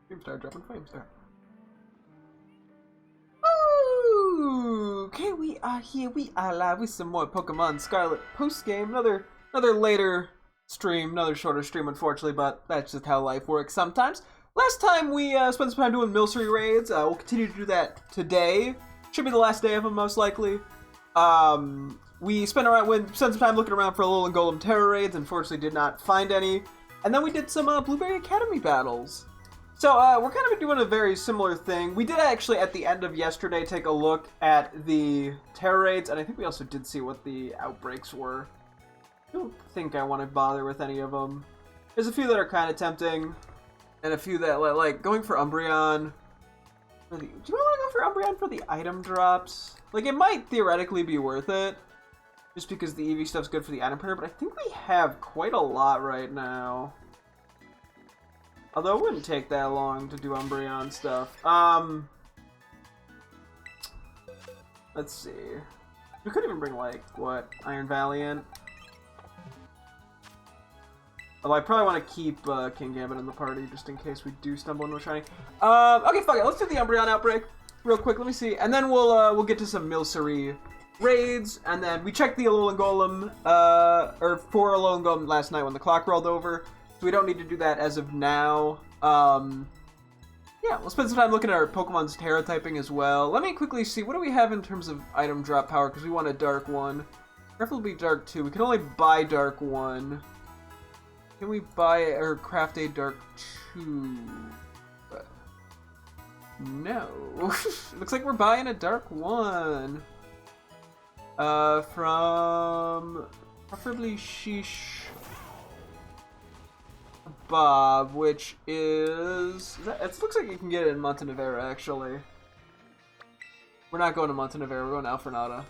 Dreamstar dropping Flamestar. Okay, we are here. We are live with some more Pokemon Scarlet post game. Another later stream, another shorter stream, unfortunately, but that's just how life works sometimes. Last time we spent some time doing Milcery raids. We'll continue to do that today. Should be the last day of them, most likely. We spent some time looking around for Alolan Golem Terror raids. Unfortunately, did not find any. And then we did some Blueberry Academy battles. So we're kind of doing a very similar thing. We did actually, at the end of yesterday, take a look at the Terror raids, and I think we also did see what the outbreaks were. I don't think I want to bother with any of them. There's a few that are kind of tempting, and a few that, like going for Umbreon. Do you want to go for Umbreon for the item drops? Like, it might theoretically be worth it, just because the EV stuff's good for the item printer, but I think we have quite a lot right now. Although it wouldn't take that long to do Umbreon stuff. Let's see. We could even bring, like, what? Iron Valiant? Although I probably want to keep King Gambit in the party, just in case we do stumble into a shiny. Okay, fuck it. Let's do the Umbreon outbreak real quick. Let me see. And then we'll get to some Milcery raids. And then we checked the Alolan Golem, or for Alolan Golem last night when the clock rolled over. We don't need to do that as of now. Yeah, we'll spend some time looking at our Pokemon's Terra typing as well. Let me quickly see, what do we have in terms of item drop power, because we want a Dark 1. Preferably Dark 2. We can only buy Dark 1. Can we buy or craft a Dark 2? No. Looks like we're buying a Dark 1. From preferably Sheesh Bob, which is it looks like you can get it in Montenevera, actually. We're not going to Montenevera, we're going to Alfrenata.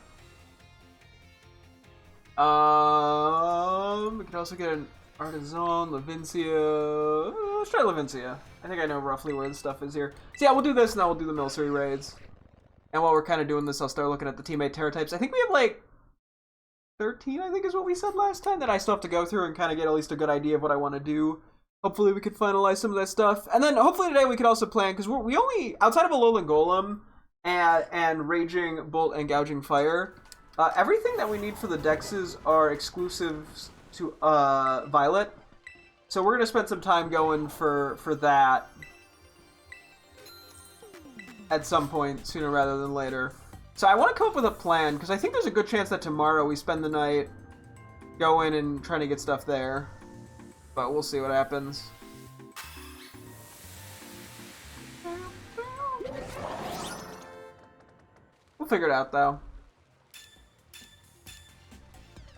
We could also get an Artisan, Levincia. Let's try Levincia. I think I know roughly where the stuff is here. So yeah, we'll do this and then we'll do the Milcery raids. And while we're kind of doing this, I'll start looking at the teammate Terra types. I think we have like 13, I think is what we said last time, that I still have to go through and kind of get at least a good idea of what I want to do. Hopefully we could finalize some of that stuff. And then hopefully today we could also plan, because we only, outside of Alolan Golem and Raging Bolt and Gouging Fire, everything that we need for the Dexes are exclusives to Violet. So we're going to spend some time going for that at some point, sooner rather than later. So I want to come up with a plan, because I think there's a good chance that tomorrow we spend the night going and trying to get stuff there. But we'll see what happens. We'll figure it out, though.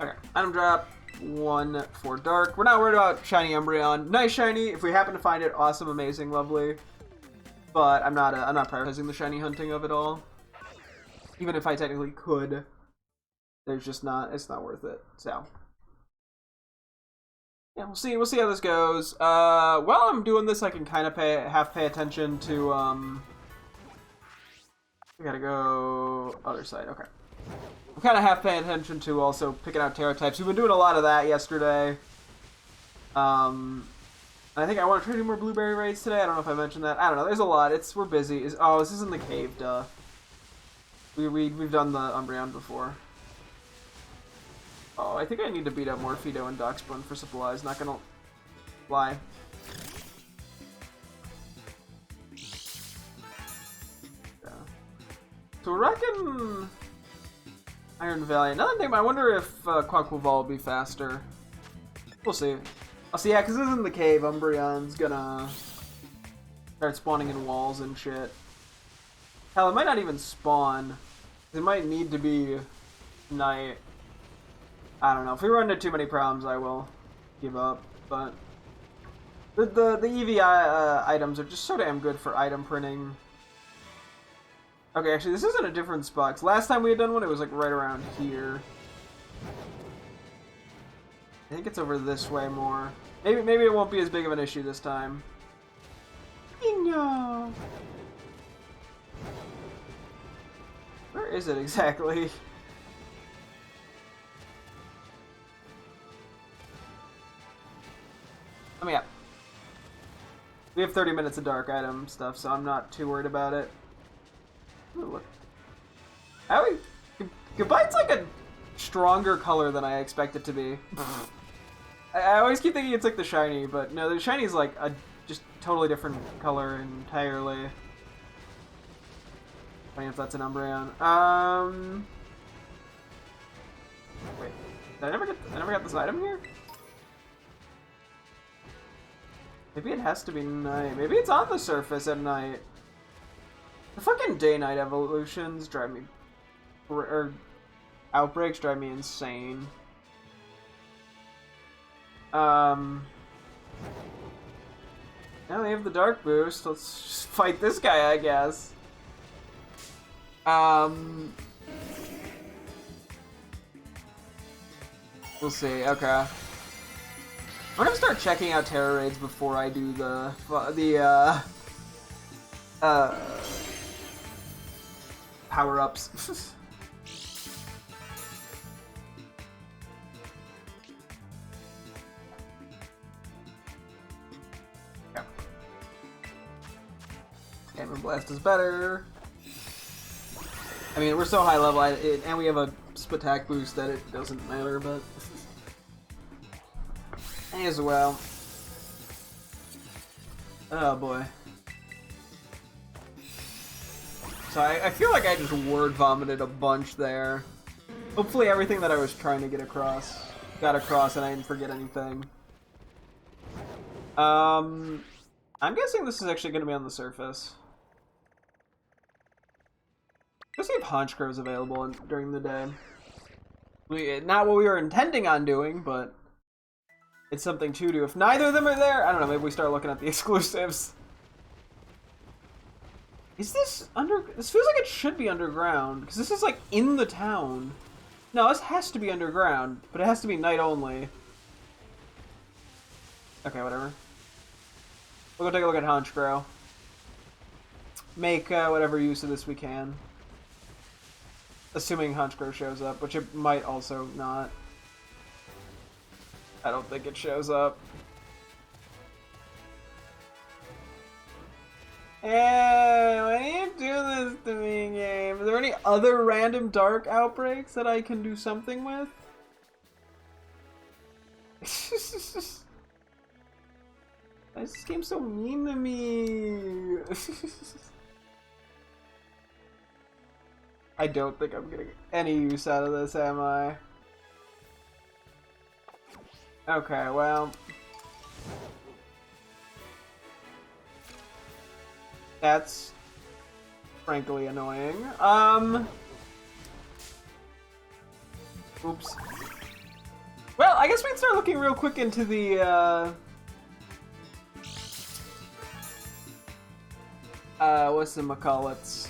Okay, item drop 1 for Dark. We're not worried about shiny Umbreon. Nice shiny. If we happen to find it, awesome, amazing, lovely. But I'm not prioritizing the shiny hunting of it all. Even if I technically could, there's just not. It's not worth it. So. Yeah, we'll see how this goes. While I'm doing this, I can kind of pay attention to, we gotta go other side, okay. I'm kind of half paying attention to also picking out Terra types. We've been doing a lot of that yesterday. I think I want to try to do more Blueberry raids today. I don't know if I mentioned that. I don't know, there's a lot. We're busy. Oh, this is in the cave, duh. We've done the Umbreon before. Oh, I think I need to beat up Morphido and Darkspawn for supplies, not gonna lie. Yeah. So we're rocking Iron Valley. Another thing, I wonder if Quaquaval will be faster. We'll see. I'll see, yeah, because this is in the cave. Umbreon's gonna start spawning in walls and shit. Hell, it might not even spawn. It might need to be night. I don't know. If we run into too many problems, I will give up. But the EV items are just so damn good for item printing. Okay, actually, this isn't a different spot. 'Cause last time we had done one, it was like right around here. I think it's over this way more. Maybe it won't be as big of an issue this time. No. Where is it exactly? Let me up. We have 30 minutes of dark item stuff, so I'm not too worried about it. Ooh, look. Goodbye's like a stronger color than I expect it to be. I always keep thinking it's like the shiny, but no, the shiny is like a just totally different color entirely. I don't know if that's an Umbreon. Wait, I never got this item here? Maybe it has to be night. Maybe it's on the surface at night. The fucking day-night evolutions drive me... or outbreaks drive me insane. Now they have the dark boost. Let's just fight this guy, I guess. We'll see. Okay. I'm gonna start checking out Terror Raids before I do the power-ups. Okay. Hammer Blast is better. I mean, we're so high level, and we have a Spatak boost that it doesn't matter, but... as well. Oh boy. So I feel like I just word vomited a bunch there. Hopefully everything that I was trying to get across got across and I didn't forget anything. I'm guessing this is actually going to be on the surface. Let's see if Honchkrow is available during the day. Not what we were intending on doing, but it's something to do. If neither of them are there, I don't know, maybe we start looking at the exclusives. Is this this feels like it should be underground, because this is like in the town. No, this has to be underground, but it has to be night only. Okay, whatever. We'll go take a look at Honchkrow. Make whatever use of this we can. Assuming Honchkrow shows up, which it might also not. I don't think it shows up. Hey, why do you do this to me, game? Are there any other random dark outbreaks that I can do something with? Why is this game so mean to me? I don't think I'm getting any use out of this, am I? Okay, well... that's frankly annoying. Oops. Well, I guess we can start looking real quick into the, whatchamacallits?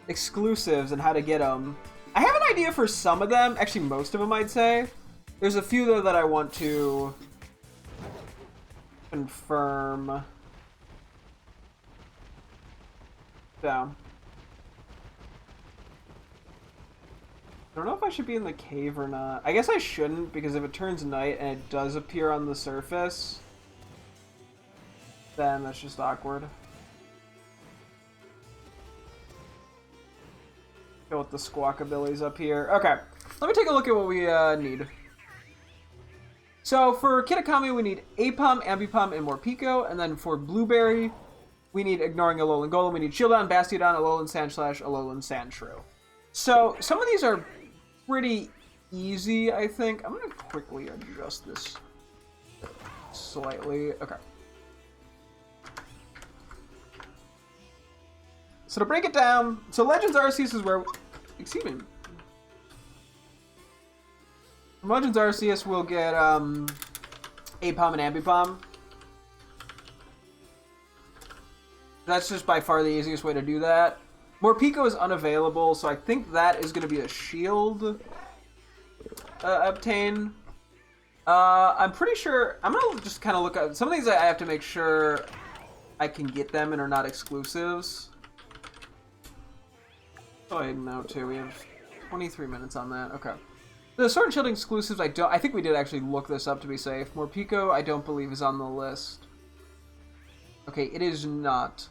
Exclusives and how to get them. I have an idea for some of them, actually most of them I'd say. There's a few though that I want to confirm. So, I don't know if I should be in the cave or not. I guess I shouldn't, because if it turns night and it does appear on the surface, then that's just awkward. Go with the squawkabillies up here. Okay, let me take a look at what we need. So for Kitakami, we need Apom, Ambipom, and Morpeko, and then for Blueberry, we need Ignoring Alolan Golem, we need Shieldon, Bastiodon, Alolan Sandslash, Alolan Sandshrew. So some of these are pretty easy, I think. I'm going to quickly adjust this slightly. Okay. So to break it down, so Legends Arceus is where... excuse me. From Legends Arceus, we'll get Apom and Ambipom. That's just by far the easiest way to do that. Morpeko is unavailable, so I think that is going to be a shield obtain. I'm pretty sure... I'm going to just kind of look at... some of these I have to make sure I can get them and are not exclusives. Oh, I know too. We have 23 minutes on that. Okay. The Sword and Shield exclusives, I think we did actually look this up to be safe. Morpeko, I don't believe is on the list. Okay, it is not.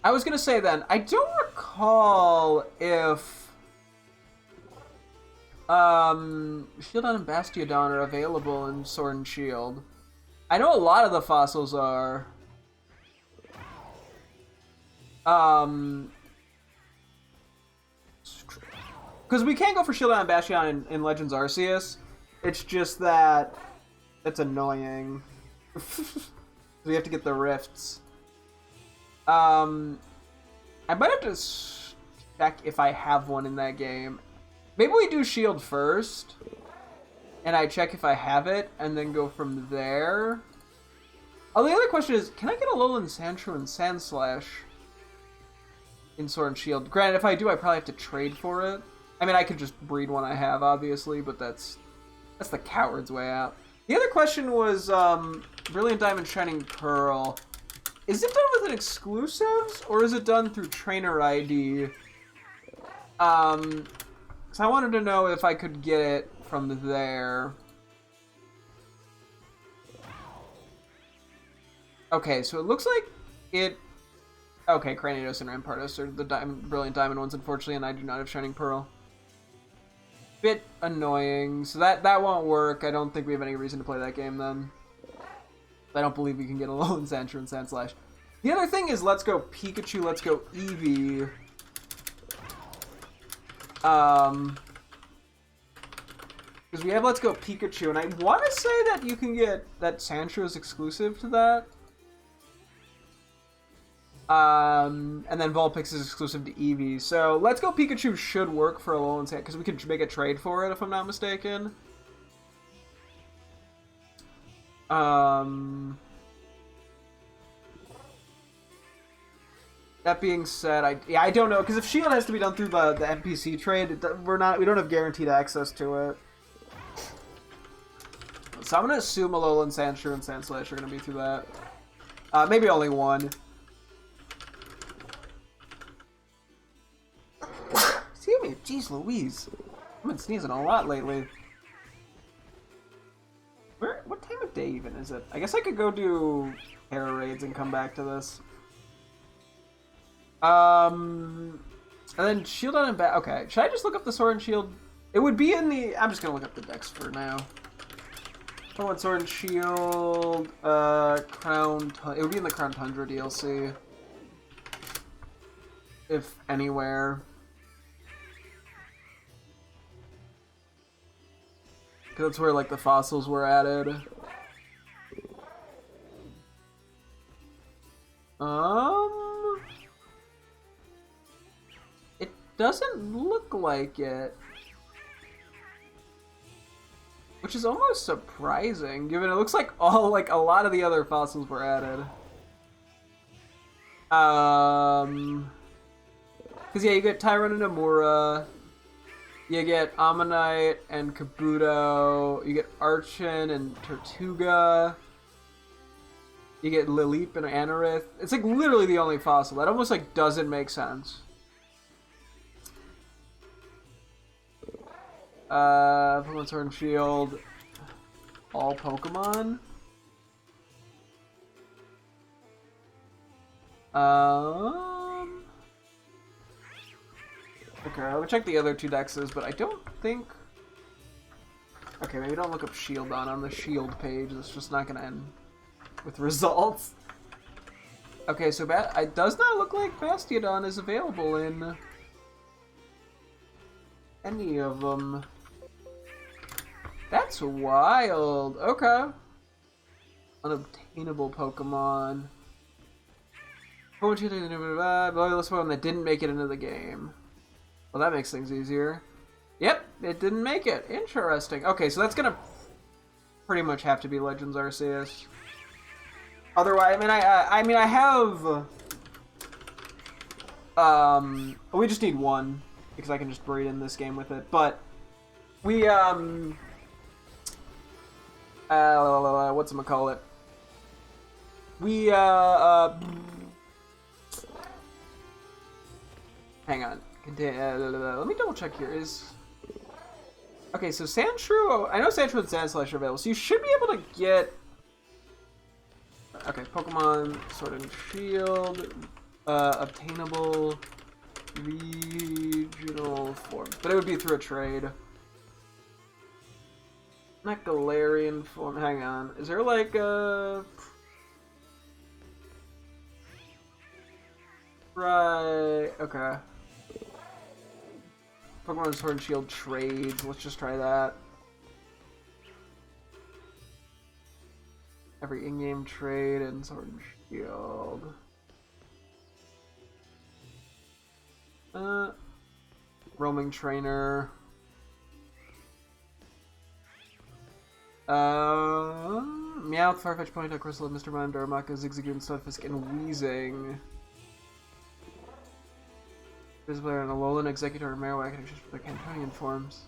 I was gonna say then, I don't recall if Shieldon and Bastiodon are available in Sword and Shield. I know a lot of the fossils are. Because we can't go for Shieldon and Bastiodon in Legends Arceus. It's just that it's annoying. We have to get the rifts. I might have to check if I have one in that game. Maybe we do Shield first, and I check if I have it, and then go from there. Oh, the other question is, can I get a Alolan Sandshrew and Sandslash in Sword and Shield? Granted, if I do, I probably have to trade for it. I mean, I could just breed one I have, obviously, but that's the coward's way out. The other question was Brilliant Diamond, Shining Pearl. Is it done with an exclusives, or is it done through Trainer ID? Because I wanted to know if I could get it from there. Okay, so it looks like it... Okay, Cranidos and Rampardos are the Brilliant Diamond ones, unfortunately, and I do not have Shining Pearl. Bit annoying, so that won't work. I don't think we have any reason to play that game then. I don't believe we can get a Alolan Sandshrew and Sandslash. The other thing is Let's Go Pikachu, Let's Go Eevee. Because we have Let's Go Pikachu, and I want to say that you can get that Sandshrew is exclusive to that. And then Vulpix is exclusive to Eevee. So Let's Go Pikachu should work for Alolan Sand, because we could make a trade for it if I'm not mistaken. That being said, I don't know, because if Shield has to be done through the NPC trade, we don't have guaranteed access to it. So I'm gonna assume Alolan Sandshrew and Sandslash are gonna be through that. Maybe only one. Excuse me, jeez Louise. I've been sneezing a lot lately. What time of day even is it? I guess I could go do Terra Raids and come back to this. And then Shield on and back. Okay, should I just look up the Sword and Shield? It would be in the... I'm just gonna look up the decks for now. Pokemon Sword and Shield, Crown... It would be in the Crown Tundra DLC. If anywhere. Because that's where, like, the fossils were added. It doesn't look like it. Which is almost surprising, given it looks like a lot of the other fossils were added. Because, yeah, you get Tyrone and Amura. You get Ammonite and Kabuto. You get Archon and Tortuga. You get Lilip and Anorith. It's like literally the only fossil. That almost like doesn't make sense. Pokemon Sword and Shield. All Pokemon. Okay, I'll check the other two dexes, but I don't think... Okay, maybe don't look up Shield on the Shield page. That's just not gonna end with results. Okay, so it does not look like Bastiodon is available in any of them. That's wild. Okay. Unobtainable Pokemon. Loyalist Pokemon that didn't make it into the game. Well, that makes things easier. Yep, it didn't make it. Interesting. Okay, so that's gonna pretty much have to be Legends Arceus. Otherwise, I mean, I have. We just need one because I can just breed in this game with it. But we whatchamacallit? We hang on. Let me double check here. Okay, so Sandshrew... I know Sandshrew and Sandslash are available, so you should be able to get... Okay, Pokemon Sword and Shield. Obtainable regional forms. But it would be through a trade. Not Galarian form. Hang on. Is there like a... Right. Okay. Pokemon Sword and Shield trades. Let's just try that. Every in-game trade and Sword and Shield. Roaming trainer. Meowth, Farfetch, Ponyta, Crystal, Mr. Mime, Darumaka, Zigzagoon, Stunfisk, and Weezing. Visible on Alolan, Executor, and Marowak can exchange for their Cantonian forms.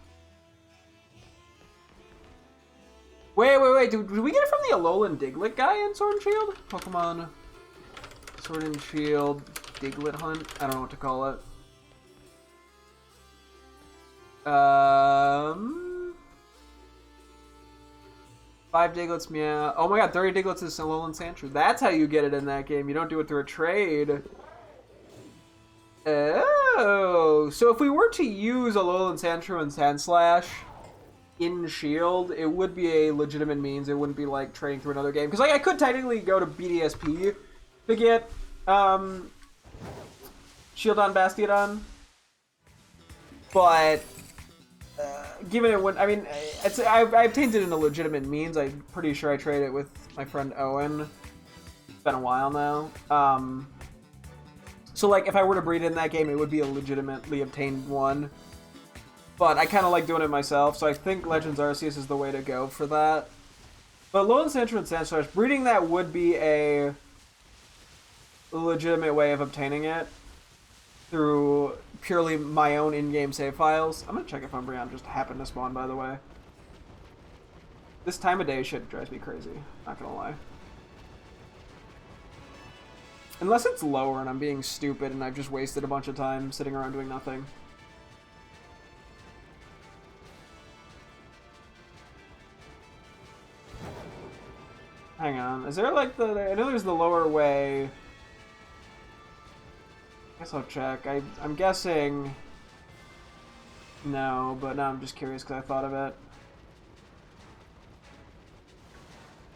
Wait, did we get it from the Alolan Diglett guy in Sword and Shield? Pokemon Sword and Shield Diglett Hunt? I don't know what to call it. 5 Diglets, Meow. Oh my god, 30 Diglets is Alolan Sandshrew. That's how you get it in that game. You don't do it through a trade. Oh, so if we were to use Alolan Sandshrew and Sandslash in Shield, it would be a legitimate means. It wouldn't be like trading through another game. Because like, I could technically go to BDSP to get Shieldon, Bastiodon. But given it when I mean, I obtained it in a legitimate means. I'm pretty sure I traded it with my friend Owen. It's been a while now. So like, if I were to breed in that game, it would be a legitimately obtained one. But I kind of like doing it myself, so I think Legends Arceus is the way to go for that. But Alolan Sandshrew and Sandslash, breeding that would be a legitimate way of obtaining it through purely my own in-game save files. I'm gonna check if Umbreon just happened to spawn, by the way. This time of day shit drives me crazy, not gonna lie. Unless it's lower and I'm being stupid and I've just wasted a bunch of time sitting around doing nothing. Hang on, is there like the... I know there's the lower way. I guess I'll check. I'm guessing... No, but now I'm just curious because I thought of it.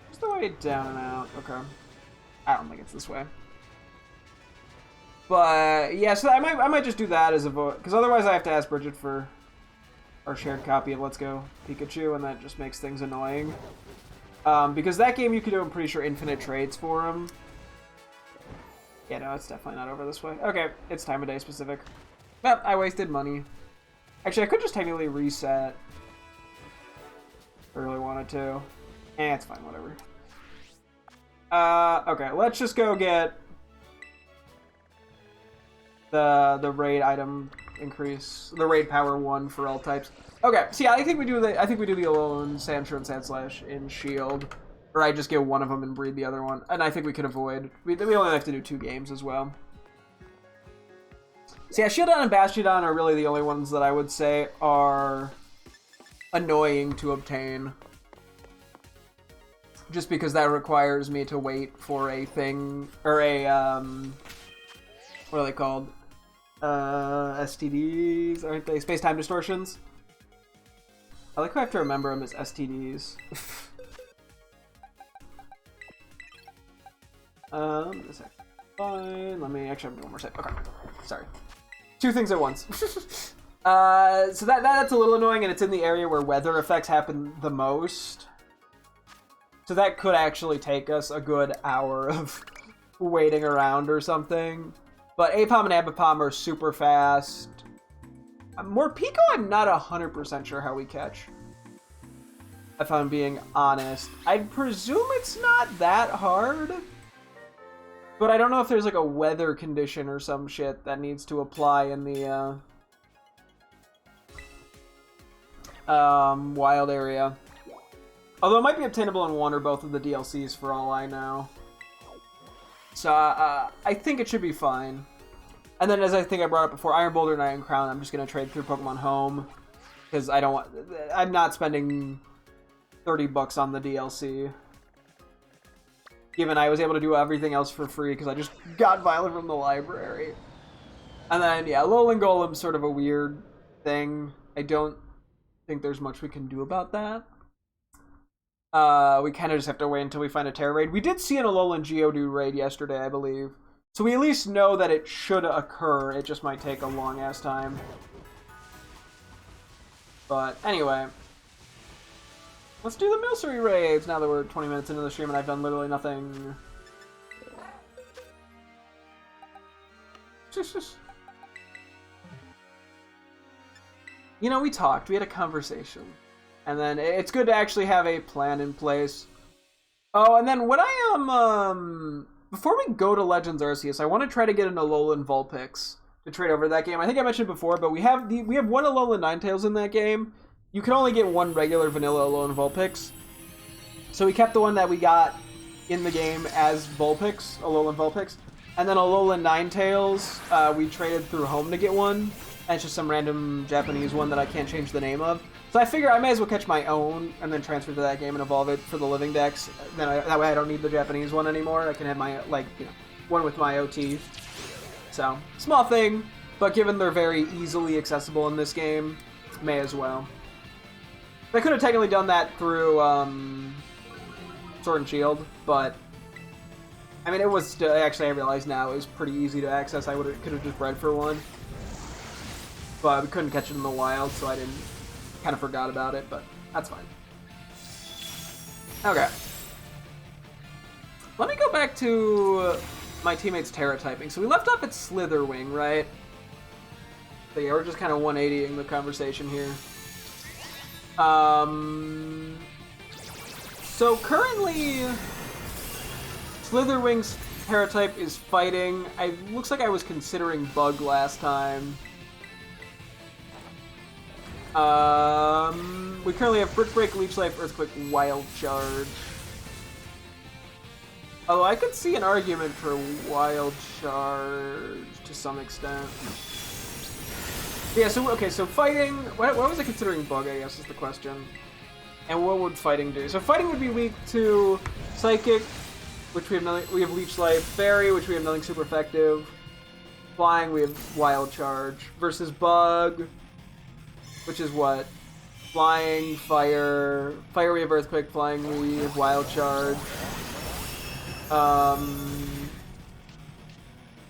Where's the way down and out? Okay. I don't think it's this way. But yeah, so I might just do that as a vote, because otherwise I have to ask Bridget for our shared copy of Let's Go Pikachu, and that just makes things annoying. Because that game you can do, I'm pretty sure, infinite trades for him. Yeah, no, it's definitely not over this way. Okay, it's time of day specific. But I wasted money. Actually, I could just technically reset. If I really wanted to. It's fine, whatever. Okay, let's just go get the raid item increase, the raid power 1 for all types. Okay, see, I think we do the Alolan Sandshrew and Sandslash in Shield, or I just get one of them and breed the other one, and I think we could avoid. We only have to do 2 games as well. So yeah, Shieldon and Bastiodon are really the only ones that I would say are annoying to obtain. Just because that requires me to wait for a thing, or a, what are they called? STDs, aren't they? Space-time distortions? I like how I have to remember them as STDs. This is fine. Let me actually have one more set. Okay, sorry. 2 things at once. So that's a little annoying, and it's in the area where weather effects happen the most. So that could actually take us a good hour of waiting around or something. But Apom and Ambipom are super fast. Morpeko, I'm not 100% sure how we catch. If I'm being honest. I presume it's not that hard. But I don't know if there's like a weather condition or some shit that needs to apply in the wild area. Although it might be obtainable in one or both of the DLCs for all I know. So I think it should be fine. And then, as I think I brought up before, Iron Boulder and Iron Crown, I'm just going to trade through Pokemon Home. Because I don't want... I'm not spending $30 on the DLC. given I was able to do everything else for free because I just got Violet from the library. And then, yeah, Alolan Golem's sort of a weird thing. I don't think there's much we can do about that. We kind of just have to wait until we find a Terra raid. We did see an Alolan Geodude raid yesterday, I believe. So we at least know that it should occur. It just might take a long-ass time. But anyway, let's do the Milcery raids now that we're 20 minutes into the stream and I've done literally nothing. You know, we talked. We had a conversation. And then it's good to actually have a plan in place. Oh, and then when I am, before we go to Legends Arceus, I want to try to get an Alolan Vulpix to trade over that game. I think I mentioned before, but we have one Alolan Ninetales in that game. You can only get one regular vanilla Alolan Vulpix. So we kept the one that we got in the game as Vulpix, Alolan Vulpix. And then Alolan Ninetales, we traded through home to get one. And it's just some random Japanese one that I can't change the name of. So I figure I may as well catch my own and then transfer to that game and evolve it for the living decks. Then that way I don't need the Japanese one anymore. I can have my, one with my OT. So, small thing, but given they're very easily accessible in this game, may as well. I could have technically done that through Sword and Shield, but I mean, it was still, actually I realize now it was pretty easy to access. Could have just bred for one. But we couldn't catch it in the wild, so I kind of forgot about it, but that's fine. Okay. Let me go back to my teammate's Terra typing. So we left off at Slitherwing, right? So yeah, we're just kind of 180ing the conversation here. So currently, Slitherwing's Terra type is fighting. Looks like I was considering Bug last time. We currently have Brick Break, Leech Life, Earthquake, Wild Charge. Although I could see an argument for Wild Charge to some extent. Yeah, so, okay, so fighting... What was I considering Bug, I guess, is the question. And what would fighting do? So fighting would be weak to Psychic, which we have Leech Life, Fairy, which we have nothing super effective. Flying, we have Wild Charge. Versus Bug... Which is what? Flying, Fire. Fire, we have Earthquake. Flying, we have Wild Charge.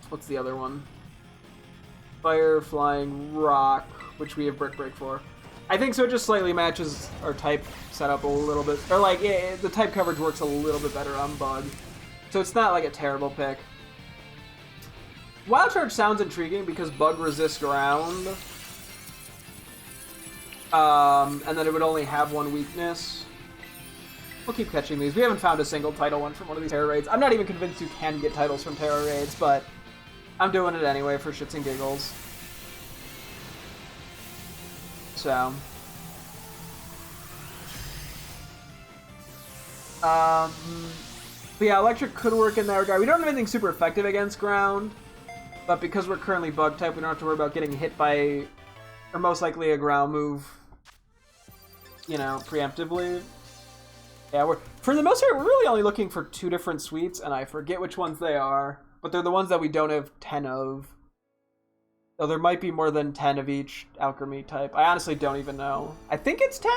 What's the other one? Fire, Flying, Rock, which we have Brick Break for. I think so it just slightly matches our type setup a little bit. Or like, the type coverage works a little bit better on Bug. So it's not like a terrible pick. Wild Charge sounds intriguing because Bug resists ground. And then it would only have one weakness. We'll keep catching these. We haven't found a single title one from one of these Terra raids. I'm not even convinced you can get titles from Terra raids, but I'm doing it anyway for shits and giggles. So. But yeah, Electric could work in that regard. We don't have anything super effective against ground, but because we're currently Bug type, we don't have to worry about getting hit by, or most likely a ground move, you know, preemptively. Yeah, for the most part, we're really only looking for 2 different suites, and I forget which ones they are, but they're the ones that we don't have 10 of. Though there might be more than 10 of each alchemy type. I honestly don't even know. I think it's 10,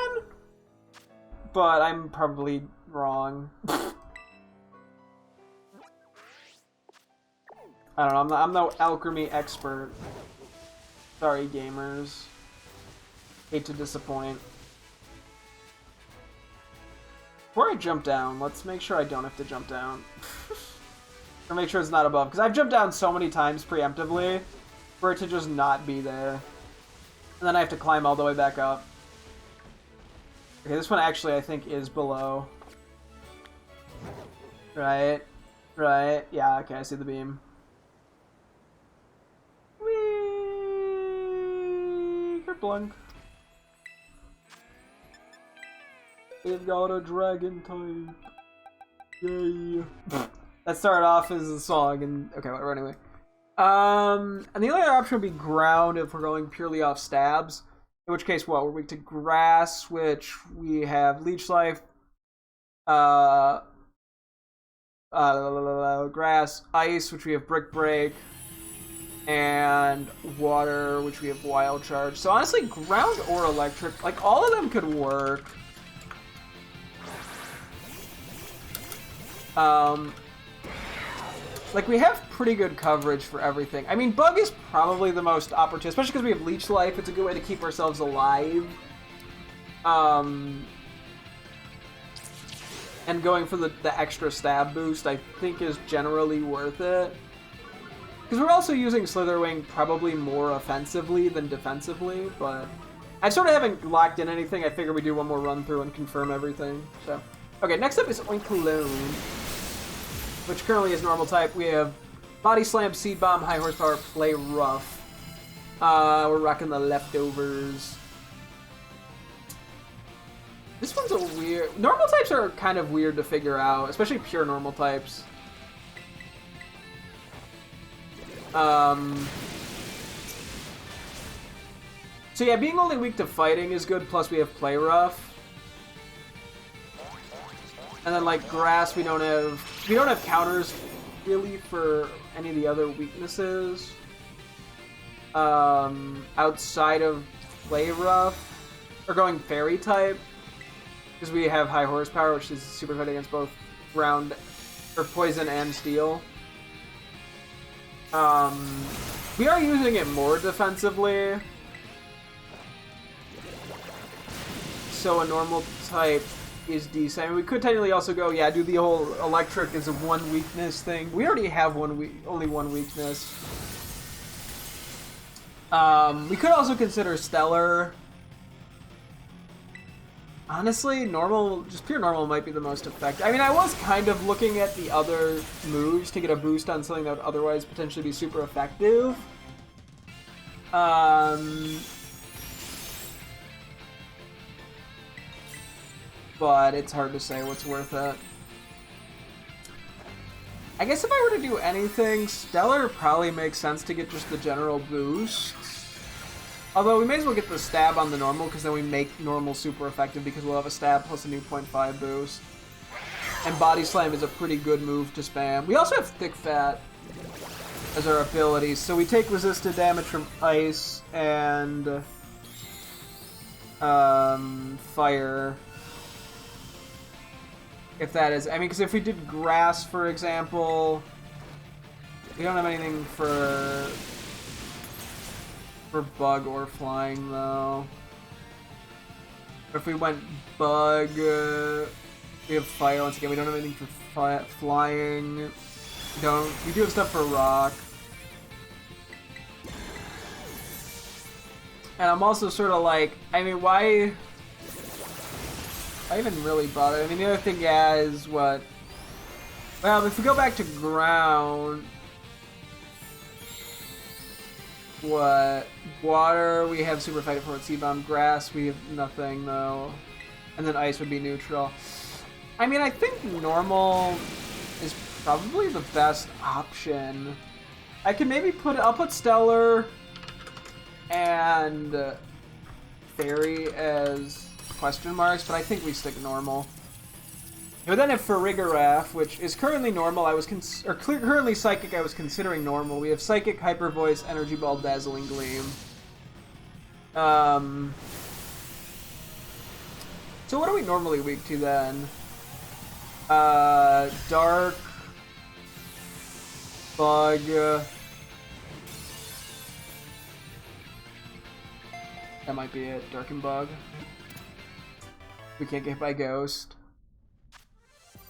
but I'm probably wrong. I don't know, I'm no alchemy expert. Sorry, gamers. Hate to disappoint. Before I jump down, let's make sure I don't have to jump down. Or make sure it's not above. Because I've jumped down so many times preemptively for it to just not be there. And then I have to climb all the way back up. Okay, this one actually I think is below. Right. Right. Yeah, okay, I see the beam. Whee! Kerplunk. They've got a dragon type. Yay. That started off as a song, and okay, whatever, anyway. And the only other option would be ground if we're going purely off stabs. In which case, what? We're weak to grass, which we have leech life, grass, ice, which we have brick break, and water, which we have wild charge. So honestly, ground or electric, like all of them could work. Like we have pretty good coverage for everything. I mean, bug is probably the most opportune, especially because we have leech life. It's a good way to keep ourselves alive. And going for the extra stab boost, I think, is generally worth it. Because we're also using Slitherwing probably more offensively than defensively, but I sort of haven't locked in anything. I figure we do one more run through and confirm everything. So, okay, next up is Oinkologne, which currently is normal type. We have Body Slam, Seed Bomb, High Horsepower, Play Rough. We're rocking the leftovers. This one's a weird... Normal types are kind of weird to figure out, especially pure normal types. So yeah, being only weak to fighting is good, plus we have Play Rough. And then like grass, we don't have counters really for any of the other weaknesses. Outside of Play Rough, or going fairy type. Because we have high horsepower, which is super good against both ground, or poison and steel. We are using it more defensively. So a normal type is decent. I mean, we could technically also go, yeah, do the whole electric as a one weakness thing. We already have only one weakness. We could also consider stellar. Honestly, normal, just pure normal might be the most effective. I mean, I was kind of looking at the other moves to get a boost on something that would otherwise potentially be super effective. But it's hard to say what's worth it. I guess if I were to do anything, stellar probably makes sense to get just the general boost. Although we may as well get the stab on the normal, because then we make normal super effective because we'll have a stab plus a new 0.5 boost. And Body Slam is a pretty good move to spam. We also have Thick Fat as our abilities, so we take resisted damage from ice and fire. If that is, I mean, because if we did grass, for example, we don't have anything for bug or flying, though. If we went bug, we have fire once again. We don't have anything for flying. We do have stuff for rock. And I'm also sort of like, I mean, why even really bother? I mean, the other thing, yeah, is what? Well, if we go back to ground, what? Water, we have super fighting for Seed Bomb. Grass, we have nothing, though. And then ice would be neutral. I mean, I think normal is probably the best option. I could maybe I'll put stellar and fairy as question marks, but I think we stick normal. We then have Farigiraf, which is currently normal. Currently psychic. I was considering normal. We have psychic, hyper voice, energy ball, dazzling gleam. So what are we normally weak to then? Dark, bug. That might be it. Dark and bug. We can't get by ghost.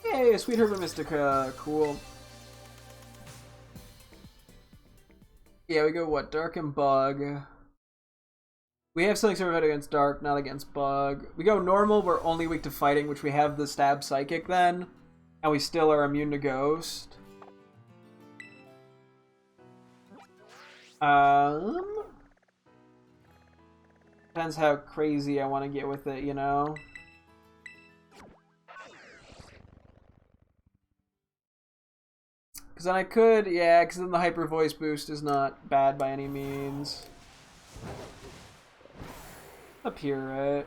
Yay, Sweet Herba Mystica, cool. Yeah, we go what? Dark and bug. We have something super against dark, not against bug. We go normal, we're only weak to fighting, which we have the stab psychic then. And we still are immune to ghost. Depends how crazy I want to get with it, you know? Because then I could, yeah, because then the hyper voice boost is not bad by any means. Up here, right?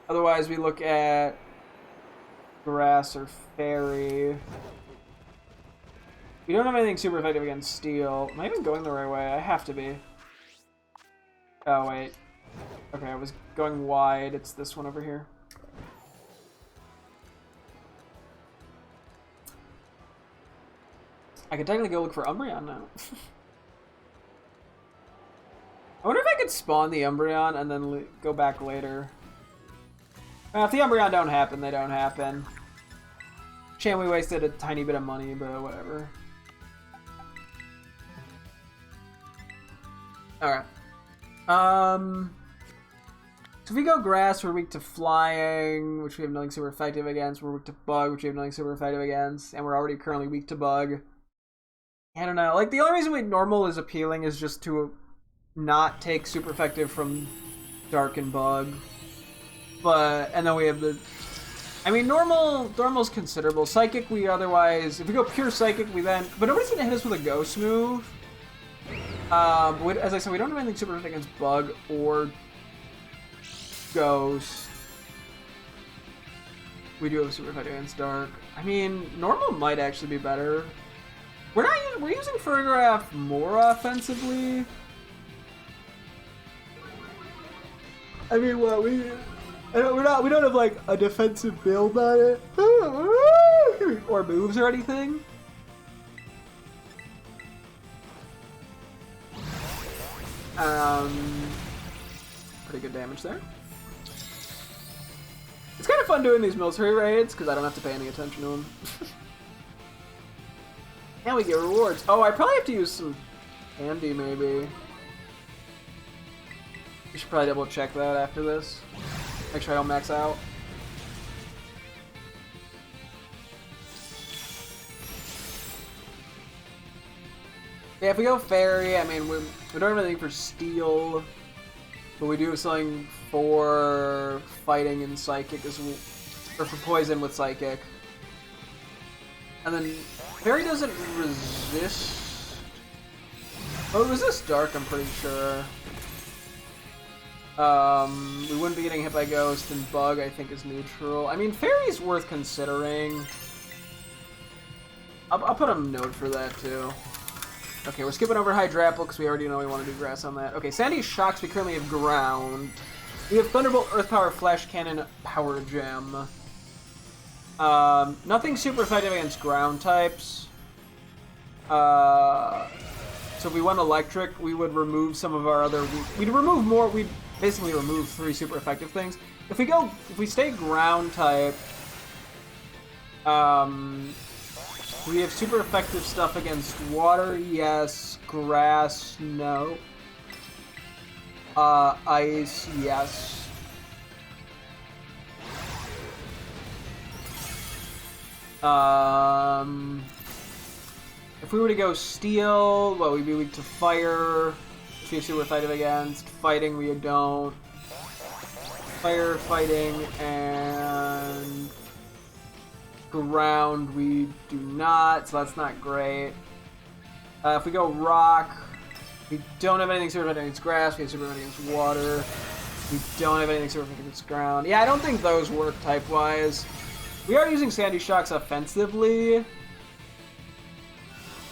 Otherwise, we look at Grass or Fairy. We don't have anything super effective against Steel. Am I even going the right way? I have to be. Oh, wait. Okay, I was going wide. It's this one over here. I could technically go look for Umbreon now. I wonder if I could spawn the Umbreon and then go back later. Well, if the Umbreon don't happen, they don't happen. Shame we wasted a tiny bit of money, but whatever. Alright. So if we go Grass, we're weak to Flying, which we have nothing super effective against. We're weak to Bug, which we have nothing super effective against. And we're already currently weak to Bug. I don't know. Like, the only reason Normal is appealing is just to not take super effective from Dark and Bug. And then we have the... I mean, Normal's considerable. Psychic, we otherwise... If we go pure Psychic, we then... But nobody's gonna hit us with a Ghost move. As I said, we don't have anything super effective against Bug or Ghost. We do have super effective against Dark. I mean, Normal might actually be better. We're using Fergraph more offensively. I mean, what we don't have like a defensive build on it or moves or anything. Pretty good damage there. It's kind of fun doing these military raids because I don't have to pay any attention to them. And we get rewards. Oh, I probably have to use some candy, maybe. We should probably double check that after this. Make sure I don't max out. Yeah, if we go Fairy, I mean, we don't have anything for Steel, but we do have something for Fighting and Psychic as well, or for Poison with Psychic. And then Fairy doesn't resist. Oh, it resists Dark, I'm pretty sure. We wouldn't be getting hit by Ghost, and Bug, I think, is neutral. I mean, Fairy's worth considering. I'll put a note for that, too. Okay, we're skipping over Hydrapple because we already know we want to do Grass on that. Okay, Sandy Shocks, we currently have Ground. We have Thunderbolt, Earth Power, Flash Cannon, Power Gem. Nothing super effective against Ground types. So if we went Electric, we would remove some of our other... We'd remove more... We'd basically remove 3 super effective things. If we stay Ground type... we have super effective stuff against Water, yes. Grass, no. Ice, yes. If we were to go Steel, well, we'd be weak to Fire, which we have super effective against. Fighting, we don't. Fire, Fighting, and Ground, we do not, so that's not great. If we go Rock, we don't have anything super effective against Grass, we have super effective against Water. We don't have anything super effective against Ground. Yeah, I don't think those work type-wise. We are using Sandy Shocks offensively.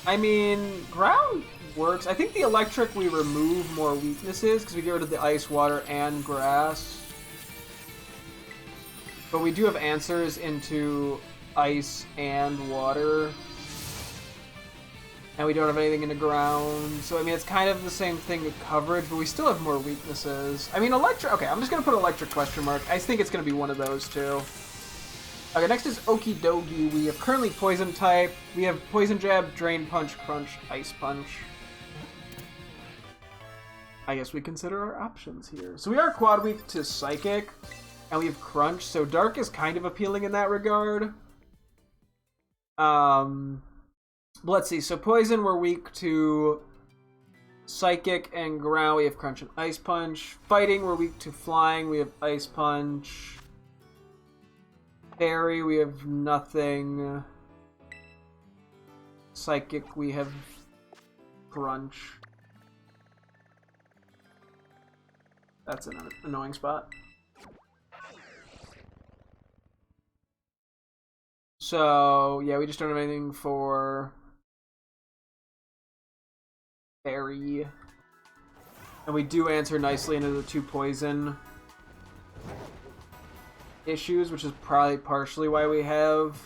I mean, Ground works. I think the Electric, we remove more weaknesses because we get rid of the Ice, Water, and Grass. But we do have answers into Ice and Water. And we don't have anything into Ground. So, I mean, it's kind of the same thing with coverage, but we still have more weaknesses. I mean, Electric... Okay, I'm just going to put Electric question mark. I think it's going to be one of those two. Okay, next is Okie Dokie. We have currently Poison type. We have Poison Jab, Drain Punch, Crunch, Ice Punch. I guess we consider our options here. So we are quad weak to Psychic, and we have Crunch, so Dark is kind of appealing in that regard. Let's see. So Poison, we're weak to Psychic and Ground. We have Crunch and Ice Punch. Fighting, we're weak to Flying. We have Ice Punch. Fairy, we have nothing. Psychic, we have Crunch. That's an annoying spot. So, yeah, we just don't have anything for Fairy. And we do answer nicely into the 2 poison issues, which is probably partially why we have...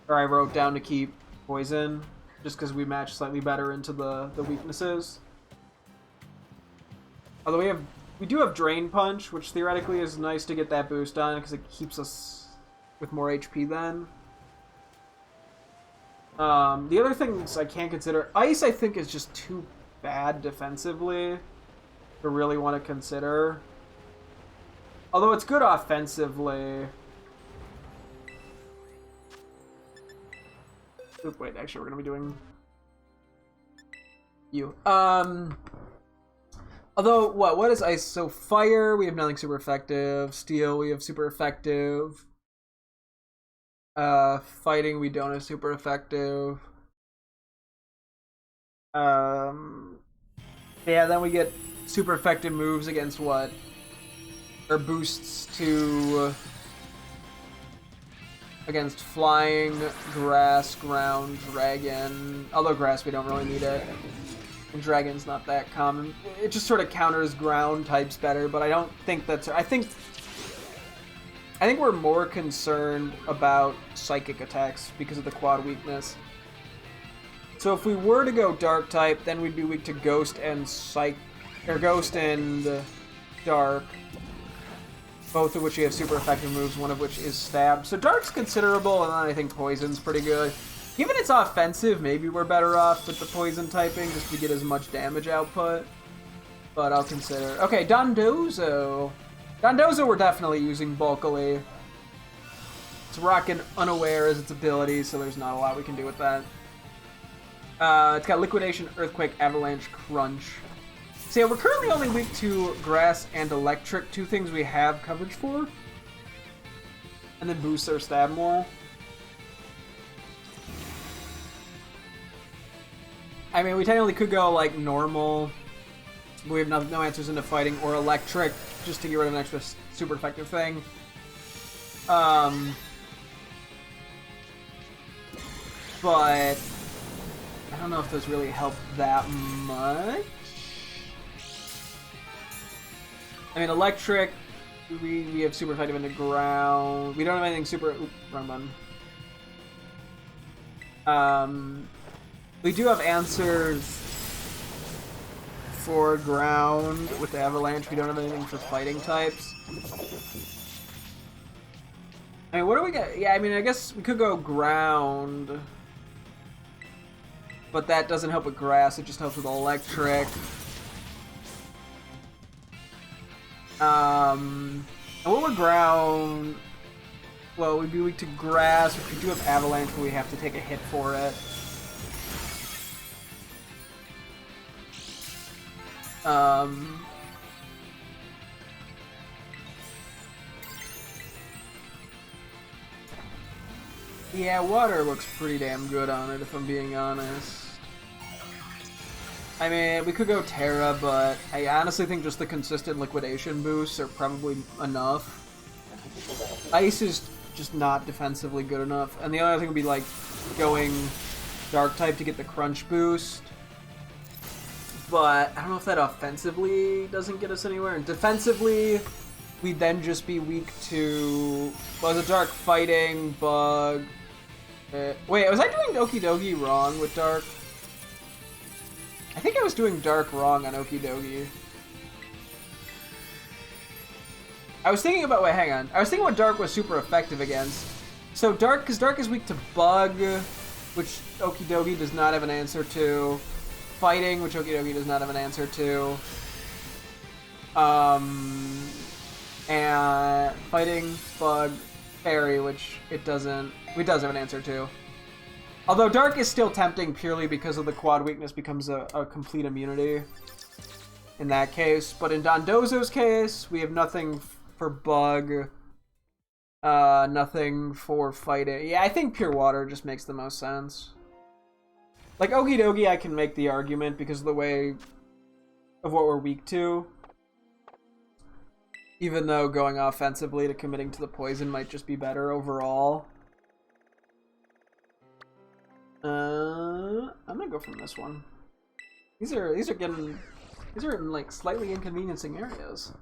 Or I wrote down to keep poison, just because we match slightly better into the weaknesses. Although we do have Drain Punch, which theoretically is nice to get that boost on, because it keeps us with more HP then. The other things I can't consider... Ice, I think, is just too bad defensively to really want to consider. Although it's good offensively. Oop, wait, actually, we're going to be doing... you. Although, what is ice? So fire, we have nothing super effective. Steel, we have super effective. Fighting, we don't have super effective. Yeah, then we get super effective moves against what? Or boosts to... against flying, grass, ground, dragon. Although grass, we don't really need it. And dragon's not that common. It just sort of counters ground types better, but I don't think that's... I think we're more concerned about psychic attacks because of the quad weakness. So if we were to go dark type, then we'd be weak to ghost and ghost and dark. Both of which you have super effective moves, one of which is stab. So dark's considerable, and then I think poison's pretty good. Given it's offensive, maybe we're better off with the poison typing just to get as much damage output. But I'll consider. Okay, Dondozo. Dondozo we're definitely using bulkily. It's rocking Unaware as its ability, so there's not a lot we can do with that. It's got Liquidation, Earthquake, Avalanche, Crunch. So yeah, we're currently only weak to Grass and Electric, 2 things we have coverage for. And then boosts our stab more. I mean, we technically could go like normal, but we have no answers into fighting, or electric, just to get rid of an extra super effective thing. But I don't know if those really help that much. I mean, electric, we have super effective into ground. We don't have anything super... Oop, wrong button. We do have answers for ground with the avalanche. We don't have anything for fighting types. I mean, what do we get? Yeah, I mean, I guess we could go ground. But that doesn't help with grass, it just helps with electric. And what would ground... Well, we'd be weak to grass, which we do have avalanche, but we have to take a hit for it. Yeah, water looks pretty damn good on it, if I'm being honest. I mean, we could go Terra, but I honestly think just the consistent liquidation boosts are probably enough. Ice is just not defensively good enough, and the other thing would be like going Dark type to get the crunch boost. But I don't know if that offensively doesn't get us anywhere. And defensively, we'd then just be weak to... Well, the Dark fighting, bug... Wait, was I doing Okie Dokie wrong with Dark? I think I was doing Dark wrong on Okie Dokie. I was thinking about... Wait, hang on. I was thinking what Dark was super effective against. So Dark, because Dark is weak to bug, which Okie Dokie does not have an answer to. Fighting, which Okie Dokie does not have an answer to. And fighting, bug, fairy, which it doesn't... It does have an answer to. Although Dark is still tempting purely because of the quad weakness becomes a complete immunity in that case. But in Dondozo's case, we have nothing for bug, nothing for fighting. Yeah, I think pure water just makes the most sense. Like Okie Dokie, I can make the argument because of the way of what we're weak to. Even though going offensively to committing to the poison might just be better overall. I'm gonna go from this one. These are in like slightly inconveniencing areas.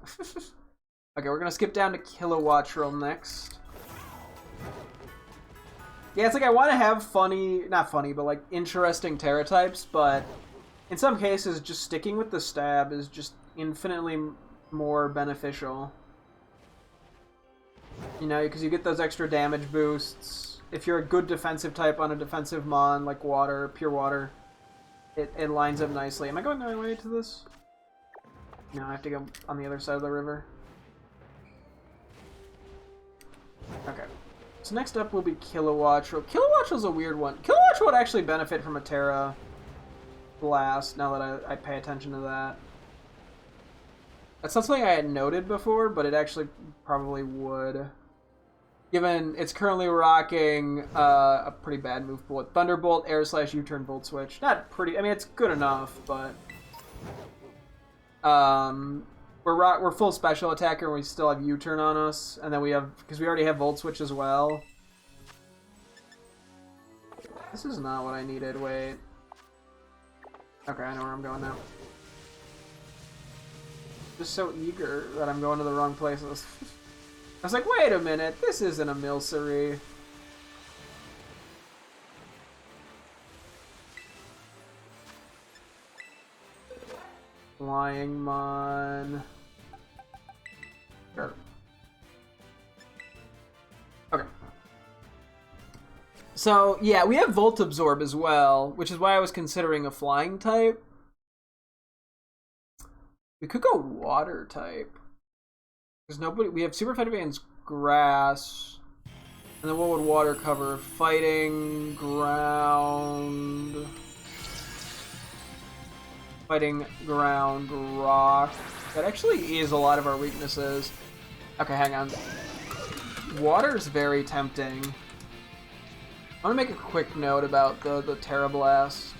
Okay, we're gonna skip down to Kilowattrel next. Yeah, it's like I want to have not funny, but like interesting Terra types, but in some cases, just sticking with the stab is just infinitely more beneficial. You know, because you get those extra damage boosts. If you're a good defensive type on a defensive mon, like water, pure water, it lines up nicely. Am I going the right way to this? No, I have to go on the other side of the river. Okay. So next up will be Kilowattrel. Kilowattrel's a weird one. Kilowattrel would actually benefit from a Terra Blast, now that I pay attention to that. That's not something I had noted before, but it actually probably would. Given it's currently rocking a pretty bad move pool. Thunderbolt, Air Slash, U-Turn, Volt Switch. Not pretty, I mean, it's good enough, but... We're full special attacker and we still have U-Turn on us. And then we have, because we already have Volt Switch as well. This is not what I needed, wait. Okay, I know where I'm going now. Just so eager that I'm going to the wrong places. I was like, wait a minute, this isn't a Milcery. Flying Mon. Sure. Okay. So, yeah, we have Volt Absorb as well, which is why I was considering a flying type. We could go water type. There's nobody. We have Super Effective against grass. And then what would water cover? Fighting, ground. Fighting, ground, rock. That actually is a lot of our weaknesses. Okay, hang on. Water's very tempting. I want to make a quick note about the Terra Blast.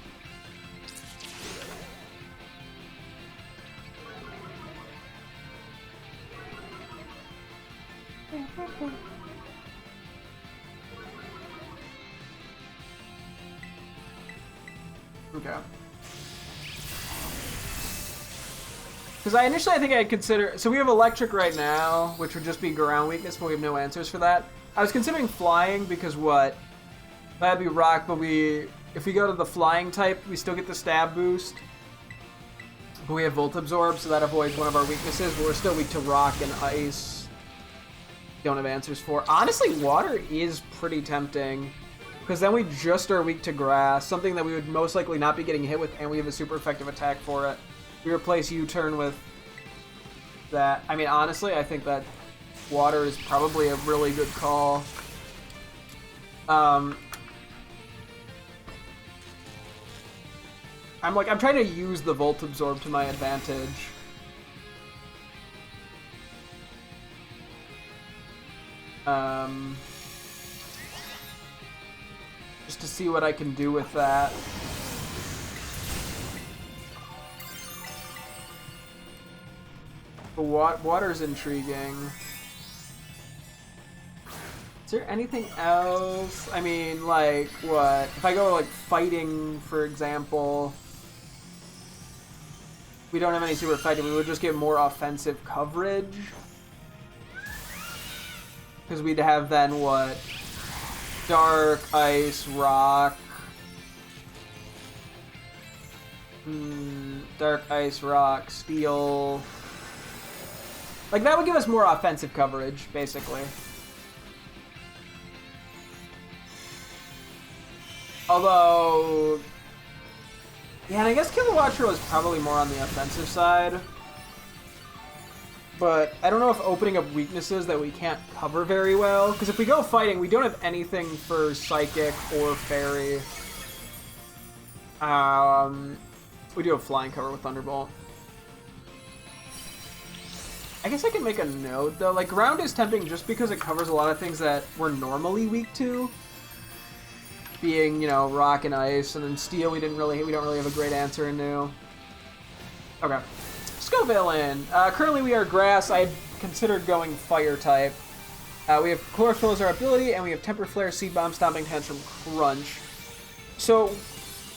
Okay. Because I think I'd consider... So we have Electric right now, which would just be ground weakness, but we have no answers for that. I was considering flying because what? That'd be rock, but if we go to the flying type, we still get the stab boost. But we have Volt Absorb, so that avoids one of our weaknesses, but we're still weak to rock and ice. Don't have answers for. Honestly, water is pretty tempting. Because then we just are weak to grass, something that we would most likely not be getting hit with, and we have a super effective attack for it. We replace U-Turn with that. I mean, honestly, I think that water is probably a really good call. I'm trying to use the Volt Absorb to my advantage. Just to see what I can do with that. But water's intriguing. Is there anything else? I mean, like, what? If I go, like, fighting, for example, we don't have any super fighting. We would just get more offensive coverage. Because we'd have then, what? Dark, ice, rock. Dark, ice, rock, steel. Like, that would give us more offensive coverage, basically. Although... Yeah, and I guess Kilowattrel is probably more on the offensive side. But I don't know if opening up weaknesses that we can't cover very well. Because if we go fighting, we don't have anything for Psychic or Fairy. We do have flying cover with Thunderbolt. I guess I can make a note, though. Like, ground is tempting just because it covers a lot of things that we're normally weak to. Being, you know, rock and ice. And then steel, we don't really have a great answer into. Okay. Let's go villain. Currently we are grass. I considered going fire type. We have Chlorophyll as our ability, and we have Temper Flare, Seed Bomb, Stomping Tantrum, Crunch. So,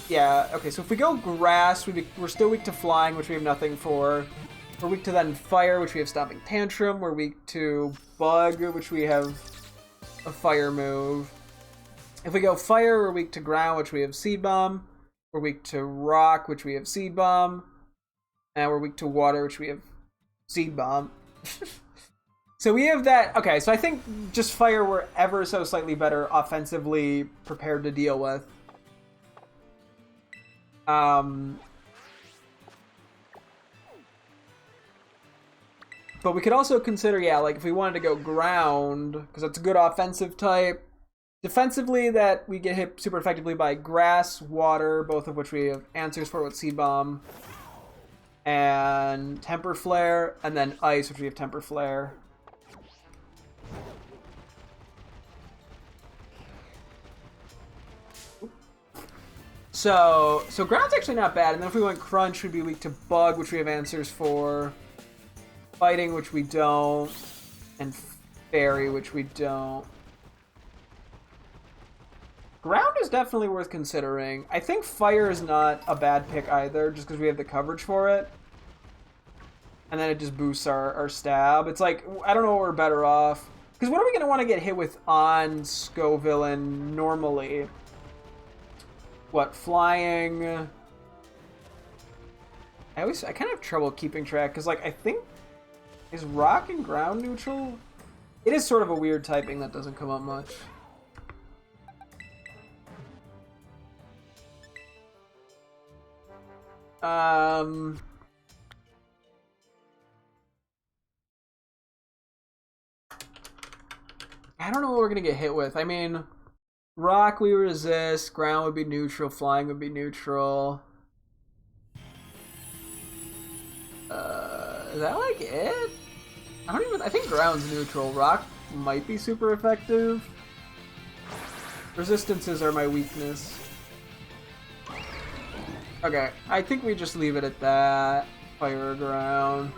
yeah, okay, so if we go Grass, we're still weak to Flying, which we have nothing for. We're weak to then Fire, which we have Stomping Tantrum. We're weak to Bug, which we have a Fire move. If we go Fire, we're weak to Ground, which we have Seed Bomb. We're weak to Rock, which we have Seed Bomb. And we're weak to Water, which we have Seed Bomb. So we have that. Okay, so I think just Fire we're ever so slightly better offensively prepared to deal with. But we could also consider, yeah, like if we wanted to go Ground, because that's a good offensive type. Defensively, that we get hit super effectively by Grass, Water, both of which we have answers for with Seed Bomb, and Temper Flare, and then Ice, which we have Temper Flare. So Ground's actually not bad, and then if we went Crunch, we'd be weak to Bug, which we have answers for, Fighting, which we don't, and Fairy, which we don't. Ground is definitely worth considering. I think Fire is not a bad pick either, just because we have the coverage for it. And then it just boosts our stab. It's like, I don't know what we're better off. Because what are we going to want to get hit with on Scovillain normally? What, Flying? I kind of have trouble keeping track, because like, I think, is Rock and Ground neutral? It is sort of a weird typing that doesn't come up much. I don't know what we're gonna get hit with. I mean, Rock we resist, Ground would be neutral, Flying would be neutral. Is that like it? I think Ground's neutral. Rock might be super effective. Resistances are my weakness. Okay, I think we just leave it at that. Fire or Ground.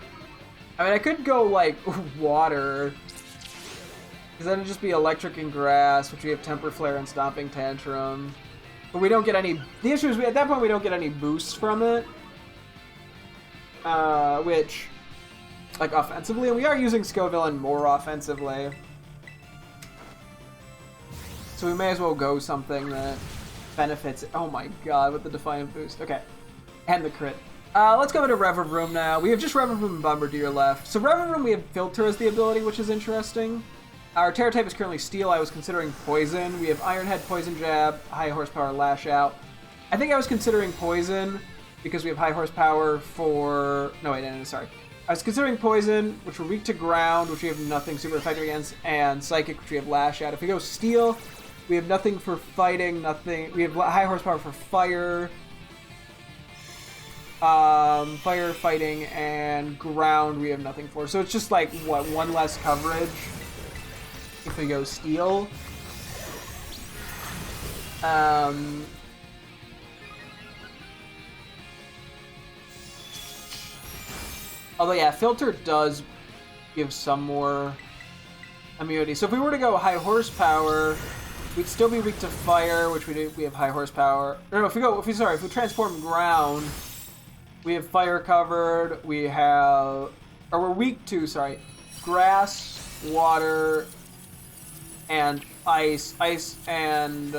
I mean, I could go, like, Water. Because then it'd just be Electric and Grass, which we have Temper Flare and Stomping Tantrum. But we don't get any... The issue is, at that point, we don't get any boosts from it. Which, like, offensively, and we are using Scovillain more offensively. So we may as well go something that benefits. Oh my god, with the Defiant boost. Okay. And the crit. Let's go into Reverroom now. We have just Reverroom and Bombardier left. So Reverroom, we have Filter as the ability, which is interesting. Our Terror type is currently Steel. I was considering Poison. We have Iron Head, Poison Jab, High Horsepower, Lash Out. I think I was considering Poison because we have High Horsepower for... No, wait, no, sorry. I was considering Poison, which we're weak to Ground, which we have nothing super effective against, and Psychic, which we have Lash Out. If we go Steel, we have nothing for Fighting, nothing... We have High Horsepower for Fire... Fire, Fighting, and Ground we have nothing for. So it's just like, what, one less coverage if we go Steel. Although, yeah, Filter does give some more immunity. So if we were to go High Horsepower, we'd still be weak to Fire, which we have High Horsepower. No, if we transform Ground, we have Fire covered, we're weak to, Grass, Water, and Ice. Ice and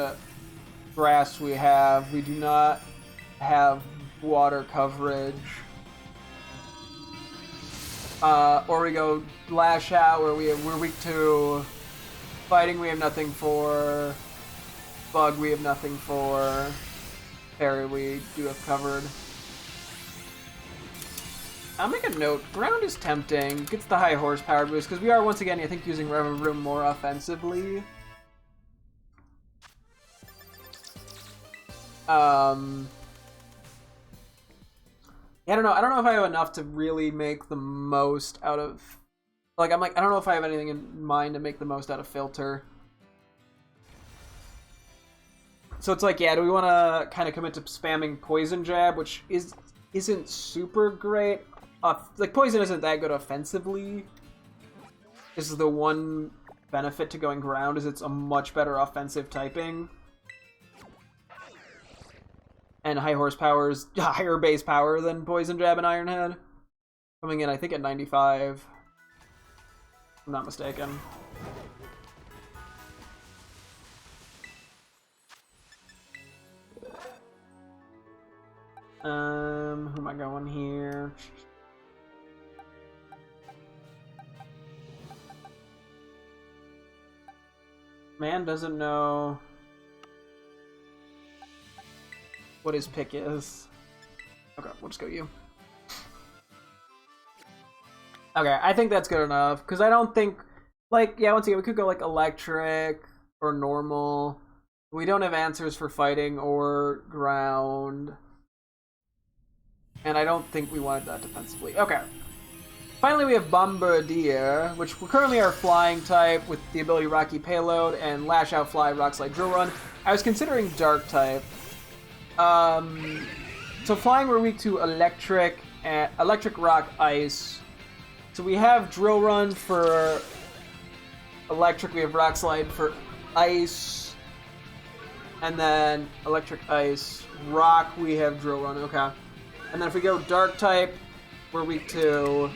Grass we have. We do not have Water coverage. Or we go Lash Out, where we're weak to Fighting, we have nothing for. Bug, we have nothing for. Parry, we do have covered. I'll make a note. Ground is tempting. Gets the High Horsepower boost, because we are, once again, I think, using Reverroom more offensively. Yeah, I don't know. I don't know if I have enough to really make the most out of... I don't know if I have anything in mind to make the most out of Filter. So it's like, yeah, do we want to kind of commit to spamming Poison Jab, which isn't super great? Poison isn't that good offensively. is the one benefit to going ground, is it's a much better offensive typing. And higher base power than Poison Jab and Iron Head. Coming in, I think, at 95. If I'm not mistaken. Who am I going here? Man doesn't know what his pick is. Okay, we'll just go you. Okay, I think that's good enough, because I don't think, like, yeah, once again, we could go, like, electric or normal. We don't have answers for fighting or ground. And I don't think we wanted that defensively. Okay. Finally, we have Bombardier, which currently are flying type with the ability Rocky Payload and Lash Out Fly, Rock Slide, Drill Run. I was considering dark type. So flying, we're weak to electric, rock, ice. So we have Drill Run for electric, we have Rock Slide for ice, and then electric, ice, rock, we have Drill Run, okay. And then if we go dark type, we're weak to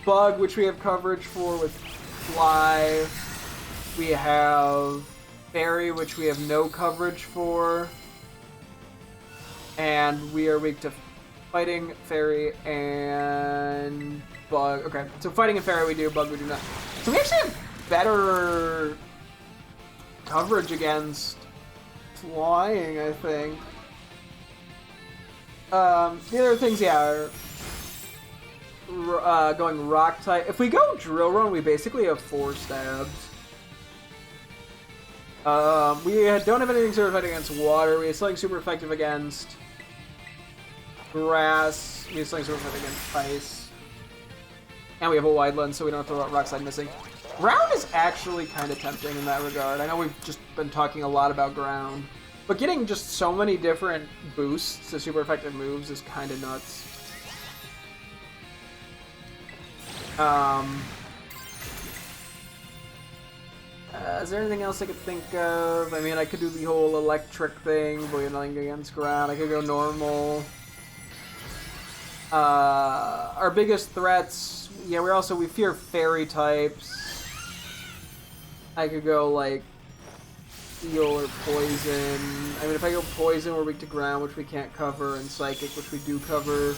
Bug, which we have coverage for with Fly. We have Fairy, which we have no coverage for. And we are weak to Fighting, Fairy, and Bug. Okay, so Fighting and Fairy we do, Bug we do not. So we actually have better coverage against Flying, I think. The other things, yeah, are going Rock type. If we go Drill Run, we basically have 4 stabs. We don't have anything super effective against water. We have something super effective against grass. We have something super effective against ice. And we have a wide lens, so we don't have to Rock Slide missing. Ground is actually kind of tempting in that regard. I know we've just been talking a lot about ground. But getting just so many different boosts to super effective moves is kind of nuts. Is there anything else I could think of? I mean, I could do the whole electric thing, but we have nothing against ground. I could go normal. Our biggest threats, yeah, we fear fairy types. I could go, like, Steel or Poison. I mean, if I go Poison, we're weak to ground, which we can't cover, and Psychic, which we do cover.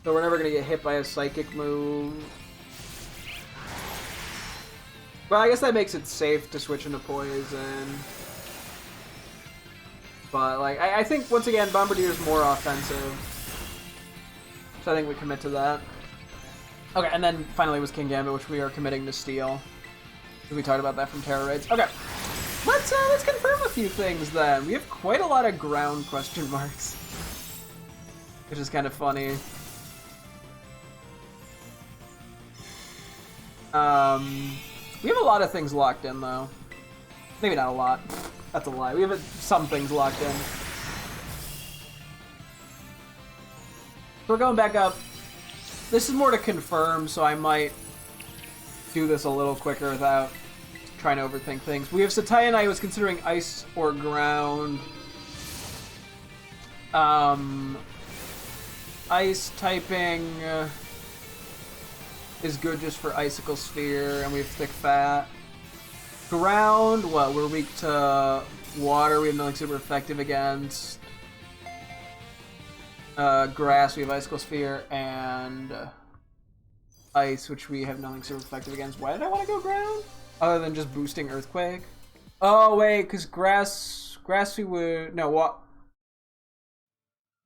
So we're never going to get hit by a Psychic move. Well, I guess that makes it safe to switch into Poison. But, like, I think, once again, Bombardier is more offensive. So I think we commit to that. Okay, and then finally was King Gambit, which we are committing to Steel. We talked about that from Terror Raids. Okay. Let's confirm a few things then. We have quite a lot of ground question marks, which is kind of funny. We have a lot of things locked in though. Maybe not a lot. That's a lie. We have some things locked in. So we're going back up. This is more to confirm, so I might do this a little quicker without trying to overthink things. We have Satai and I was considering ice or ground. Ice typing is good just for Icicle Sphere, and we have Thick Fat. Ground, well, we're weak to water, we have nothing super effective against. Grass, we have Icicle Sphere, and ice, which we have nothing super effective against. Why did I want to go ground? Other than just boosting Earthquake? Oh, wait, because grass we would... No, what?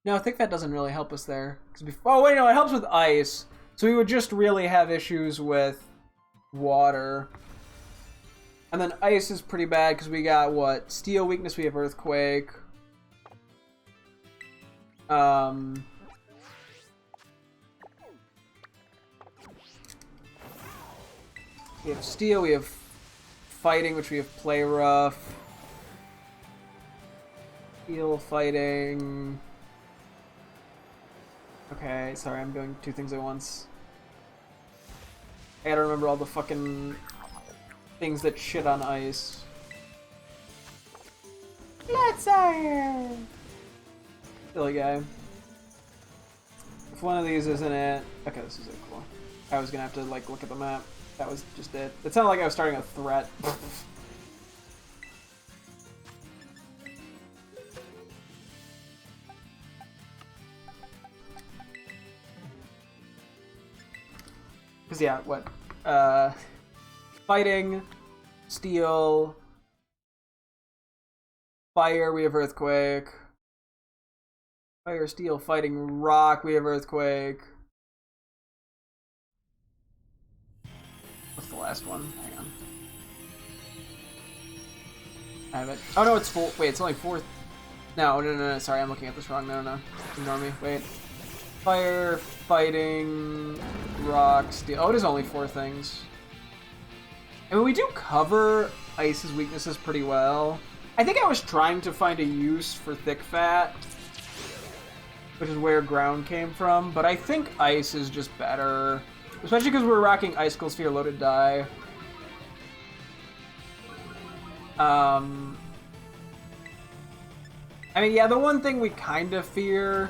No, I think that doesn't really help us there. Oh, wait, no, it helps with ice. So we would just really have issues with water. And then ice is pretty bad because we got, what? Steel weakness, we have Earthquake. We have Steel, we have Fighting, which we have Play Rough. Steel, Fighting. Okay, sorry, I'm doing 2 things at once. I gotta remember all the fucking things that shit on ice. Let's Silly guy. If one of these isn't it... Okay, this is it, cool. I was gonna have to, like, look at the map. That was just it. It sounded like I was starting a threat. Because, yeah, what? Fighting, steel, fire, we have earthquake. Fire, steel, fighting, rock, we have earthquake. What's the last one? Hang on. I have it. Oh no, it's full. Wait, it's only 4. No, sorry, I'm looking at this wrong. No. Ignore me. Wait. Fire, fighting, rock, steel. Oh, it is only 4 things. I mean, we do cover ice's weaknesses pretty well. I think I was trying to find a use for thick fat, which is where ground came from, but I think ice is just better. Especially because we're rocking Icicle Sphere loaded die. I mean, yeah, the one thing we kind of fear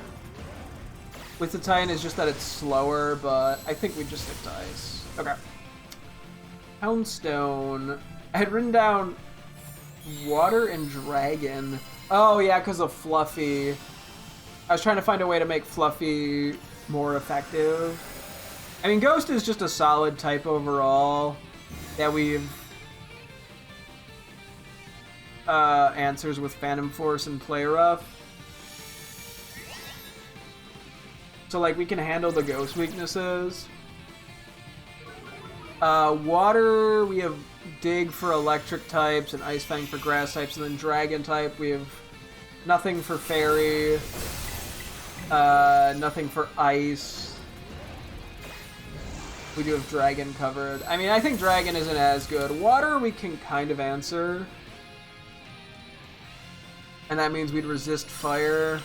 with the Titan is just that it's slower, but I think we just stick to ice. Okay. Houndstone. I had written down water and dragon. Oh, yeah, because of Fluffy. I was trying to find a way to make Fluffy more effective. I mean, Ghost is just a solid type overall that we've answers with Phantom Force and Play Rough. So, like, we can handle the Ghost weaknesses. Water, we have Dig for electric types and Ice Fang for grass types, and then Dragon type, we have nothing for Fairy, nothing for Ice. We do have Dragon covered. I mean, I think Dragon isn't as good. Water, we can kind of answer. And that means we'd resist fire.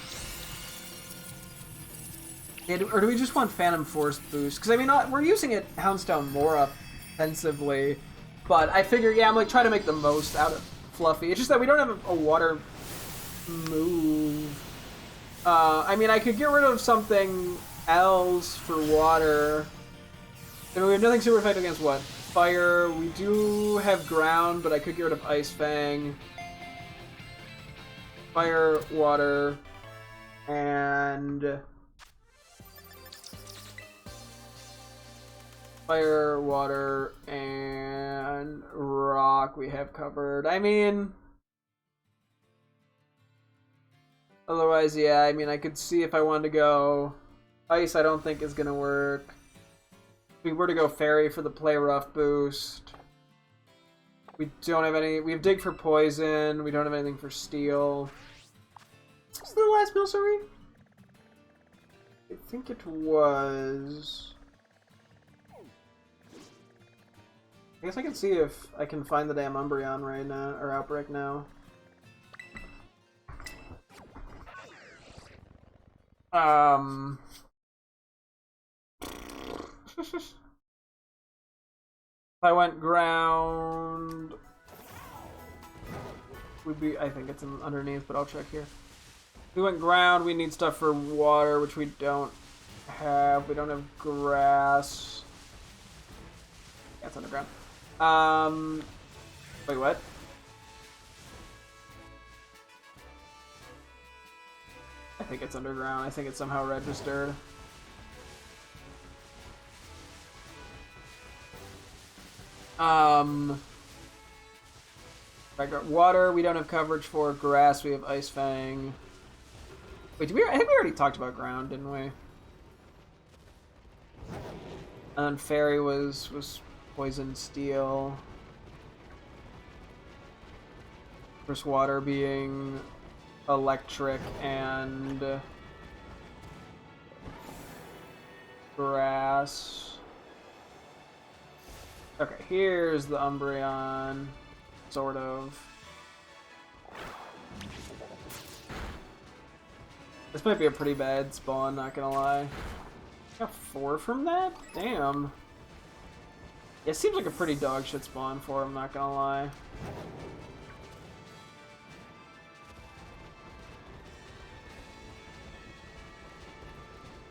Or do we just want Phantom Force boost? Because, I mean, we're using it Houndstone more offensively. But I figure, yeah, I'm like trying to make the most out of Fluffy. It's just that we don't have a water move. I mean, I could get rid of something else for water. I mean, we have nothing super effective against what? Fire. We do have ground, but I could get rid of Ice Fang. Fire, water, and fire, water, and rock we have covered. I mean, otherwise, yeah, I mean, I could see if I wanted to go ice, I don't think is going to work. If we were to go fairy for the play rough boost, we don't have any. We have dig for poison. We don't have anything for steel. Is this the last Milcery? I think it was. I guess I can see if I can find the damn Umbreon right now, or Outbreak now. If I went ground, would be. I think it's underneath, but I'll check here. If we went ground, we need stuff for water, which we don't have. We don't have grass. Yeah, it's underground. Wait, what? I think it's underground. I think it's somehow registered. Water, we don't have coverage for. Grass, we have Ice Fang. Wait, I think we already talked about ground, didn't we? And then Fairy was poison steel. First water being electric and grass. Okay, here's the Umbreon, sort of. This might be a pretty bad spawn, not gonna lie. Got 4 from that? Damn. It seems like a pretty dog shit spawn for him, not gonna lie.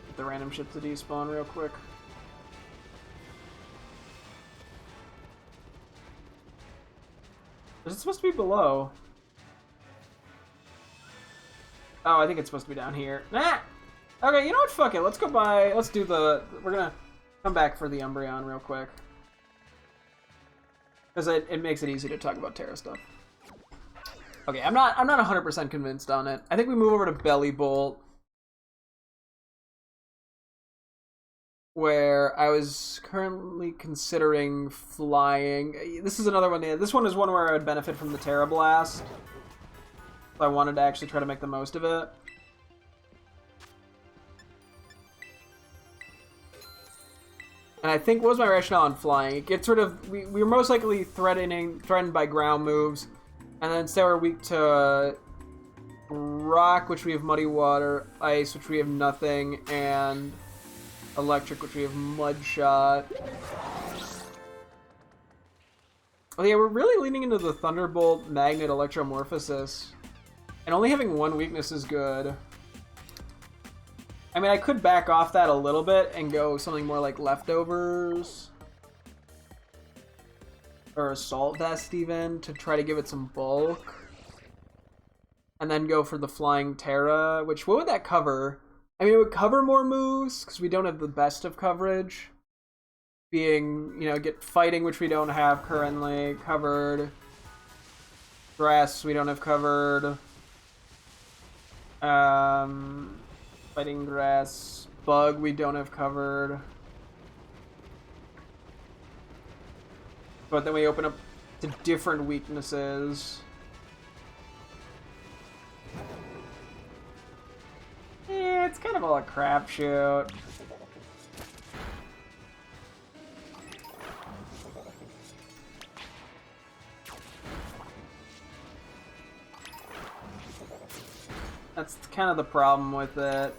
Get the random shit to despawn real quick. Is it supposed to be below? Oh, I think it's supposed to be down here. Nah! Okay, you know what? Fuck it. Let's go by... Let's do the... We're gonna come back for the Umbreon real quick. Because it makes it easy to talk about Terra stuff. Okay, I'm not 100% convinced on it. I think we move over to Belly Bolt. Where I was currently considering flying. This is another one. This one is one where I would benefit from the Terra Blast. So I wanted to actually try to make the most of it. And I think what was my rationale on flying? It gets rid of... We were most likely threatened by ground moves. And then instead we're weak to rock, which we have muddy water, ice, which we have nothing, and electric, which we have mud shot. Oh yeah, we're really leaning into the Thunderbolt Magnet Electromorphosis. And only having one weakness is good. I mean, I could back off that a little bit and go something more like Leftovers. Or Assault Vest even, to try to give it some bulk. And then go for the Flying Terra, which, what would that cover? I mean, it would cover more moves, because we don't have the best of coverage. Being, you know, get Fighting, which we don't have currently, covered. Grass, we don't have covered. Fighting Grass. Bug, we don't have covered. But then we open up to different weaknesses. Yeah, it's kind of all a crapshoot. That's kind of the problem with it.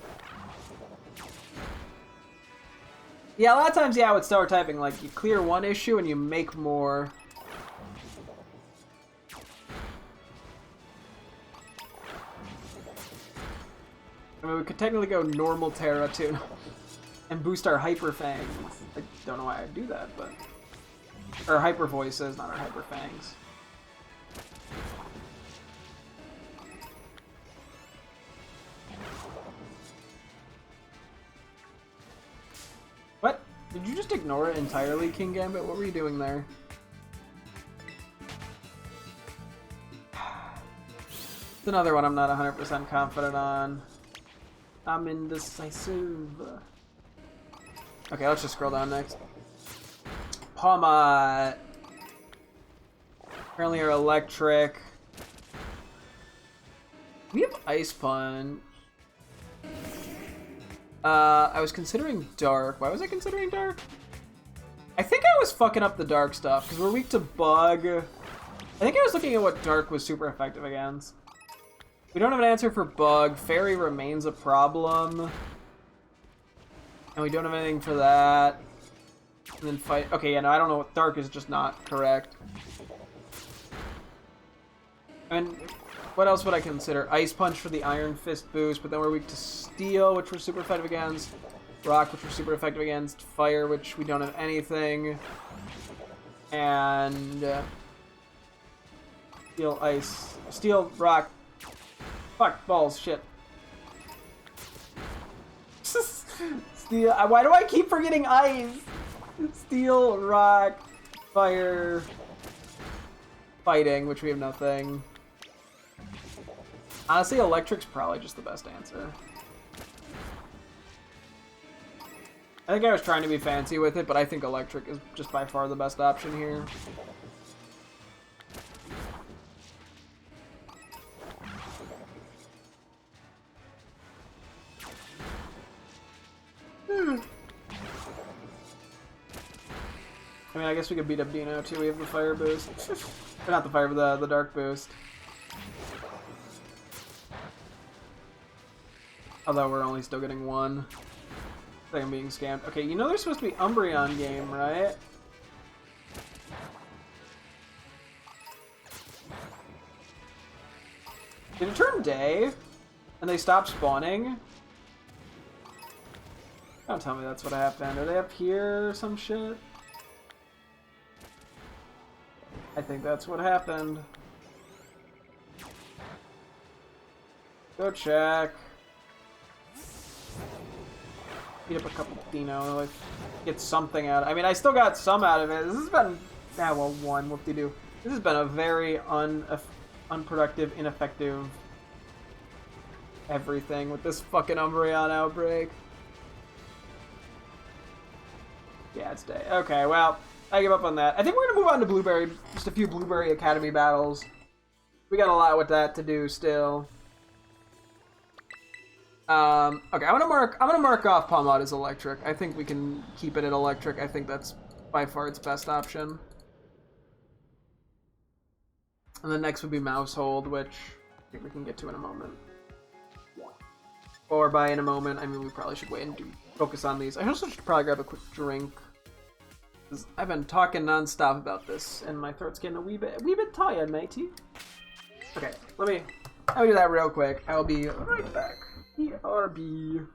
Yeah, a lot of times, yeah, with Stellar typing, like, you clear one issue and you make more. I mean, we could technically go normal Terra, too, and boost our Hyper Fangs. I don't know why I'd do that, but... Or Hyper Voices, not our Hyper Fangs. What? Did you just ignore it entirely, King Gambit? What were you doing there? It's another one I'm not 100% confident on. I'm indecisive. Okay, let's just scroll down next. Pawmot. Currently are electric. We have Ice Punch. I was considering Dark. Why was I considering Dark? I think I was fucking up the Dark stuff, because we're weak to Bug. I think I was looking at what Dark was super effective against. We don't have an answer for Bug. Fairy remains a problem. And we don't have anything for that. And then fight... Okay, yeah, no, I don't know what... Dark is just not correct. And what else would I consider? Ice Punch for the Iron Fist boost, but then we're weak to Steel, which we're super effective against. Rock, which we're super effective against. Fire, which we don't have anything. And... Steel, Ice... Steel, Rock... Fuck, balls, shit. Steel... Why do I keep forgetting Ice? Steel, Rock, Fire... Fighting, which we have nothing. Honestly, Electric's probably just the best answer. I think I was trying to be fancy with it, but I think Electric is just by far the best option here. I mean, I guess we could beat up Dino too. We have the fire boost. Or not the fire, but the dark boost. Although we're only still getting one. I think I'm being scammed. Okay, you know there's supposed to be Umbreon game, right? Did it turn day? And they stopped spawning? Don't tell me that's what happened. Are they up here or some shit? I think that's what happened. Go check. Beat up a couple Dino, like, get something out. I mean, I still got some out of it. This has been, well, one, whoop-de-doo. This has been a very unproductive, ineffective everything with this fucking Umbreon outbreak. Yeah, it's day. Okay, well, I give up on that. I think we're gonna move on to Blueberry, just a few Blueberry Academy battles. We got a lot with that to do still. Okay, I'm gonna mark off Palmod as electric. I think we can keep it at electric. I think that's by far its best option. And then next would be Mousehold, which I think we can get to in a moment. Or by in a moment, I mean we probably should wait and focus on these. I also should probably grab a quick drink. I've been talking non-stop about this, and my throat's getting a wee bit tired, matey. Okay, let me do that real quick. I'll be right back. BRB.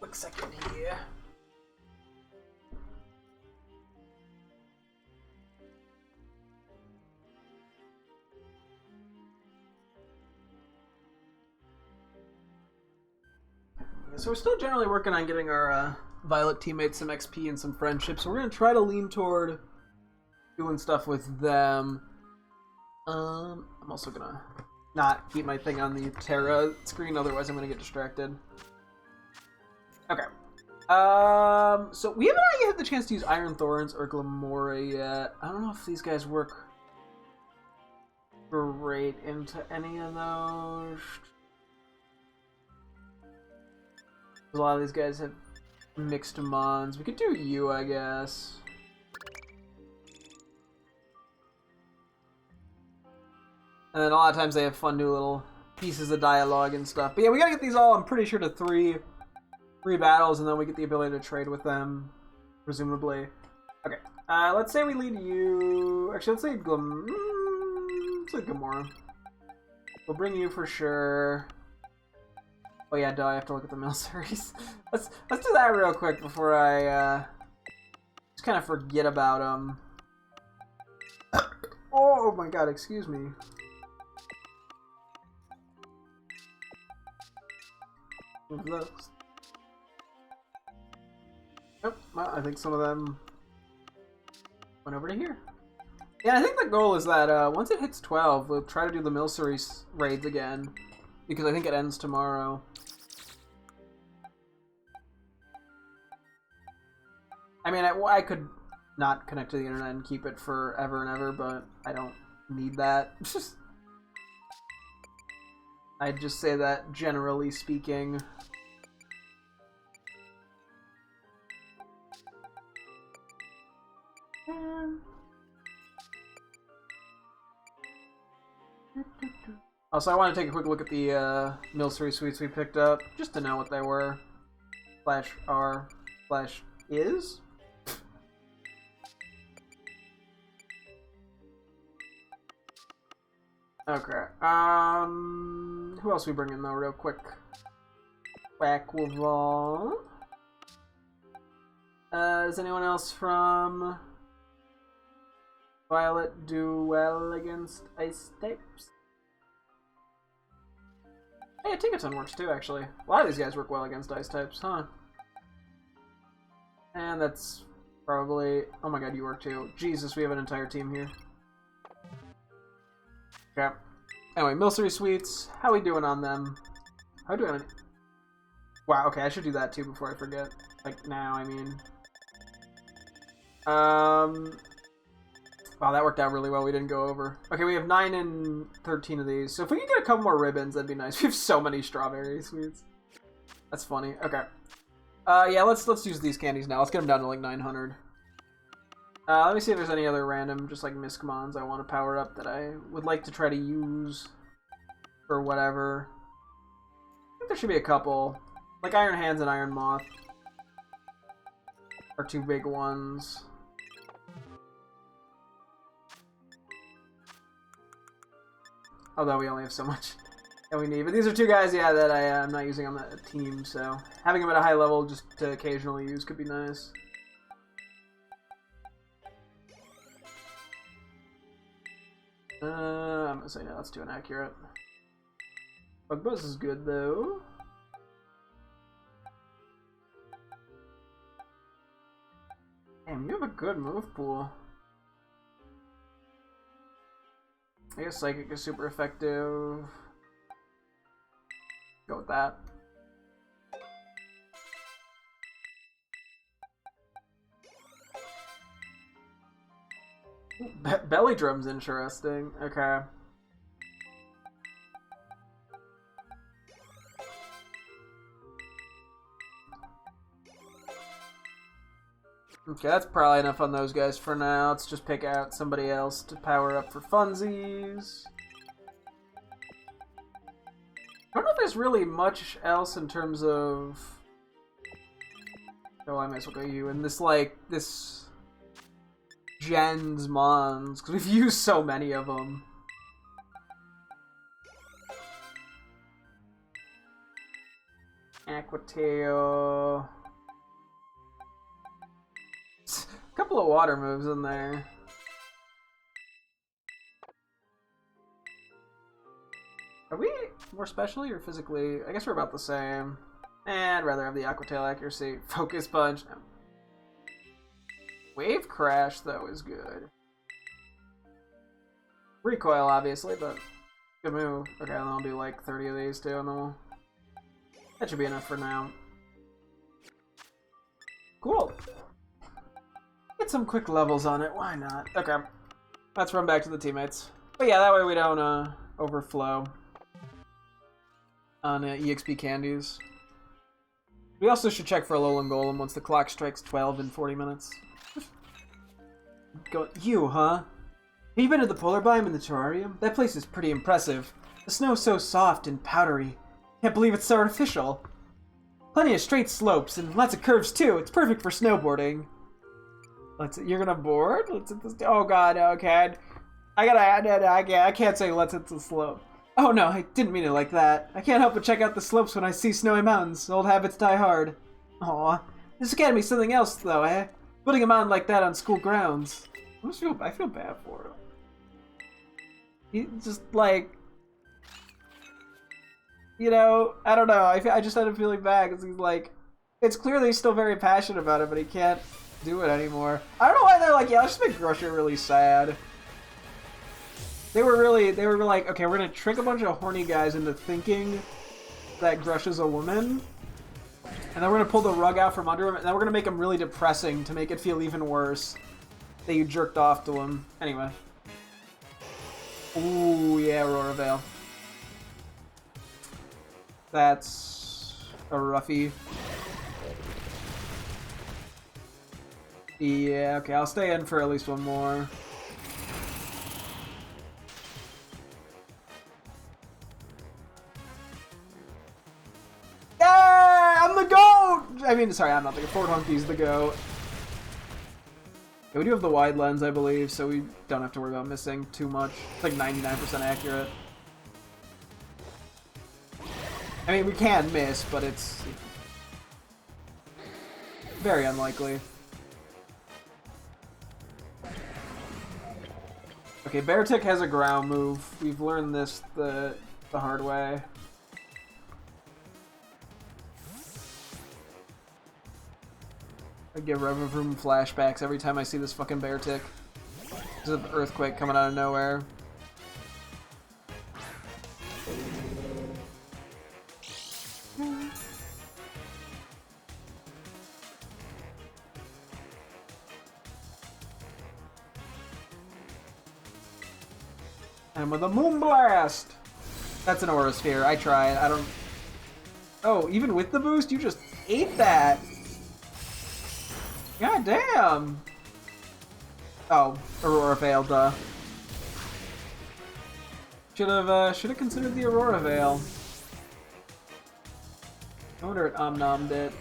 Quick second here. So we're still generally working on getting our Violet teammates some XP and some friendships. So we're gonna try to lean toward doing stuff with them. I'm also gonna not keep my thing on the Terra screen, otherwise I'm gonna get distracted. Okay. So we haven't really had the chance to use Iron Thorns or Glamora yet. I don't know if these guys work great into any of those. A lot of these guys have mixed mons. We could do you, I guess. And then a lot of times they have fun new little pieces of dialogue and stuff. But yeah, we gotta get these all, I'm pretty sure, to three battles, and then we get the ability to trade with them, presumably. Okay, let's say we lead you... Actually, let's say let's say Gamora. We'll bring you for sure. Oh yeah, duh, I have to look at the mail series. Let's do that real quick before I just kind of forget about them. Oh my god, excuse me. Move those. Nope, well, I think some of them went over to here. Yeah, I think the goal is that once it hits 12, we'll try to do the Milcery raids again. Because I think it ends tomorrow. I mean, I could not connect to the internet and keep it forever and ever, but I don't need that. I'd just say that generally speaking. Also, I want to take a quick look at the Milcery sweets we picked up, just to know what they were. /R/is. Okay. Who else we bring in though, real quick? Aquaval. Does anyone else from Violet do well against ice types? Hey, Tinkaton works too, actually. A lot of these guys work well against ice types, huh? And that's probably... Oh my god, you work too. Jesus, we have an entire team here. Okay. Anyway, Milcery Sweets. How we doing on them? How do I... Wow, okay, I should do that too before I forget. Like, now, I mean. Wow, that worked out really well. We didn't go over. Okay, we have 9 and 13 of these. So if we can get a couple more ribbons, that'd be nice. We have so many strawberry sweets. That's funny. Okay. Yeah, let's use these candies now. Let's get them down to like 900. Let me see if there's any other random, just like Miscmons I want to power up that I would like to try to use for whatever. I think there should be a couple. Like Iron Hands and Iron Moth are two big ones. Although we only have so much that we need. But these are two guys, yeah, that I'm not using on the team, so having them at a high level just to occasionally use could be nice. I'm gonna say no, that's too inaccurate. Bug Buzz is good, though. Damn, you have a good move pool. I guess Psychic is super effective. Go with that. Belly Drum's interesting. Okay. Okay, that's probably enough on those guys for now. Let's just pick out somebody else to power up for funsies. I don't know if there's really much else in terms of... Oh, I might as well go you. And this, like, this... Gens Mons, because we've used so many of them. Aquatail... Couple of water moves in there. Are we more specially or physically? I guess we're about the same. I'd rather have the Aquatail accuracy. Focus Punch. No. Wave Crash, though, is good. Recoil, obviously, but good move. Okay, then I'll do like 30 of these too, and then we'll... That should be enough for now. Cool. Get some quick levels on it, why not? Okay, let's run back to the teammates. But yeah, that way we don't overflow on EXP candies. We also should check for Alolan Golem once the clock strikes 12 in 40 minutes. Go, you, huh? Have you been to the polar biome in the terrarium? That place is pretty impressive. The snow's so soft and powdery. Can't believe it's so artificial. Plenty of straight slopes and lots of curves too. It's perfect for snowboarding. You're gonna board? Let's hit this. Oh god, okay. I can't say let's hit the slope. Oh no, I didn't mean it like that. I can't help but check out the slopes when I see snowy mountains. Old habits die hard. Aw. This academy's something else though, eh? Putting a mountain like that on school grounds. I feel bad for him. He just like, you know, I don't know. I just had a feeling bad because he's like, it's clearly he's still very passionate about it, but he can't do it anymore. I don't know why they're like, yeah, let's just make Grusher really sad. They were like, okay, we're gonna trick a bunch of horny guys into thinking that Grusher's a woman, and then we're gonna pull the rug out from under him, and then we're gonna make him really depressing to make it feel even worse that you jerked off to him. Anyway. Ooh, yeah, Aurora Veil. That's a roughie. Yeah, okay, I'll stay in for at least one more. Yeah, I'm the GOAT! I mean, sorry, I'm not the GOAT. Ford Hunky's the GOAT. Yeah, we do have the wide lens, I believe, so we don't have to worry about missing too much. It's like 99% accurate. I mean, we can miss, but it's very unlikely. Okay, Beartick has a ground move. We've learned this the hard way. I get Rev-Vroom flashbacks every time I see this fucking Beartick. There's an earthquake coming out of nowhere. And with a Moonblast! That's an Aura Sphere. I tried. I don't... Oh, even with the boost? You just ate that! God damn! Oh, Aurora Veil, duh. Should have considered the Aurora Veil. I wonder what Omnommed it.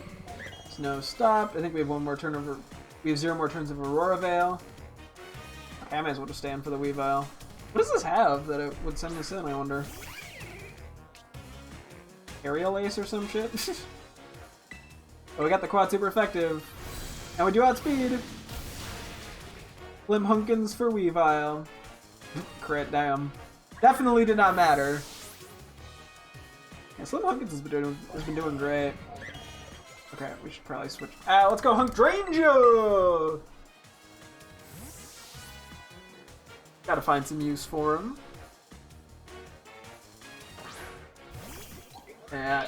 Snow stopped. I think we have one more turn of... We have 0 more turns of Aurora Veil. Okay, I might as well just stand for the Weavile. What does this have that it would send this in, I wonder? Aerial Ace or some shit? Oh, we got the quad super effective. And we do outspeed. Slim Hunkins for Weavile. Crit, damn. Definitely did not matter. Yeah, Slim Hunkins has been doing great. Okay, we should probably switch. Let's go Hunkdranger! Gotta find some use for him. Yeah.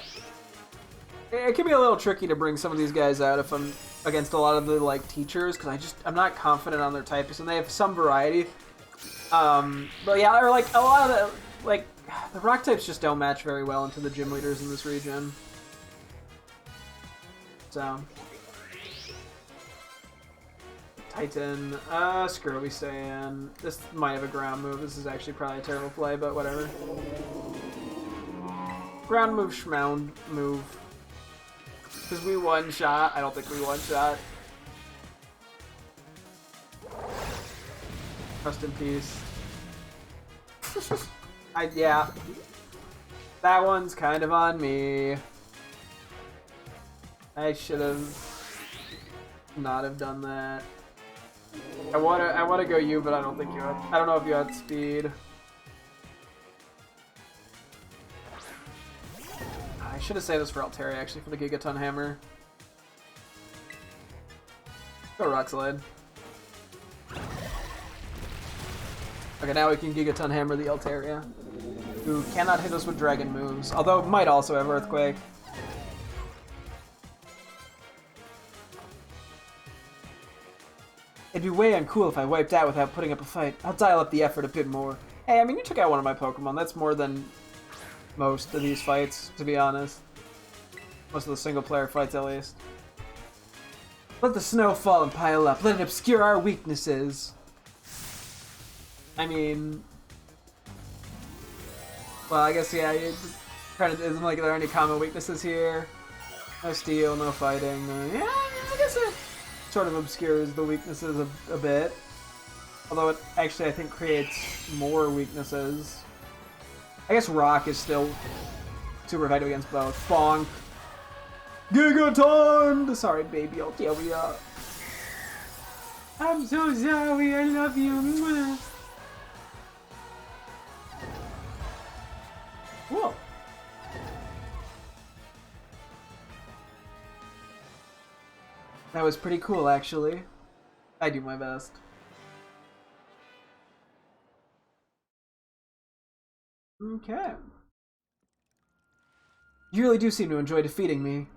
It can be a little tricky to bring some of these guys out if I'm against a lot of the like teachers, because I'm not confident on their types, and they have some variety. But yeah, or like a lot of the like the rock types just don't match very well into the gym leaders in this region. So Titan, screw it, we stay in. This might have a ground move. This is actually probably a terrible play, but whatever. Ground move, schmound move. Because we one-shot. I don't think we one-shot. Rest in peace. Yeah. That one's kind of on me. I should have not have done that. I wanna go you, but I don't think you had. I don't know if you had speed. I should have saved this for Altaria actually for the Gigaton Hammer. Go Rock Slide. Okay, now we can Gigaton Hammer the Altaria, who cannot hit us with dragon moves, although might also have Earthquake. It'd be way uncool if I wiped out without putting up a fight. I'll dial up the effort a bit more. Hey, I mean, you took out one of my Pokemon. That's more than most of these fights, to be honest. Most of the single-player fights, at least. Let the snow fall and pile up. Let it obscure our weaknesses. I mean... Well, I guess, yeah, it kind of isn't like there are any common weaknesses here. No steel, no fighting. Yeah, I guess it sort of obscures the weaknesses a bit. Although it actually, I think, creates more weaknesses. I guess Rock is still super effective against both. Bonk. Gigaton! Sorry, baby, I'll kill you. I'm so sorry, I love you. That was pretty cool, actually. I do my best. Okay. You really do seem to enjoy defeating me.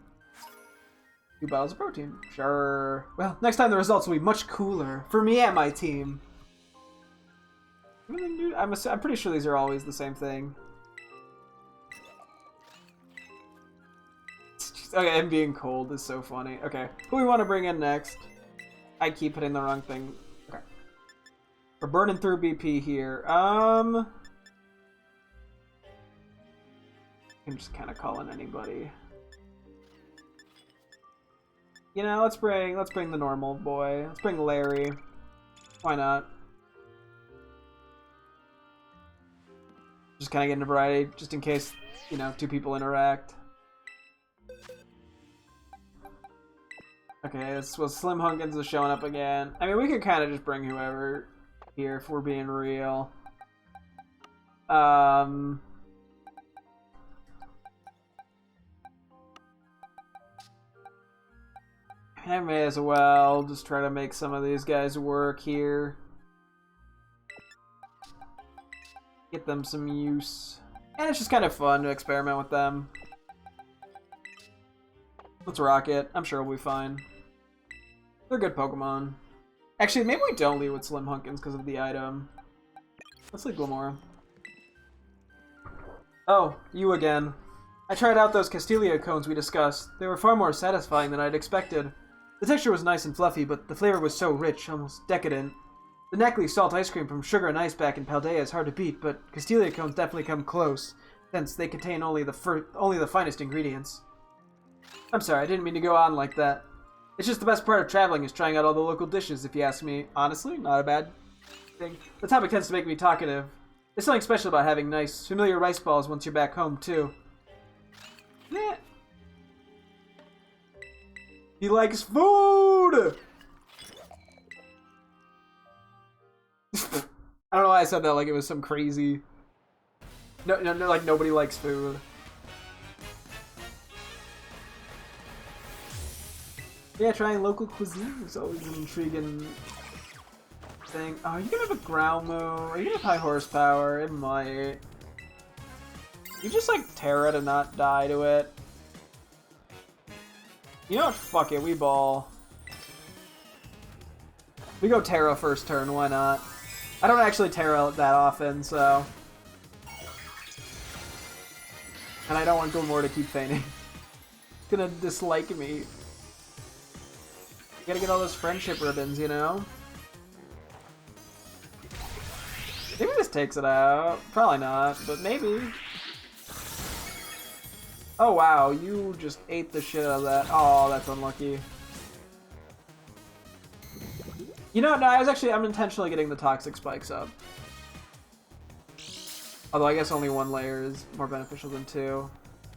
2 bottles of protein. Sure. Well, next time the results will be much cooler. For me and my team. I'm pretty sure these are always the same thing. Okay, and being cold is so funny. Okay, who we want to bring in next? I keep hitting the wrong thing. Okay. We're burning through BP here. I can just kind of call in anybody. You know, let's bring the normal boy. Let's bring Larry. Why not? Just kind of getting a variety, just in case, you know, 2 people interact. Okay, well, Slim Hunkins is showing up again. I mean, we could kind of just bring whoever here if we're being real. I may as well just try to make some of these guys work here. Get them some use. And it's just kind of fun to experiment with them. Let's rock it. I'm sure we'll be fine. They're good Pokemon. Actually, maybe we don't lead with Slim Hunkins because of the item. Let's lead Glamora. Oh, you again. I tried out those Castilia cones we discussed. They were far more satisfying than I'd expected. The texture was nice and fluffy, but the flavor was so rich, almost decadent. The Neckley salt ice cream from Sugar and Ice back in Paldea is hard to beat, but Castilia cones definitely come close, since they contain only the finest ingredients. I'm sorry, I didn't mean to go on like that. It's just the best part of traveling is trying out all the local dishes, if you ask me. Honestly, not a bad thing. The topic tends to make me talkative. There's something special about having nice, familiar rice balls once you're back home, too. Yeah. He likes food! I don't know why I said that like it was some crazy... No, like nobody likes food. Yeah, trying local cuisine is always an intriguing thing. Oh, you can have a ground move. Are you gonna have high horsepower? It might. You just like Terra to not die to it. You know what? Fuck it, we ball. We go Terra first turn, why not? I don't actually Terra that often, so... And I don't want Gilmore to keep fainting. He's gonna dislike me. You gotta get all those friendship ribbons, you know? Maybe this takes it out. Probably not, but maybe. Oh wow, you just ate the shit out of that. Oh, that's unlucky. You know, no, I'm intentionally getting the toxic spikes up. Although I guess only 1 layer is more beneficial than 2.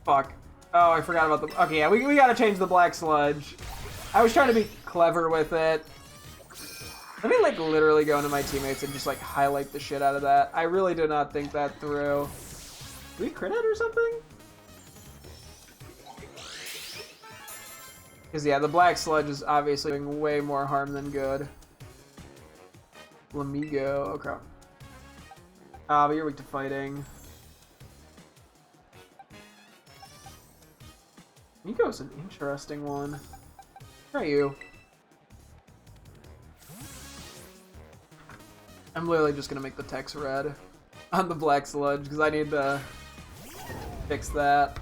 Fuck. Oh, I forgot about the... Okay, yeah, we gotta change the black sludge. I was trying to be clever with it. Let me, like, literally go into my teammates and just, like, highlight the shit out of that. I really did not think that through. Did we crit it or something? Because, yeah, the black sludge is obviously doing way more harm than good. Flamigo. Oh, crap. Ah, but you're weak to fighting. Nico's an interesting one. Try you. I'm literally just gonna make the text red on the black sludge because I need to fix that.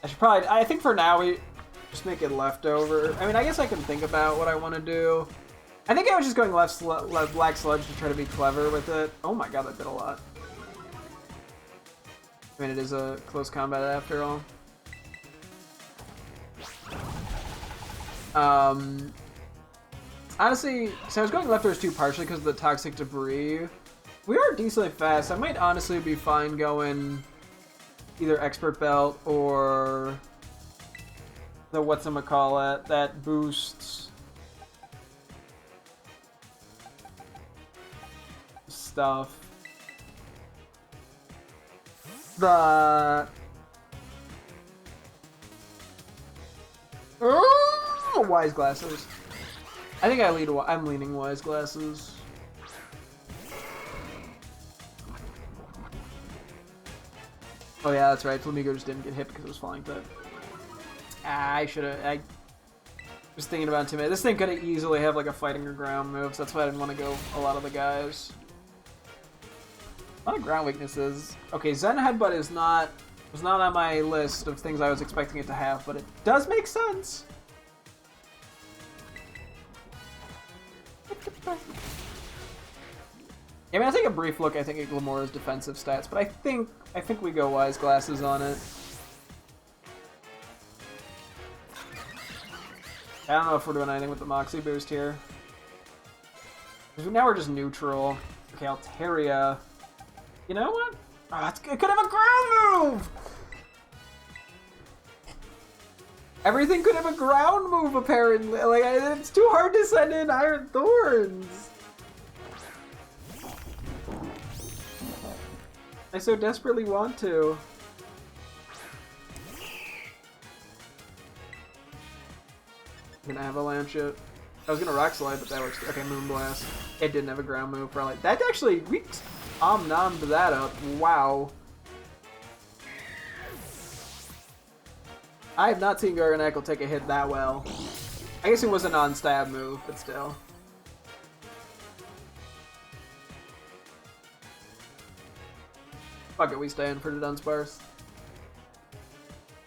I should probably... I think for now we just make it leftover. I mean, I guess I can think about what I want to do. I think I was just going black sludge to try to be clever with it. Oh my god, that did a lot. I mean, it is a close combat after all. Honestly, so I was going leftovers too partially because of the toxic debris. We are decently fast. I might honestly be fine going either expert belt or the whatchamacallit that boosts stuff. The... Wise glasses. I think I'm leaning wise glasses. Oh yeah, that's right. Flamigo just didn't get hit because it was falling type. I was thinking about it too much. This thing could easily have like a fighting or ground move, so that's why I didn't want to go a lot of the guys. A lot of ground weaknesses. Okay, Zen Headbutt was not on my list of things I was expecting it to have, but it does make sense. I mean, I take a brief look, I think, at Glamora's defensive stats, but I think we go Wise Glasses on it. I don't know if we're doing anything with the Moxie boost here. Now we're just neutral. Okay, Altaria. You know what? Oh, it could have a ground move! Everything could have a ground move, apparently. Like, it's too hard to send in Iron Thorns. I so desperately want to. I'm gonna avalanche it. I was gonna Rock Slide, but that works. Okay, Moonblast. It didn't have a ground move, probably. That actually, we omnommed that up. Wow. I have not seen Garganacl take a hit that well. I guess it was a non-stab move, but still. Fuck it, we stay in for the Dunsparce.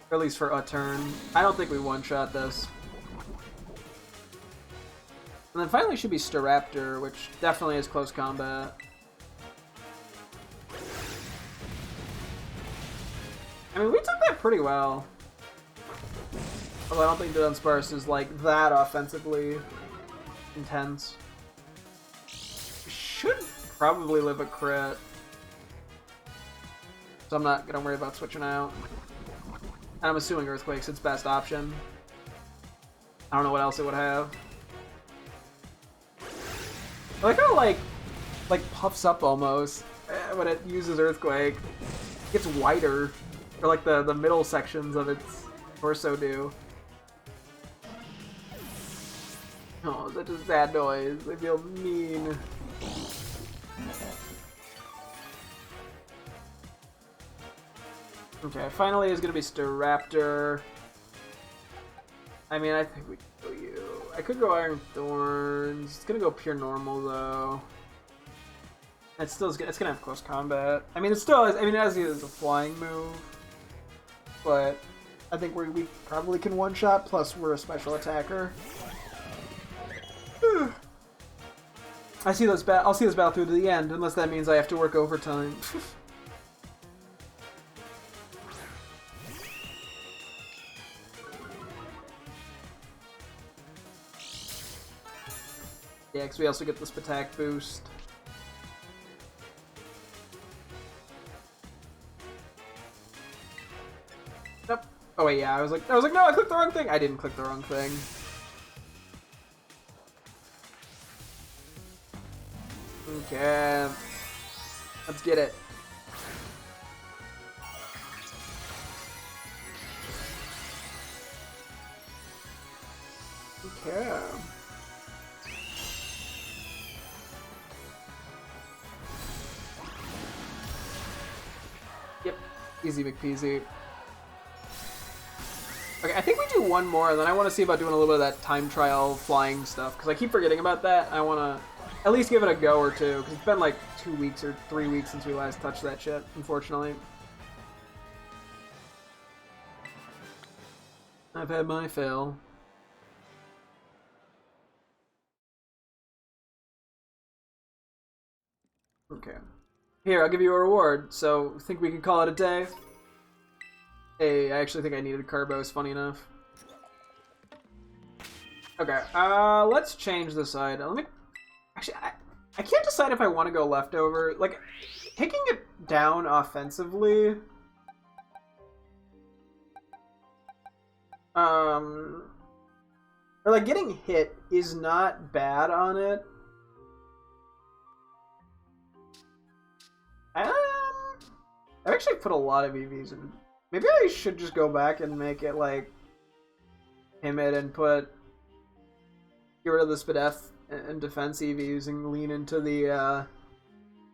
Or at least for a turn. I don't think we one-shot this. And then finally should be Staraptor, which definitely is close combat. I mean, we took that pretty well. Although I don't think the Dunsparce is like that offensively intense. Should probably live a crit. So I'm not gonna worry about switching out. And I'm assuming Earthquake's its best option. I don't know what else it would have. I like how like puffs up almost when it uses Earthquake. It gets wider. Or like the middle sections of its torso do. Oh, such a sad noise. I feel mean. Okay, finally is gonna be Staraptor. I mean, I think we could go you. I could go Iron Thorns. It's gonna go pure normal though. It's gonna have close combat. I mean, it still has, I mean, it has a flying move, but I think we probably can one shot. Plus, we're a special attacker. I'll see this battle through to the end, unless that means I have to work overtime. Yeah, because we also get this attack boost. Nope. Oh wait, yeah, I was like, no, I clicked the wrong thing. I didn't click the wrong thing. Okay, let's get it. Okay. Yep, easy McPeasy. Okay, I think we do one more, and then I want to see about doing a little bit of that time trial flying stuff, because I keep forgetting about that. I want to at least give it a go or two, because it's been like 2 weeks or 3 weeks since we last touched that shit, unfortunately. I've had my fill. Okay. Here, I'll give you a reward, so think we can call it a day? Hey, I actually think I needed Carbos, funny enough. Okay, let's change this item. Let me... Actually, I can't decide if I want to go leftover. Like, taking it down offensively... or like, getting hit is not bad on it. I've actually put a lot of EVs in. Maybe I should just go back and make it like timid and get rid of the Spadef and defense EVs and lean into the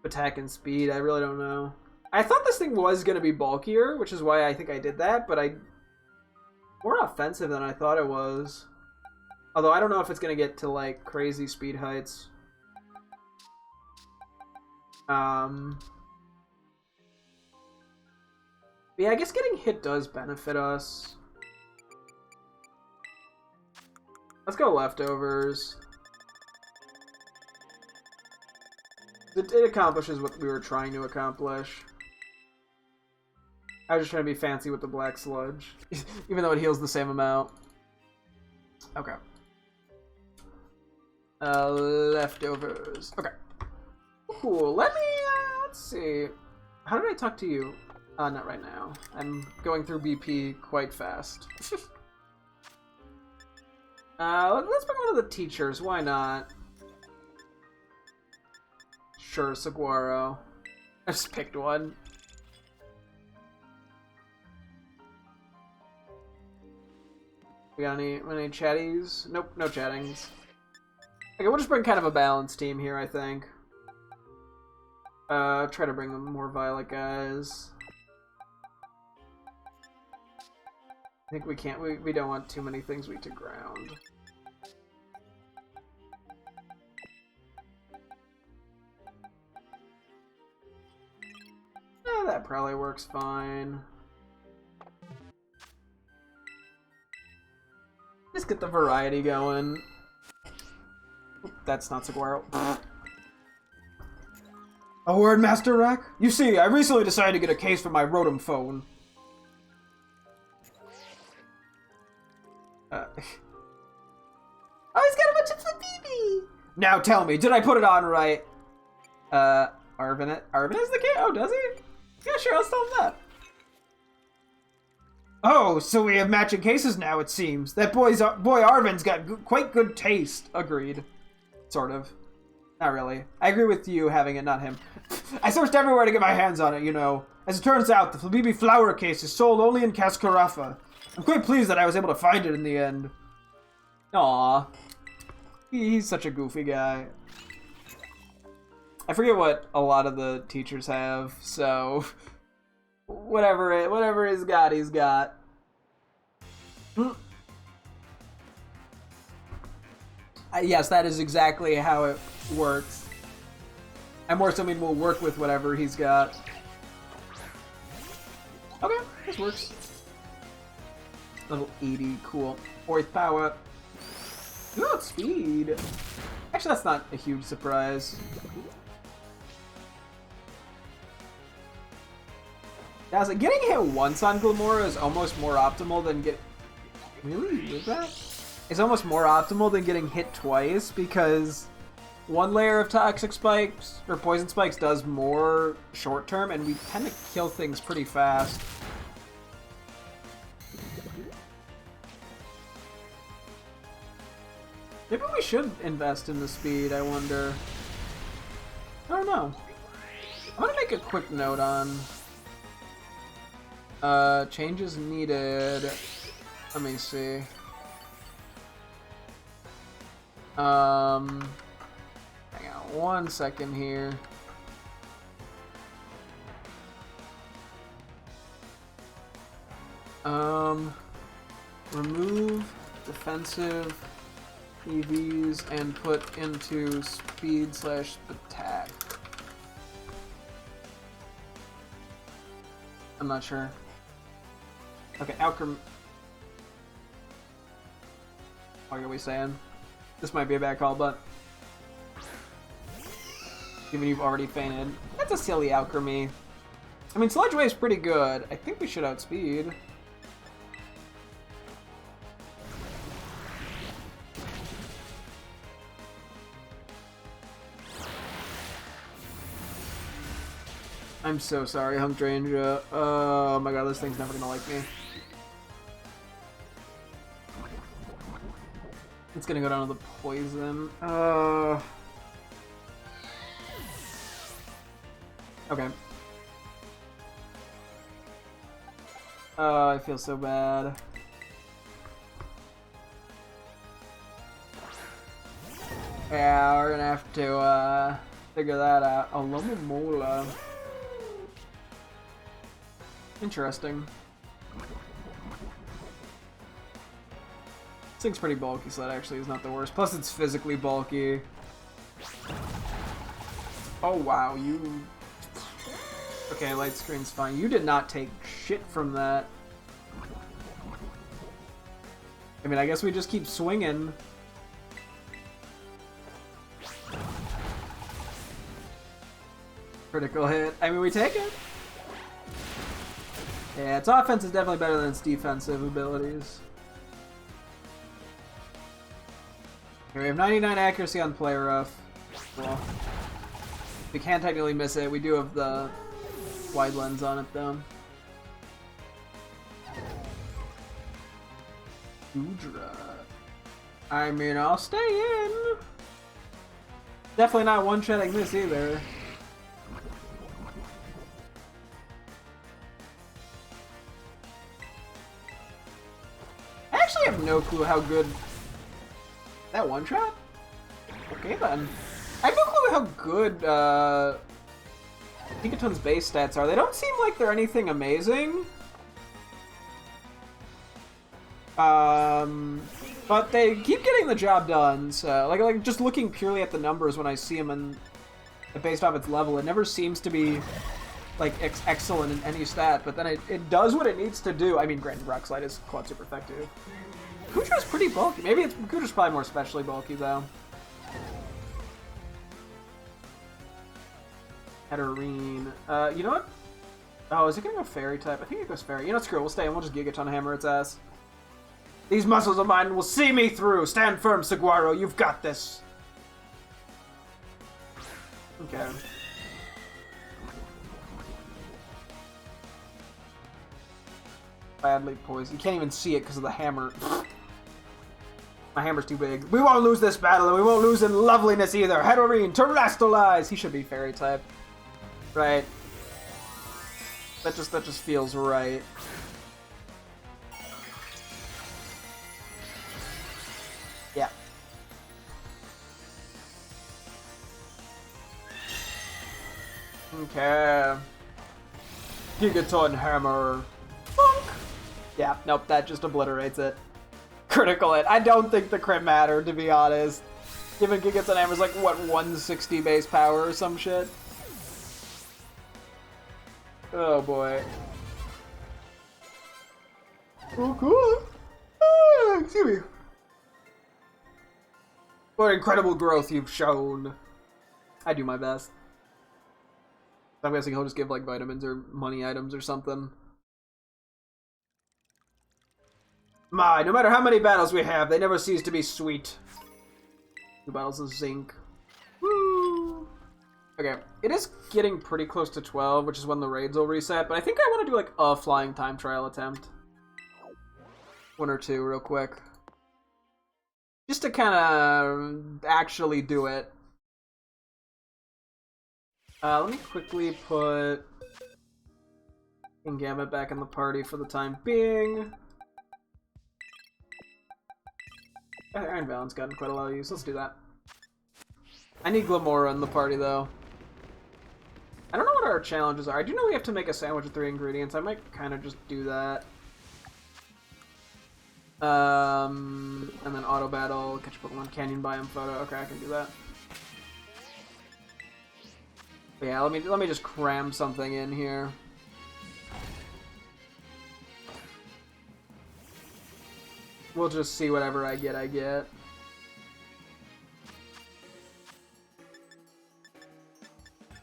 attack and speed. I really don't know. I thought this thing was going to be bulkier, which is why I think I did that, but more offensive than I thought it was. Although I don't know if it's going to get to like crazy speed heights. Yeah, I guess getting hit does benefit us. Let's go leftovers. It accomplishes what we were trying to accomplish. I was just trying to be fancy with the black sludge. Even though it heals the same amount. Okay. Leftovers. Okay. Cool. Let's see. How did I talk to you? Not right now. I'm going through BP quite fast. Let's bring one of the teachers. Why not? Sure, Saguaro. I just picked one. We got any chatties? Nope, no chattings. Okay, we'll just bring kind of a balanced team here, I think. Try to bring more violet guys. I think we can't. We don't want too many things weak to ground. That probably works fine. Just get the variety going. Oop, that's not Saguaro. A word, Master Rack? You see, I recently decided to get a case for my Rotom phone. Oh, he's got a bunch of Flabibi! Now tell me, did I put it on right? Arvin is the kid? Oh, does he? Yeah, sure, I'll tell him that. Oh, so we have matching cases now, it seems. That boy Arvin's got quite good taste. Agreed. Sort of. Not really. I agree with you having it, not him. I searched everywhere to get my hands on it, you know. As it turns out, the Flabibi flower case is sold only in Cascarafa. I'm quite pleased that I was able to find it in the end. Aww. He's such a goofy guy. I forget what a lot of the teachers have, so whatever he's got, he's got. Yes, that is exactly how it works. I more so mean we'll work with whatever he's got. Okay, this works. Level 80, cool. 4th power. Good speed. Actually, that's not a huge surprise. Now, getting hit once on Glamora is almost more optimal than Really? Is that? It's almost more optimal than getting hit twice because one layer of toxic spikes or poison spikes does more short term, and we tend to kill things pretty fast. Maybe we should invest in the speed, I wonder. I don't know. I'm gonna make a quick note on changes needed. Let me see. Hang on 1 second here. Remove defensive EVs and put into speed/attack. I'm not sure. Okay, Alchem. What are we saying? This might be a bad call, but given you've already fainted, that's a silly alchemy. I mean, Sludge Wave's pretty good. I think we should outspeed. I'm so sorry, Hunkdranger. Oh my god, this thing's never gonna like me. It's gonna go down to the poison. Okay. Oh, I feel so bad. Yeah, we're gonna have to figure that out. Oh, Lomomola. Interesting. This thing's pretty bulky, so that actually is not the worst. Plus, it's physically bulky. Oh, wow, you... Okay, light screen's fine. You did not take shit from that. I mean, I guess we just keep swinging. Critical hit. I mean, we take it. Yeah, its offense is definitely better than its defensive abilities. Okay, we have 99 accuracy on play rough. Well, we can't technically miss it. We do have the wide lens on it, though. Udra. I mean, I'll stay in. Definitely not one-shotting this either. I actually have no clue how good that one-shot? Okay then. I have no clue how good Pikaton's base stats are. They don't seem like they're anything amazing. But they keep getting the job done, so like just looking purely at the numbers when I see them and based off its level, it never seems to be like excellent in any stat, but then it does what it needs to do. I mean, granted, Rock Slide is quad super effective. Kudra's pretty bulky. Maybe Kudra's probably more specially bulky though. Hatterene. You know what? Oh, is it gonna go fairy type? I think it goes fairy. You know, screw it. We'll stay and we'll just Gigaton hammer its ass. These muscles of mine will see me through. Stand firm, Saguaro. You've got this. Okay. Badly poised. You can't even see it because of the hammer. My hammer's too big. We won't lose this battle, and we won't lose in loveliness either. Hatterene, terrestrialize. He should be fairy type, right? That just feels right. Yeah. Okay. Gigaton hammer. Bonk. Yeah, nope, that just obliterates it. Critical hit. I don't think the crit mattered, to be honest. Given Gigaton hammer's like, what, 160 base power or some shit? Oh boy. Oh, cool. Ah, excuse me. What incredible growth you've shown. I do my best. I'm guessing he'll just give like vitamins or money items or something. My, no matter how many battles we have, they never cease to be sweet. 2 bottles of zinc. Woo! Okay, it is getting pretty close to 12, which is when the raids will reset, but I think I want to do like a flying time trial attempt. 1 or 2 real quick. Just to kind of actually do it. Let me quickly put Gambit back in the party for the time being. Iron Balance gotten quite a lot of use. Let's do that. I need Glamora in the party, though. I don't know what our challenges are. I do know we have to make a sandwich with 3 ingredients. I might kind of just do that. And then auto battle, catch a Pokemon Canyon biome photo. Okay, I can do that. But yeah, let me just cram something in here. We'll just see whatever I get,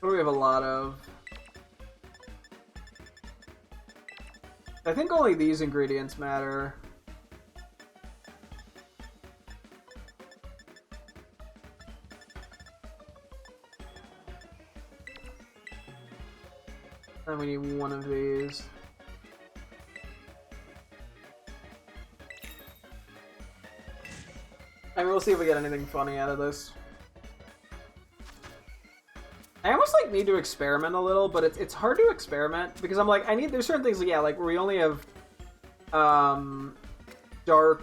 What do we have a lot of? I think only these ingredients matter. And we need 1 of these. I mean, we'll see if we get anything funny out of this. I almost like need to experiment a little, but it's hard to experiment because I'm like, there's certain things, yeah, like where we only have dark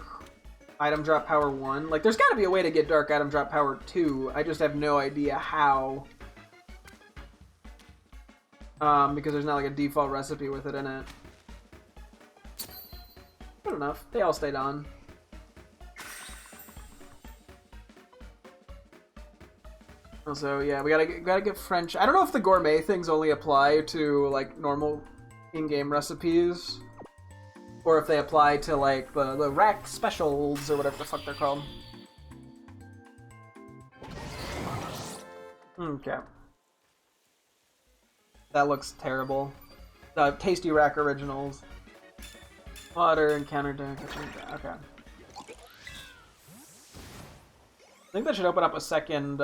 item drop power 1. Like, there's gotta be a way to get dark item drop power 2. I just have no idea how. Because there's not like a default recipe with it in it. Good enough. They all stayed on. Also, yeah, we gotta get French. I don't know if the gourmet things only apply to like normal in-game recipes, or if they apply to like the rack specials or whatever the fuck they're called. Okay. That looks terrible. Tasty Rack Originals. Water and counter to okay. I think that should open up a second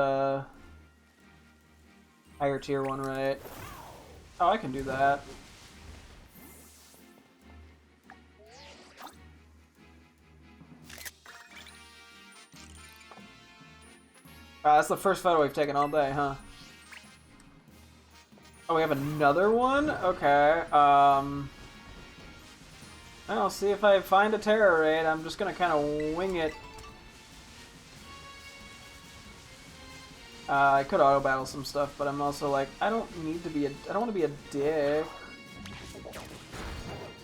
higher tier one, right? Oh, I can do that. That's the first photo we've taken all day, huh? Oh, we have another one? Okay, I'll see if I find a terror raid. I'm just gonna kind of wing it. I could auto battle some stuff, but I'm also like, I don't want to be a dick.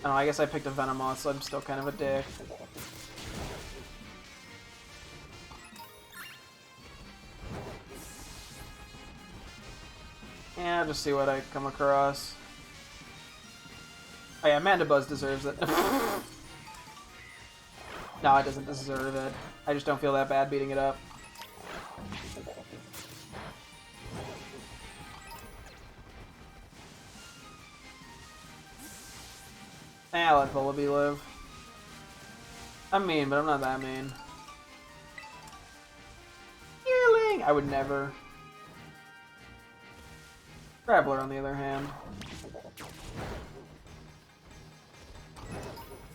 Oh, I guess I picked a Venomoth, so I'm still kind of a dick. Yeah, just see what I come across. Oh yeah, Mandibuzz deserves it. No, it doesn't deserve it. I just don't feel that bad beating it up. I'll let Volibee live. I'm mean, but I'm not that mean. Healing! I would never. Graveler, on the other hand.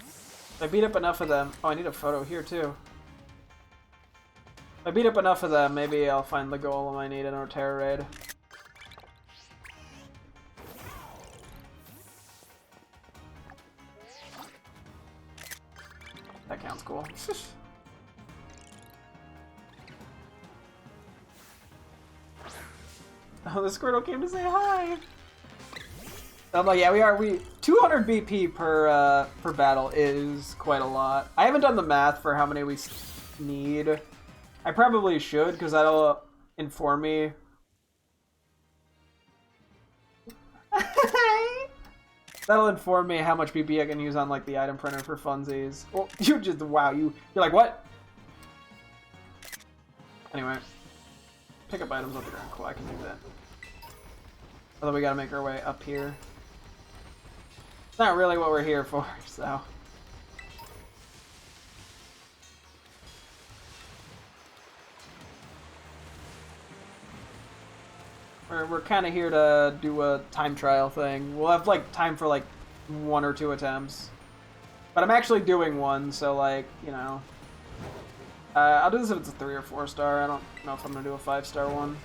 If I beat up enough of them... Oh, I need a photo here, too. If I beat up enough of them, maybe I'll find the golem I need in our terror raid. That counts cool. Oh, the Squirtle came to say hi! I'm like, yeah, 200 BP per battle is quite a lot. I haven't done the math for how many we need. I probably should, because that'll inform me. That'll inform me how much BP I can use on, like, the item printer for funsies. Well, wow, you're like, what? Anyway. Pick up items off the ground. Cool, I can do that. Although we gotta make our way up here. It's not really what we're here for, so... We're kind of here to do a time trial thing. We'll have, like, time for, like, 1 or 2 attempts. But I'm actually doing one, so, like, you know... I'll do this if it's a 3 or 4 star. I don't know if I'm gonna do a 5-star one.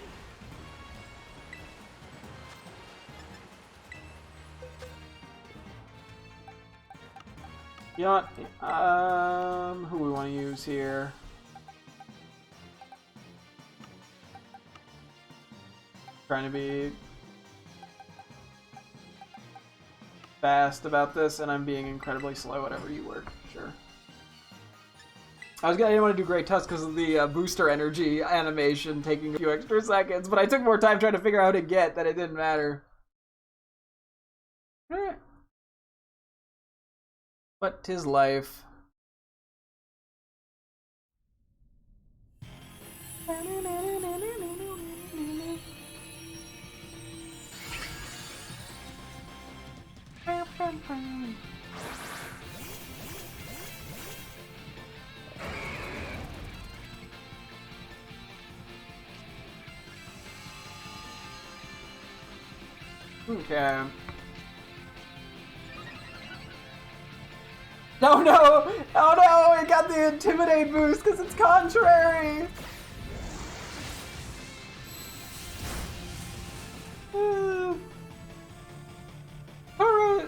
You know what? Who we want to use here? Trying to be fast about this, and I'm being incredibly slow. Whatever you were, sure. I didn't want to do Great Tusk because of the booster energy animation taking a few extra seconds, but I took more time trying to figure out how to get that it didn't matter. But 'tis life. Okay. No, no! Oh no! It got the Intimidate boost because it's contrary!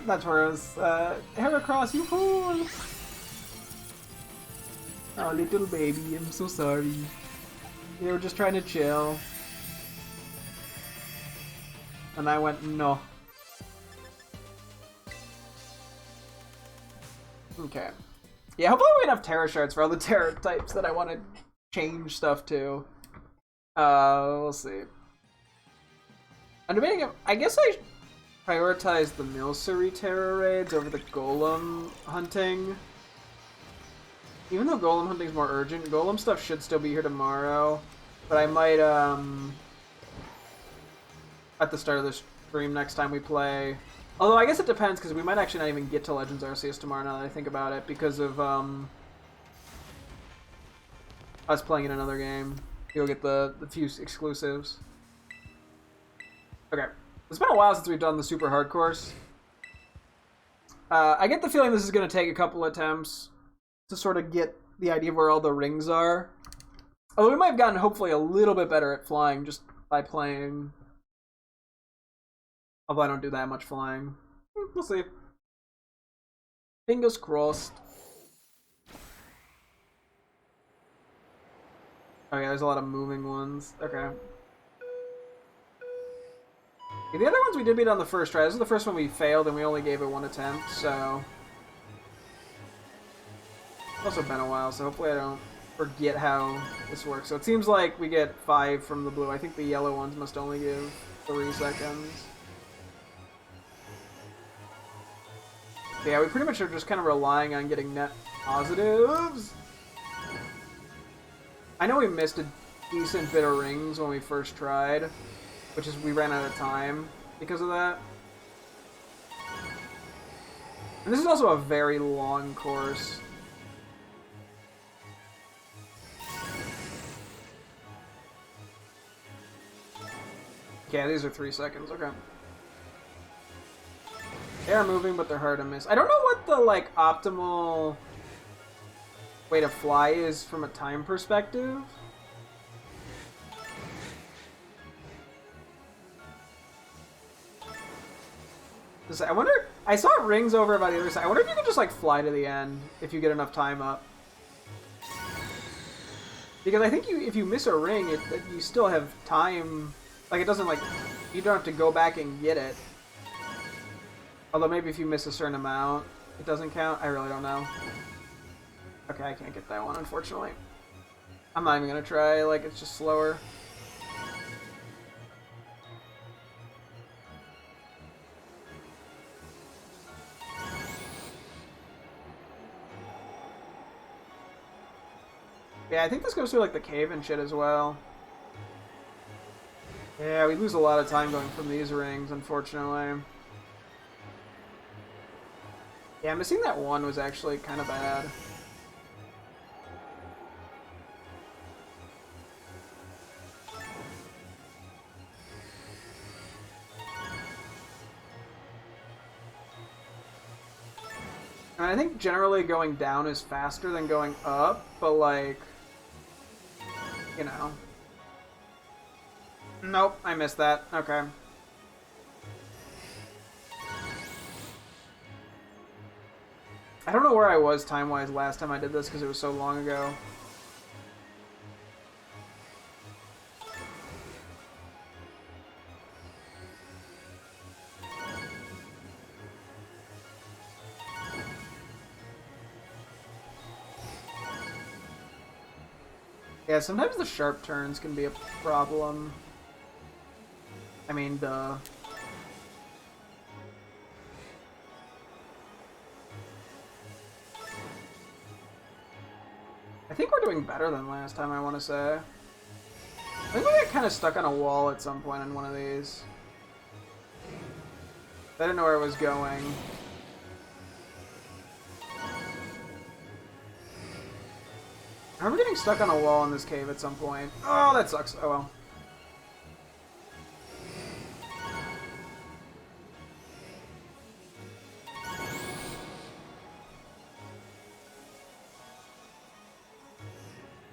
Not Tauros. Heracross, you fool! Oh, little baby, I'm so sorry. They were just trying to chill. And I went, no. Okay. Yeah, hopefully we have Terra Shards for all the Terra types that I want to change stuff to. We'll see. I'm debating, I guess I prioritize the Milcery Terra raids over the Golem hunting. Even though Golem hunting is more urgent, Golem stuff should still be here tomorrow. But I might, at the start of the stream next time we play. Although I guess it depends, because we might actually not even get to Legends Arceus tomorrow now that I think about it, because of, us playing in another game. You'll get the few exclusives. Okay. It's been a while since we've done the super hard course. I get the feeling this is going to take a couple attempts to sort of get the idea of where all the rings are. Although we might have gotten hopefully a little bit better at flying just by playing. Although I don't do that much flying. We'll see. Fingers crossed. Okay, there's a lot of moving ones. Okay. The other ones we did beat on the first try. This is the first one we failed and we only gave it one attempt, so... It's also been a while, so hopefully I don't forget how this works. So it seems like we get 5 from the blue. I think the yellow ones must only give 3 seconds. Yeah, we pretty much are just kind of relying on getting net positives. I know we missed a decent bit of rings when we first tried, which is we ran out of time because of that. And this is also a very long course. Yeah, these are 3 seconds, okay. They are moving, but they're hard to miss. I don't know what the, like, optimal way to fly is from a time perspective. I wonder... I saw rings over by the other side. I wonder if you can just, like, fly to the end if you get enough time up. Because I think if you miss a ring, you still have time... Like, it doesn't, like... You don't have to go back and get it. Although maybe if you miss a certain amount, it doesn't count. I really don't know. Okay, I can't get that one, unfortunately. I'm not even gonna try, like, it's just slower. Yeah, I think this goes through, like, the cave and shit as well. Yeah, we lose a lot of time going from these rings, unfortunately. Yeah, missing that one was actually kind of bad. And I think generally going down is faster than going up, but like, you know. Nope, I missed that. Okay. I don't know where I was time-wise last time I did this because it was so long ago. Yeah, sometimes the sharp turns can be a problem. I mean, duh. I think we're doing better than last time, I want to say. I think we got kind of stuck on a wall at some point on one of these. I didn't know where it was going. I remember getting stuck on a wall in this cave at some point. Oh, that sucks. Oh well.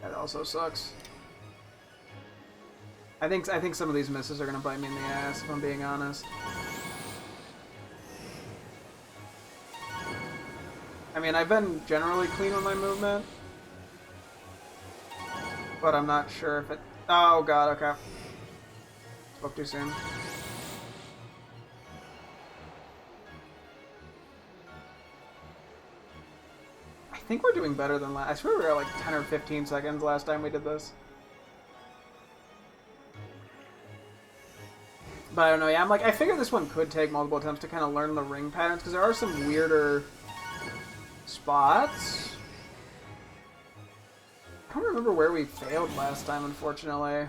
That also sucks. I think some of these misses are gonna bite me in the ass, if I'm being honest. mean, I've been generally clean with my movement. But I'm not sure if it... Oh god, okay. Spoke too soon. I think we're doing better than last... I swear we were at like 10 or 15 seconds last time we did this. But I don't know, yeah, I'm like, I figure this one could take multiple attempts to kind of learn the ring patterns, because there are some weirder spots. I don't remember where we failed last time, unfortunately.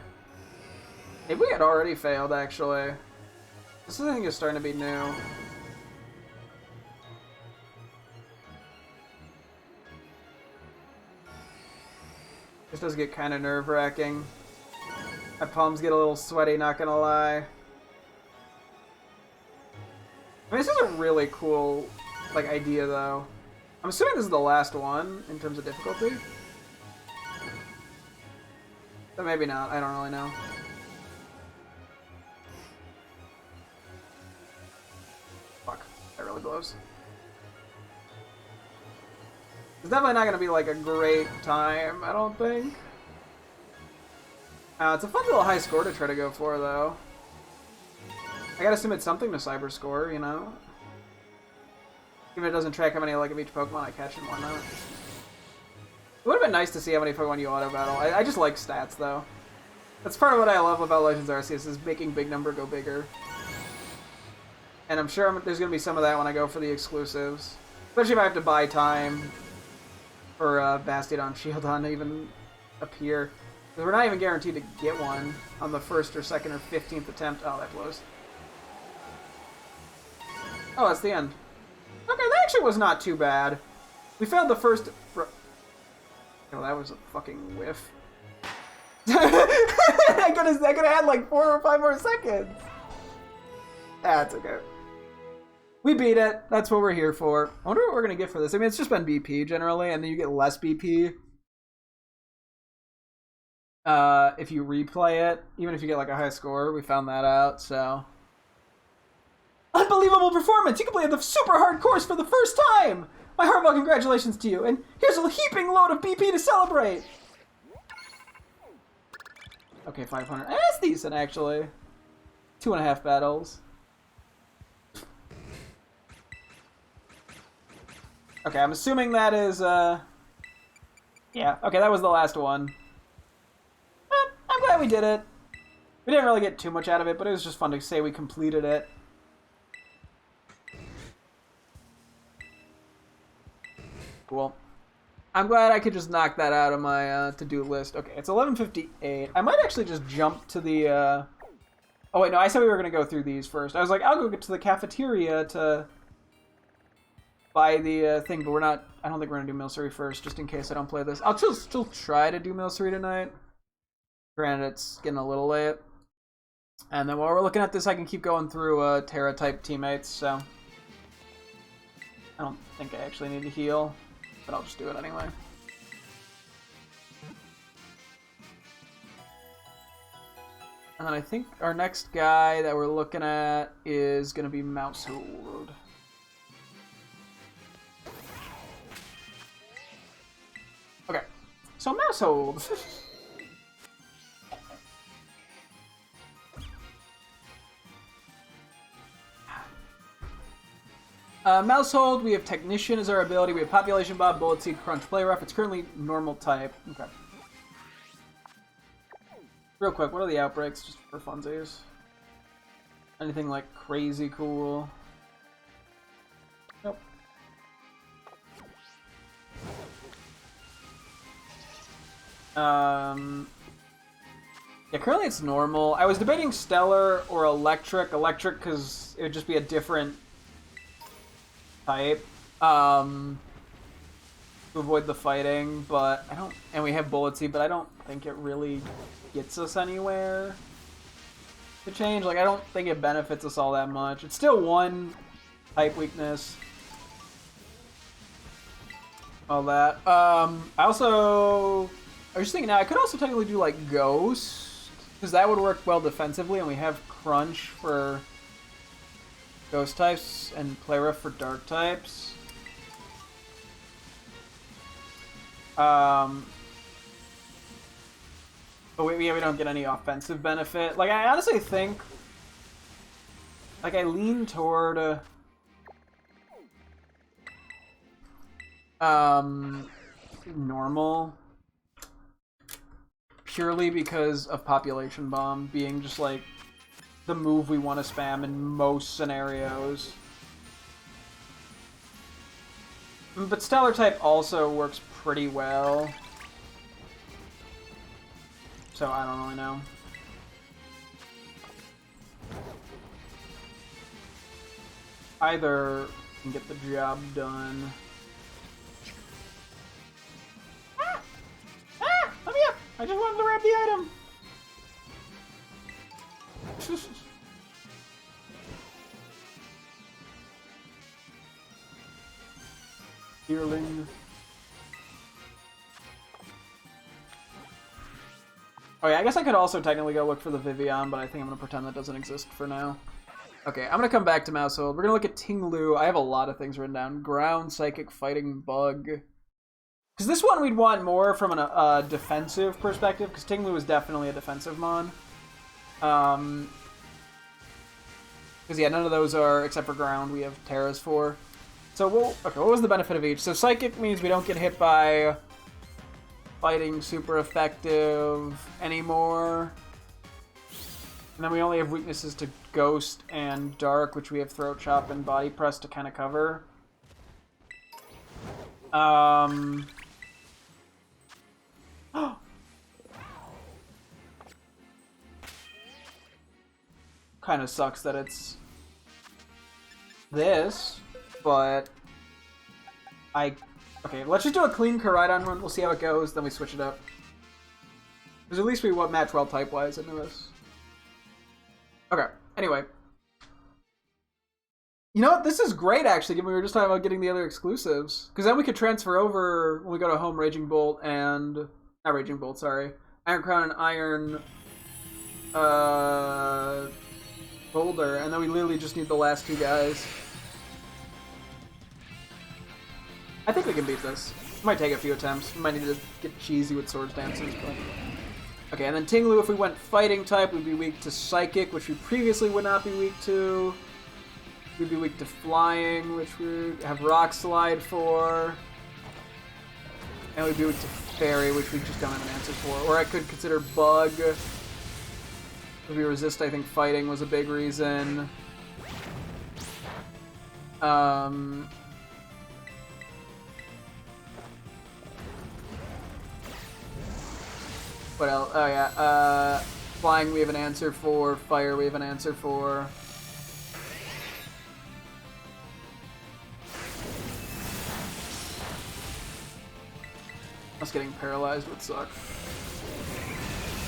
Maybe we had already failed, actually. This, I think, is starting to be new. This does get kind of nerve-wracking. My palms get a little sweaty, not gonna lie. I mean, this is a really cool, like, idea, though. I'm assuming this is the last one, in terms of difficulty. But maybe not, I don't really know. Fuck, that really blows. It's definitely not gonna be, like, a great time, I don't think. It's a fun little high score to try to go for, though. I gotta assume it's something to cyber score, you know? Even if it doesn't track how many like of each Pokemon I catch and whatnot. It would have been nice to see how many Pokemon you auto battle. I just like stats though. That's part of what I love about Legends Arceus is making big number go bigger. And I'm sure there's gonna be some of that when I go for the exclusives. Especially if I have to buy time for Bastiodon, Shieldon to even appear. Because we're not even guaranteed to get one on the first or second or 15th attempt. Oh, that blows. Oh, that's the end. Okay, that actually was not too bad. We failed the first... Oh, that was a fucking whiff. I could have had like 4 or 5 more seconds. That's okay. We beat it. That's what we're here for. I wonder what we're going to get for this. I mean, it's just been BP generally, and then you get less BP if you replay it, even if you get like a high score. We found that out, so... Unbelievable performance! You completed the super hard course for the first time! My heartfelt congratulations to you, and here's a heaping load of BP to celebrate! Okay, 500. That's decent, actually. 2.5 battles. Okay, I'm assuming that is, yeah, okay, that was the last one. I'm glad we did it. We didn't really get too much out of it, but it was just fun to say we completed it. Cool. I'm glad I could just knock that out of my to-do list. Okay, it's 11:58. I might actually just jump to the... Oh, wait, no, I said we were going to go through these first. I was like, I'll go get to the cafeteria to buy the thing, but we're not... I don't think we're going to do Milcery first, just in case I don't play this. I'll still try to do Milcery tonight. Granted, it's getting a little late. And then while we're looking at this, I can keep going through Terra-type teammates, so... I don't think I actually need to heal. But I'll just do it anyway. And then I think our next guy that we're looking at is going to be Mousehold. Okay, so Mousehold. Mousehold, we have Technician as our ability. We have Population Bomb, Bullet Seed, Crunch, Play Rough. It's currently normal type. Okay. Real quick, what are the outbreaks, just for funsies? Anything like crazy cool? Nope. Yeah, currently it's normal. I was debating Stellar or Electric. Electric because it would just be a different type to avoid the fighting, but I don't, and we have Bullet Seed, but I don't think it really gets us anywhere to change. Like, I don't think it benefits us all that much. It's still one type weakness. All that. I was just thinking now, I could also technically do like Ghost, because that would work well defensively, and we have Crunch for Ghost types and Play Rough for Dark types. But we don't get any offensive benefit. Like, I honestly think... Like, I lean toward... normal. Purely because of Population Bomb being just, like, the move we want to spam in most scenarios. But Stellar type also works pretty well. So I don't really know. Either can get the job done. Let me up! I just wanted to grab the item! Deerling. Oh yeah, I guess I could also technically go look for the Vivian, but I think I'm gonna pretend that doesn't exist for now. Okay, I'm gonna come back to Mousehold. We're gonna look at Tinglu. I have a lot of things written down. Ground, Psychic, Fighting, Bug. Because this one we'd want more from a defensive perspective, because Tinglu is definitely a defensive mon. Because yeah, none of those are, except for Ground, we have Terras for. So, okay, what was the benefit of each? So Psychic means we don't get hit by Fighting super effective anymore. And then we only have weaknesses to Ghost and Dark, which we have Throat Chop and Body Press to kind of cover. Kind of sucks that it's this, but okay, let's just do a clean Koraidon run. We'll see how it goes, then we switch it up. Because at least we match well type-wise into this. Okay, anyway. You know what? This is great, actually, given we were just talking about getting the other exclusives. Because then we could transfer over, when we go to home, Raging Bolt and... Not Raging Bolt, sorry. Iron Crown and Iron... Boulder, and then we literally just need the last two guys. I think we can beat this. Might take a few attempts. We might need to get cheesy with Swords Dances, but... Okay, and then Tinglu, if we went Fighting type, we'd be weak to Psychic, which we previously would not be weak to. We'd be weak to Flying, which we have Rock Slide for. And we'd be weak to Fairy, which we just don't have an answer for. Or I could consider Bug. If we resist, I think Fighting was a big reason. What else? Oh yeah, Flying we have an answer for, Fire we have an answer for. Us getting paralyzed would suck.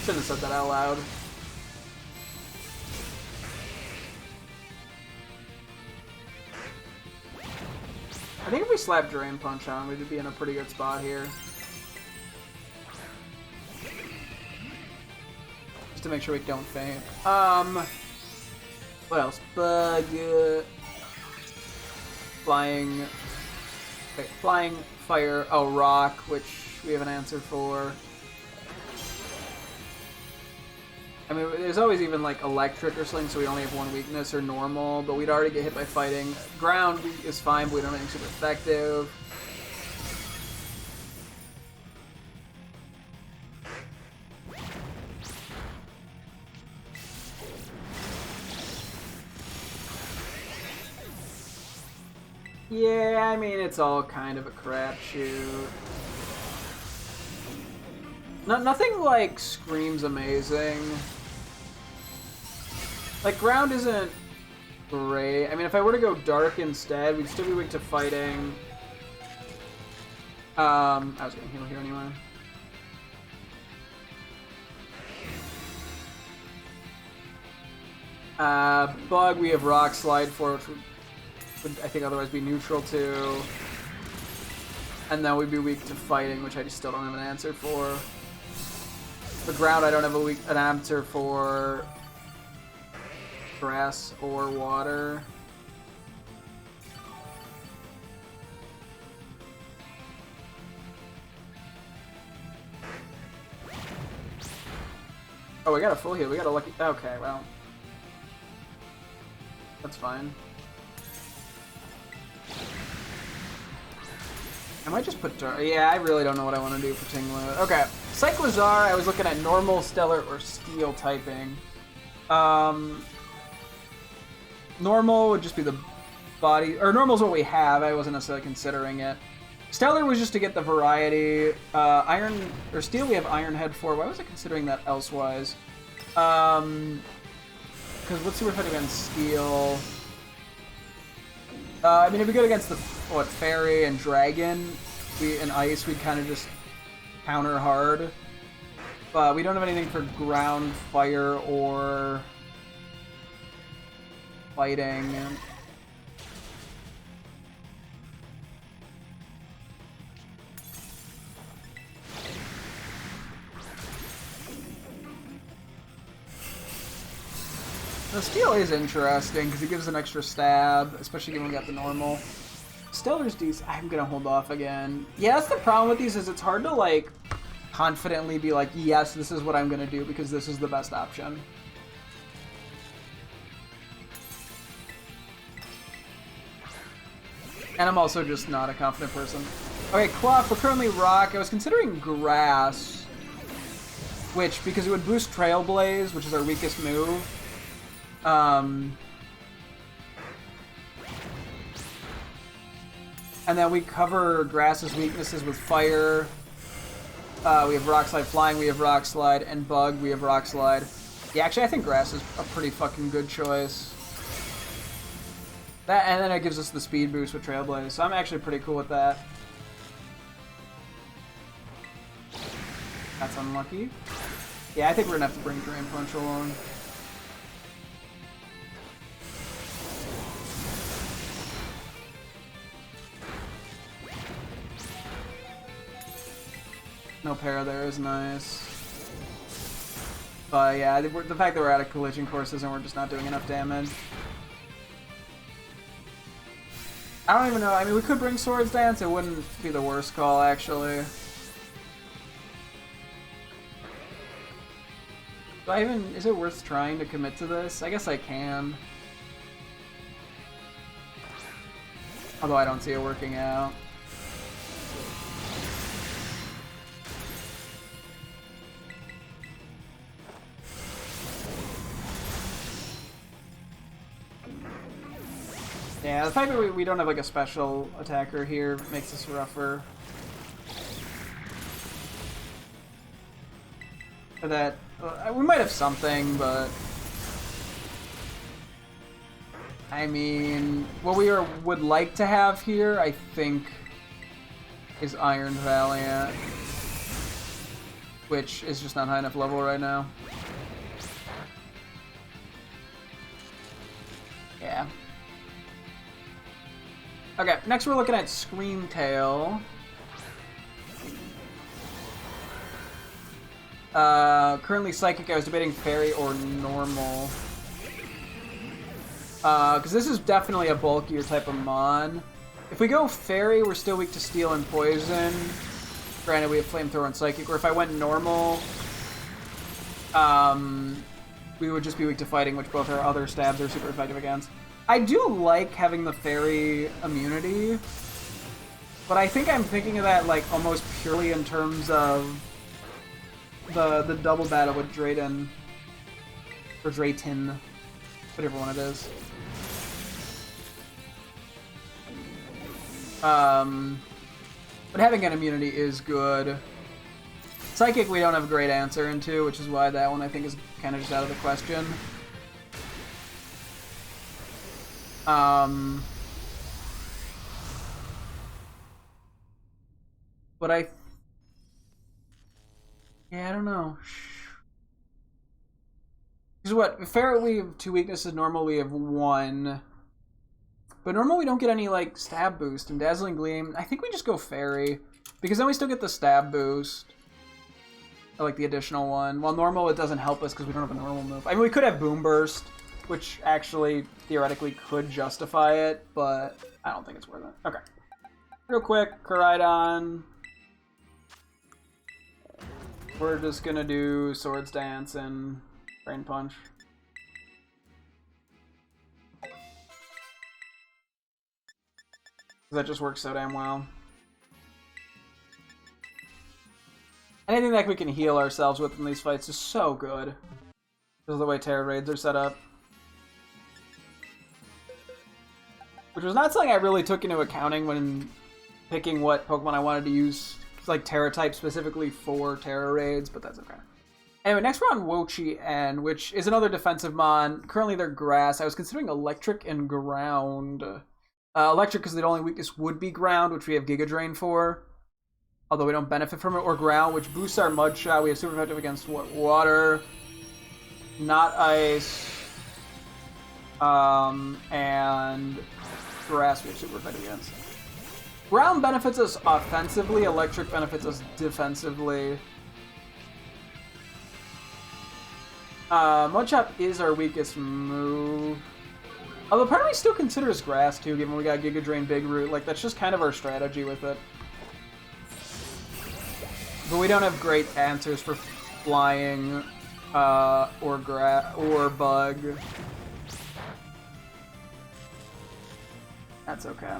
Shouldn't have said that out loud. I think if we slap Drain Punch on, we'd be in a pretty good spot here. Just to make sure we don't faint. What else? Bug. Flying. Okay, Flying, Fire. Oh, Rock, which we have an answer for. I mean, there's always even like Electric or something, so we only have one weakness, or Normal, but we'd already get hit by Fighting. Ground is fine, but we don't have anything super effective. Yeah, I mean, it's all kind of a crapshoot. Nothing, like, screams amazing. Like, Ground isn't great. I mean, if I were to go Dark instead, we'd still be weak to Fighting. I was gonna heal here anyway. Bug, we have Rock Slide for, which would I think otherwise be neutral to. And then we'd be weak to Fighting, which I just still don't have an answer for. The Ground, I don't have an answer for Grass or Water. Oh, we got a full heal. We got a lucky... Okay, well. That's fine. I might just put... Yeah, I really don't know what I want to do for Tingler. Okay. Cyclozar, I was looking at normal, stellar, or steel typing. Normal would just be the body... Or normal's what we have. I wasn't necessarily considering it. Stellar was just to get the variety. Iron... Or steel we have Iron Head for. Why was I considering that elsewise? Because what's super effective against steel? I mean, if we go against the fairy and dragon, and ice, we'd kind of just counter hard. But we don't have anything for ground, fire, or fighting. The steel is interesting because it gives an extra stab, especially given we got the normal. Stellar's decent. I'm gonna hold off again. Yeah, that's the problem with these is it's hard to like confidently be like, yes, this is what I'm gonna do because this is the best option. And I'm also just not a confident person. Okay, Cloth, we're currently rock. I was considering grass, which, because it would boost Trailblaze, which is our weakest move. And then we cover grass's weaknesses with fire. We have Rock Slide Flying, we have Rock Slide, and Bug, we have Rock Slide. Yeah, actually, I think grass is a pretty fucking good choice. That, and then it gives us the speed boost with Trailblaze, so I'm actually pretty cool with that. That's unlucky. Yeah, I think we're gonna have to bring Drain Punch along. No para there is nice. But yeah, the fact that we're out of collision courses and we're just not doing enough damage. I don't even know. I mean, we could bring Swords Dance. It wouldn't be the worst call, actually. Do I even... Is it worth trying to commit to this? I guess I can. Although I don't see it working out. Yeah, the fact that we don't have like a special attacker here makes this rougher. For that, we might have something, but I mean, what we would like to have here, I think, is Iron Valiant, which is just not high enough level right now. Yeah. Okay, next we're looking at Screamtail. Currently Psychic, I was debating Fairy or Normal. Because this is definitely a bulkier type of Mon. If we go Fairy, we're still weak to Steel and Poison. Granted, we have Flamethrower and Psychic. Or if I went Normal, we would just be weak to Fighting, which both our other stabs are super effective against. I do like having the Fairy immunity, but I think I'm thinking of that like almost purely in terms of the double battle with Drayden, or Drayton, whatever one it is. But having an immunity is good. Psychic we don't have a great answer into, which is why that one I think is kind of just out of the question. But yeah, I don't know. Because what, Ferret we have 2 weaknesses, Normal we have 1. But Normal we don't get any, like, stab boost, and Dazzling Gleam, I think we just go Fairy. Because then we still get the stab boost. Or, like, the additional one. While Normal, it doesn't help us because we don't have a normal move. I mean, we could have Boom Burst, which actually, theoretically, could justify it, but I don't think it's worth it. Okay. Real quick, Koraidon. We're just gonna do Swords Dance and Brain Punch. That just works so damn well. Anything that we can heal ourselves with in these fights is so good. Because of the way Terror Raids are set up. Which was not something I really took into accounting when picking what Pokemon I wanted to use, like Terra type specifically for Terror Raids, but that's okay. Anyway, next we're on Wo-Chien, which is another defensive mon. Currently they're Grass. I was considering Electric and Ground. Electric because the only weakness would be Ground, which we have Giga Drain for. Although we don't benefit from it, or Ground, which boosts our Mud Shot. We have super effective against what? Water, not Ice, and Grass we have super effective against. Ground benefits us offensively, Electric benefits us defensively. Mud Chop is our weakest move. Although part of me still considers Grass too, given we got Giga Drain, Big Root. Like, that's just kind of our strategy with it. But we don't have great answers for Flying, or Bug. That's okay.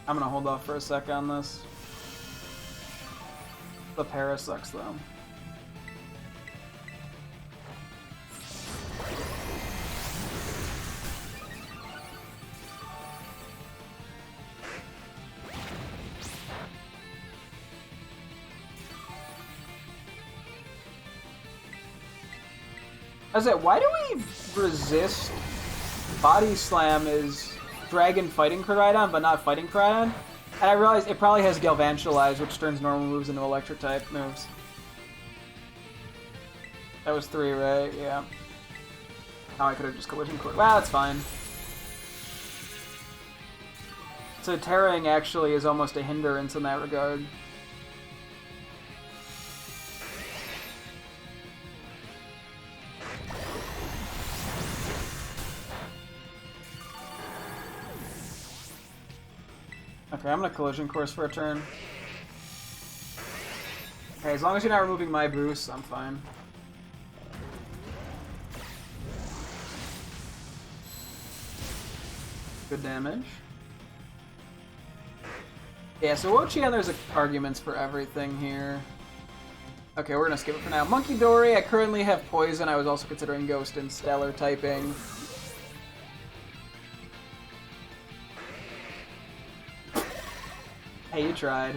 I'm gonna hold off for a sec on this. The Para sucks though. I said, why do we resist Body Slam is Dragon fighting Koraidon, but not fighting Koraidon? And I realized it probably has Galvantalize, which turns normal moves into Electric type moves. That was 3, right? Yeah. Oh, I could have just Collision Course. Well, that's fine. So Terraing actually is almost a hindrance in that regard. Okay, I'm gonna Collision Course for a turn. Okay, as long as you're not removing my boost, I'm fine. Good damage. Yeah, so Wo-Chien, there's arguments for everything here. Okay, we're gonna skip it for now. Monkey Dory, I currently have Poison. I was also considering Ghost and Stellar typing. Hey, you tried.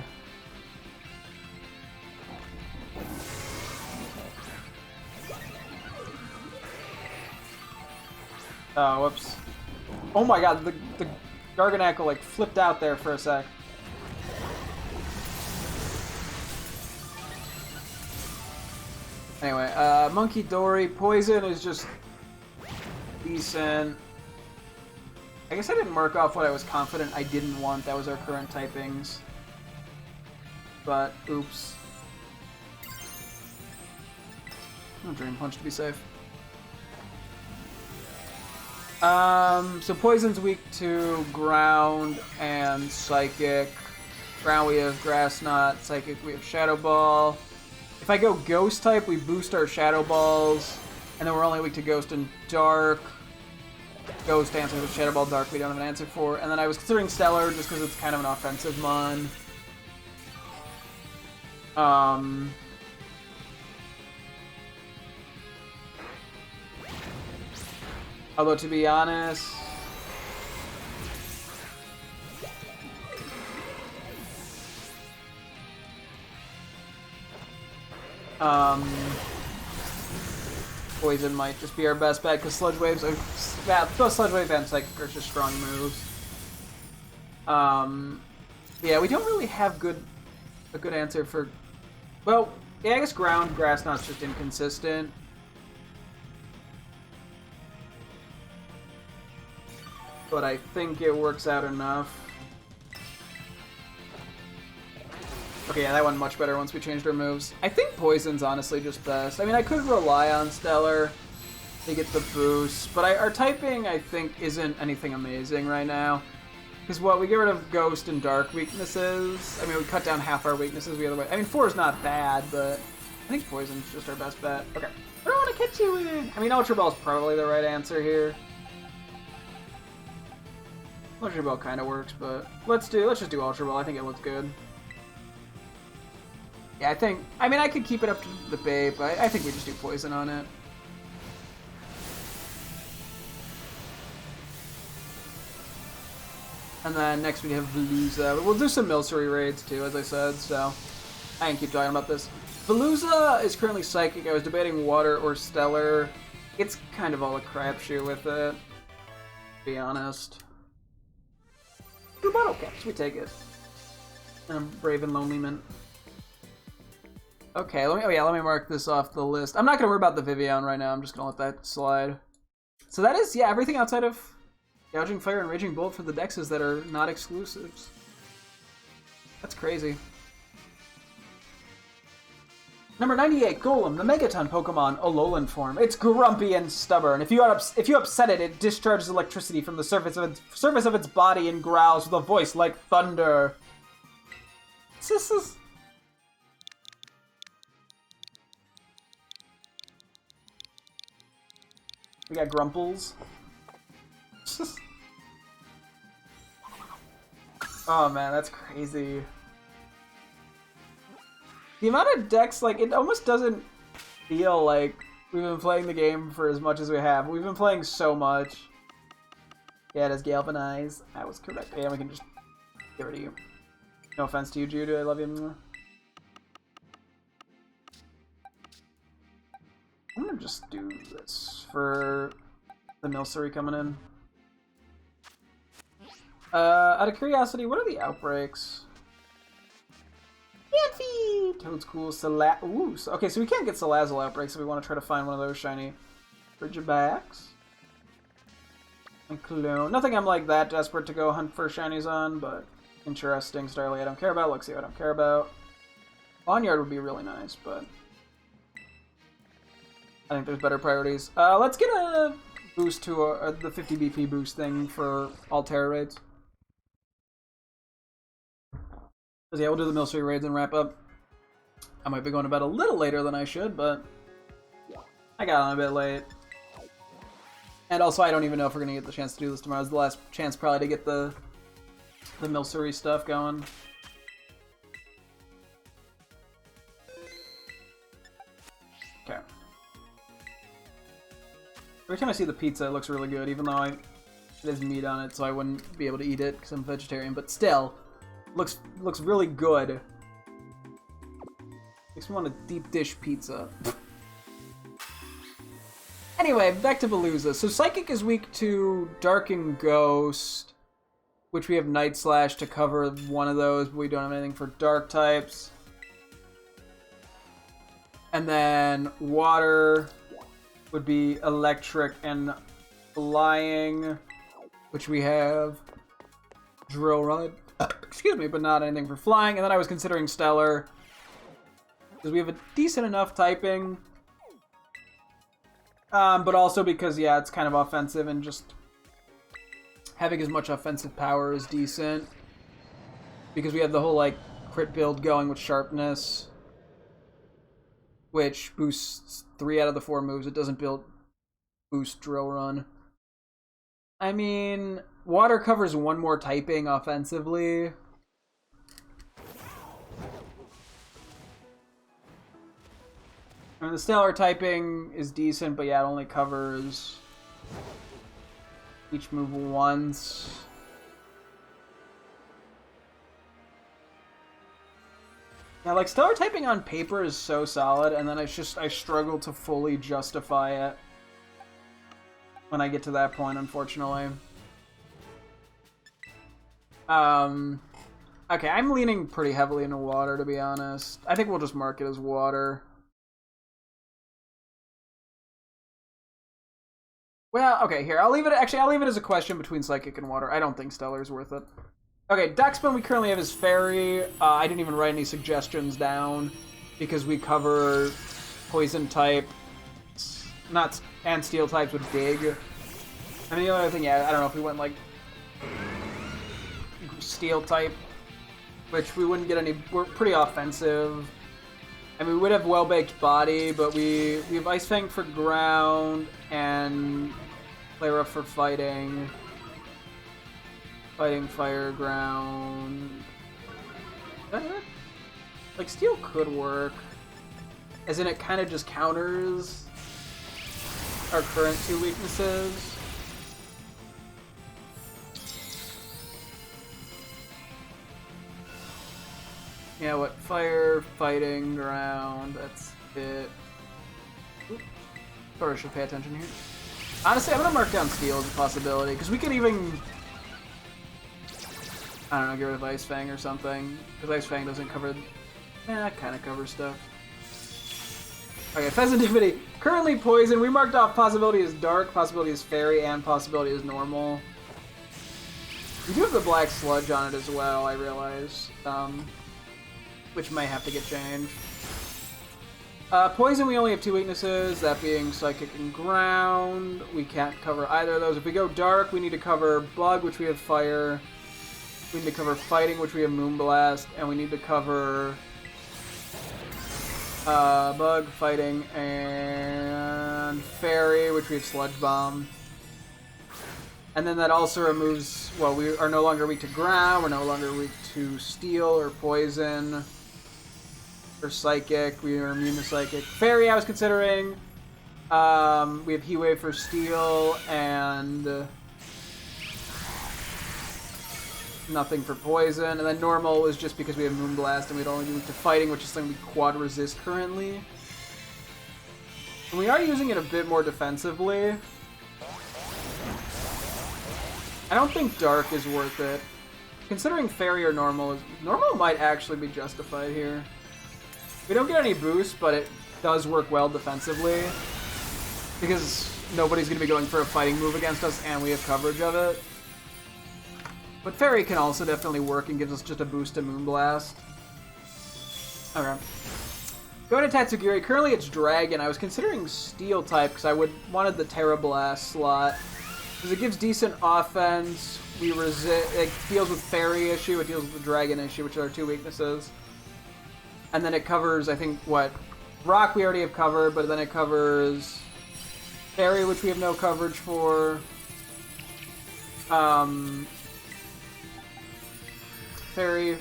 Oh, whoops. Oh my god, the Garganacl like flipped out there for a sec. Anyway, Monkey Dory, Poison is just decent. I guess I didn't mark off what I was confident I didn't want. That was our current typings. But, oops. I'm Drain Punch to be safe. So Poison's weak to Ground and Psychic. Ground we have Grass Knot, Psychic we have Shadow Ball. If I go Ghost type, we boost our Shadow Balls, and then we're only weak to Ghost and Dark. Ghost answers with Shadow Ball, Dark we don't have an answer for. And then I was considering Stellar just because it's kind of an offensive mon. Although to be honest, Poison might just be our best bet because Sludge Waves are both Sludge Wave and Psychic are just strong moves. Yeah, we don't really have a good answer for. Well, yeah, I guess Ground Grass Knot's just inconsistent. But I think it works out enough. Okay, yeah, that went much better once we changed our moves. I think Poison's honestly just best. I mean, I could rely on Stellar to get the boost, but our typing, I think, isn't anything amazing right now. Because what, we get rid of Ghost and Dark weaknesses. I mean, we cut down half our weaknesses the other way. I mean, 4 is not bad, but I think Poison's just our best bet. Okay. I don't want to catch you in. I mean, Ultra Ball's probably the right answer here. Ultra Ball kind of works, but let's just do Ultra Ball. I think it looks good. Yeah, I mean, I could keep it up to the debate, but I think we just do Poison on it. And then next we have Veluza. We'll do some Milcery raids too, as I said, so I can keep talking about this. Veluza is currently Psychic. I was debating Water or Stellar. It's kind of all a crapshoot with it, to be honest. 2 bottle caps, we take it. And Brave and Lonely Mint. Okay, let me mark this off the list. I'm not gonna worry about the Vivian right now. I'm just gonna let that slide. So that is, yeah, everything outside of Gouging Fire and Raging Bolt for the dexes that are not exclusives. That's crazy. Number 98, Golem, the Megaton Pokemon, Alolan form. It's grumpy and stubborn. If you upset it, it discharges electricity from the surface of its body and growls with a voice like thunder. This is... We got Grumples. Oh man, that's crazy. The amount of decks, like, it almost doesn't feel like we've been playing the game for as much as we have. We've been playing so much. Yeah, it is Galvanize. I was correct. Yeah, we can just get rid of you. No offense to you, Jude. I love you. I'm gonna just do this for the Milcery coming in. Out of curiosity, what are the outbreaks? Yanfee! Toad's cool. Ooh, okay, so we can't get Salazzle outbreaks if we want to try to find one of those shiny Ridgebacks. And Cologne. Nothing I'm like that desperate to go hunt for shinies on, but interesting. Starly I don't care about. Luxio I don't care about. Barnyard would be really nice, but I think there's better priorities. Let's get a boost to the 50 BP boost thing for all Terra raids. Because yeah, we'll do the Milcery raids and wrap up. I might be going to bed a little later than I should, but I got on a bit late. And also, I don't even know if we're going to get the chance to do this tomorrow. It's the last chance probably to get the Milcery stuff going. Okay. Every time I see the pizza, it looks really good, even though it has meat on it, so I wouldn't be able to eat it because I'm vegetarian. But still, looks really good. Makes me want a deep dish pizza. Anyway, back to Veluza. So Psychic is weak to Dark and Ghost, which we have Night Slash to cover one of those, but we don't have anything for Dark types. And then Water would be Electric and Flying, which we have Drill Rod. Excuse me, but not anything for Flying. And then I was considering Stellar, because we have a decent enough typing. But also because, yeah, it's kind of offensive and just having as much offensive power is decent. Because we have the whole, like, crit build going with Sharpness, which boosts 3 out of the 4 moves. It doesn't boost Drill Run. I mean, Water covers 1 more typing offensively. I mean, the Stellar typing is decent, but yeah, it only covers each move once. Yeah, like, Stellar typing on paper is so solid, and then I struggle to fully justify it when I get to that point, unfortunately. Okay, I'm leaning pretty heavily into Water, to be honest. I think we'll just mark it as Water. Well, okay, here, I'll leave it as a question between Psychic and Water. I don't think Stellar's worth it. Okay, Dexman we currently have is Fairy. I didn't even write any suggestions down because we cover Poison type, and Steel types with Dig. I mean, the other thing, yeah, I don't know if we went like steel type, which we wouldn't get any. We're pretty offensive. I mean, we would have well-baked body, but we have Ice Fang for ground and Clara for fighting. Fighting, fire, ground. Like, steel could work. As in, it kind of just counters our current two weaknesses. Yeah, what? Fire, fighting, ground, that's it. Sorry, I should pay attention here. Honestly, I'm gonna mark down steel as a possibility, because we could even... I don't know, get rid of Ice Fang or something. Because Ice Fang doesn't cover... it kind of covers stuff. Okay, Pheasantipity. Currently poison. We marked off possibility as dark, possibility as fairy, and possibility as normal. We do have the black sludge on it as well, I realize. Which might have to get changed. Poison, we only have two weaknesses, that being Psychic and Ground. We can't cover either of those. If we go Dark, we need to cover Bug, which we have Fire. We need to cover Fighting, which we have Moonblast. And we need to cover Bug, Fighting, and Fairy, which we have Sludge Bomb. And then that also removes, well, we are no longer weak to Ground, we're no longer weak to Steel or Poison. Or Psychic, we are immune to Psychic. Fairy, I was considering. We have Heat Wave for Steel, and nothing for Poison. And then Normal was just because we have Moonblast, and we'd only be weak to Fighting, which is something we quad resist currently. And we are using it a bit more defensively. I don't think Dark is worth it. Considering Fairy or Normal, Normal might actually be justified here. We don't get any boost, but it does work well defensively. Because nobody's going to be going for a fighting move against us, and we have coverage of it. But Fairy can also definitely work and gives us just a boost to Moonblast. Okay. Going to Tatsugiri. Currently it's Dragon. I was considering Steel type because I wanted the Terra Blast slot. Because it gives decent offense. We resist. It deals with Fairy issue. It deals with the Dragon issue, which are our two weaknesses. And then it covers, I think, what? Rock we already have covered, but then it covers Fairy, which we have no coverage for. Fairy.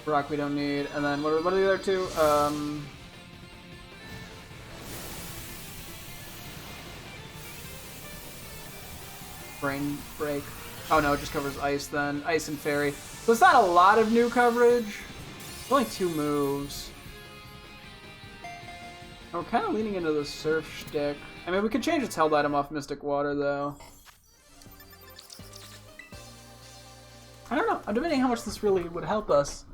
Rock we don't need. And then what are the other two? Brain Break. Oh no, it just covers Ice then. Ice and Fairy. So it's not a lot of new coverage. It's only two moves. We're kind of leaning into the Surf shtick. I mean, we could change its held item off Mystic Water, though. I don't know. I'm debating how much this really would help us.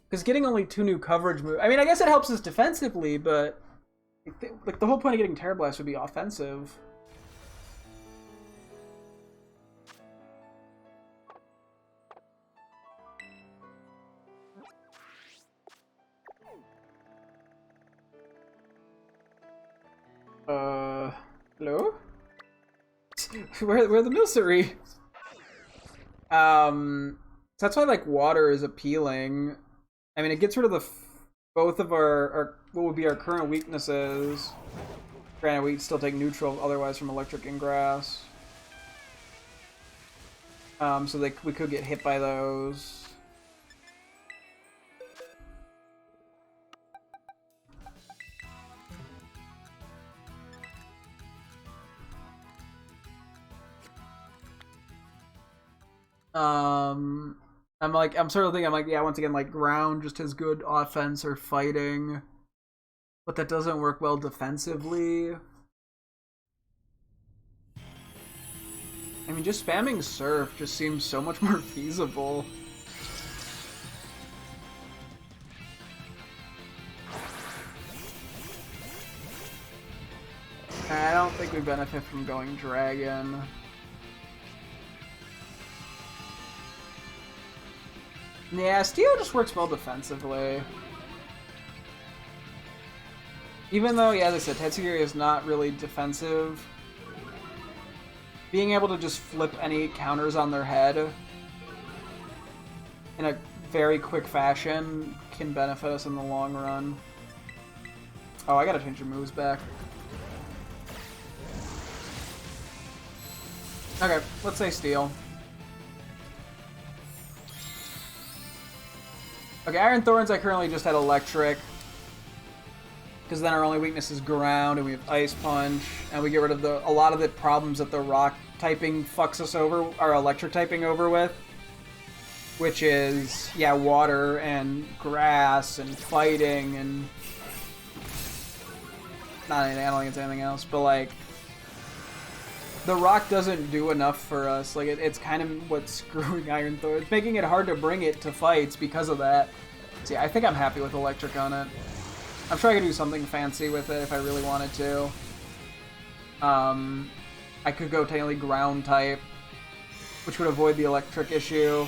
Because getting only two new coverage moves... I mean, I guess it helps us defensively, but... like, the whole point of getting Terra Blast would be offensive. Hello? Where the Milcery? So that's why, like, water is appealing. I mean, it gets rid of the both of our what would be our current weaknesses. Granted, we still take neutral otherwise from electric and grass. So we could get hit by those. I'm sort of thinking, yeah, once again, like, ground just has good offense or fighting, but that doesn't work well defensively. I mean, just spamming Surf just seems so much more feasible. I don't think we benefit from going Dragon. Yeah, Steel just works well defensively. Even though, yeah, as I said, Tatsugiri is not really defensive. Being able to just flip any counters on their head in a very quick fashion can benefit us in the long run. Oh, I gotta change your moves back. Okay, let's say Steel. Okay, Iron Thorns I currently just had Electric. Because then our only weakness is Ground, and we have Ice Punch, and we get rid of a lot of the problems that the Rock typing fucks us over, our Electric typing over with. Which is, yeah, Water, and Grass, and Fighting, and... not anything, I don't think it's anything else, but like... the Rock doesn't do enough for us. Like, it's kind of what's screwing Iron Thorns. It's making it hard to bring it to fights because of that. So yeah, I think I'm happy with Electric on it. I'm sure I could do something fancy with it if I really wanted to. I could go technically Ground type, which would avoid the Electric issue.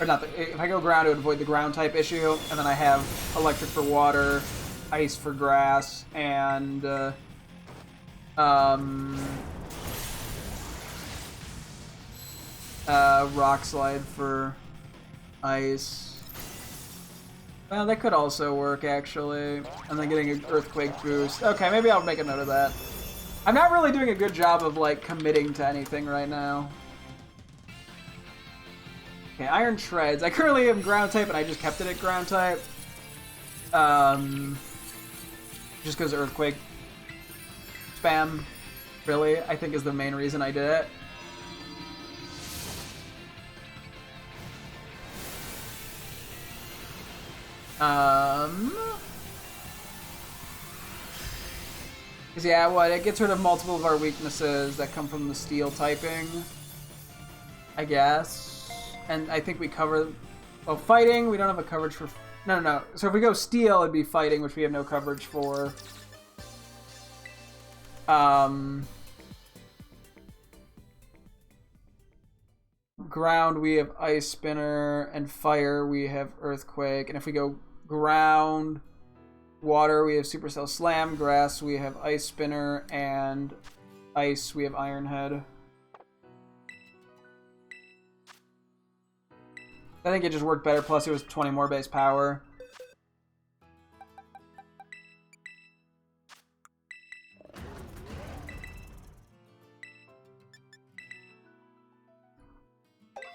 Or not, if I go Ground, it would avoid the Ground type issue. And then I have Electric for Water, Ice for Grass, and... Rock Slide for Ice. Well, that could also work, actually. And then getting an Earthquake boost. Okay, maybe I'll make a note of that. I'm not really doing a good job of, like, committing to anything right now. Okay, Iron Shreds. I currently am Ground type, and I just kept it at Ground type. Just because Earthquake spam, really, I think is the main reason I did it. Cause yeah, what, it gets rid of multiple of our weaknesses that come from the Steel typing, I guess. And I think we cover, well, Fighting, we don't have a coverage for, no. So if we go Steel, it'd be Fighting, which we have no coverage for. Ground, we have Ice Spinner, and Fire, we have Earthquake. And if we go Ground, Water, we have Supercell Slam. Grass, we have Ice Spinner, and Ice, we have Iron Head. I think it just worked better, plus it was 20 more base power.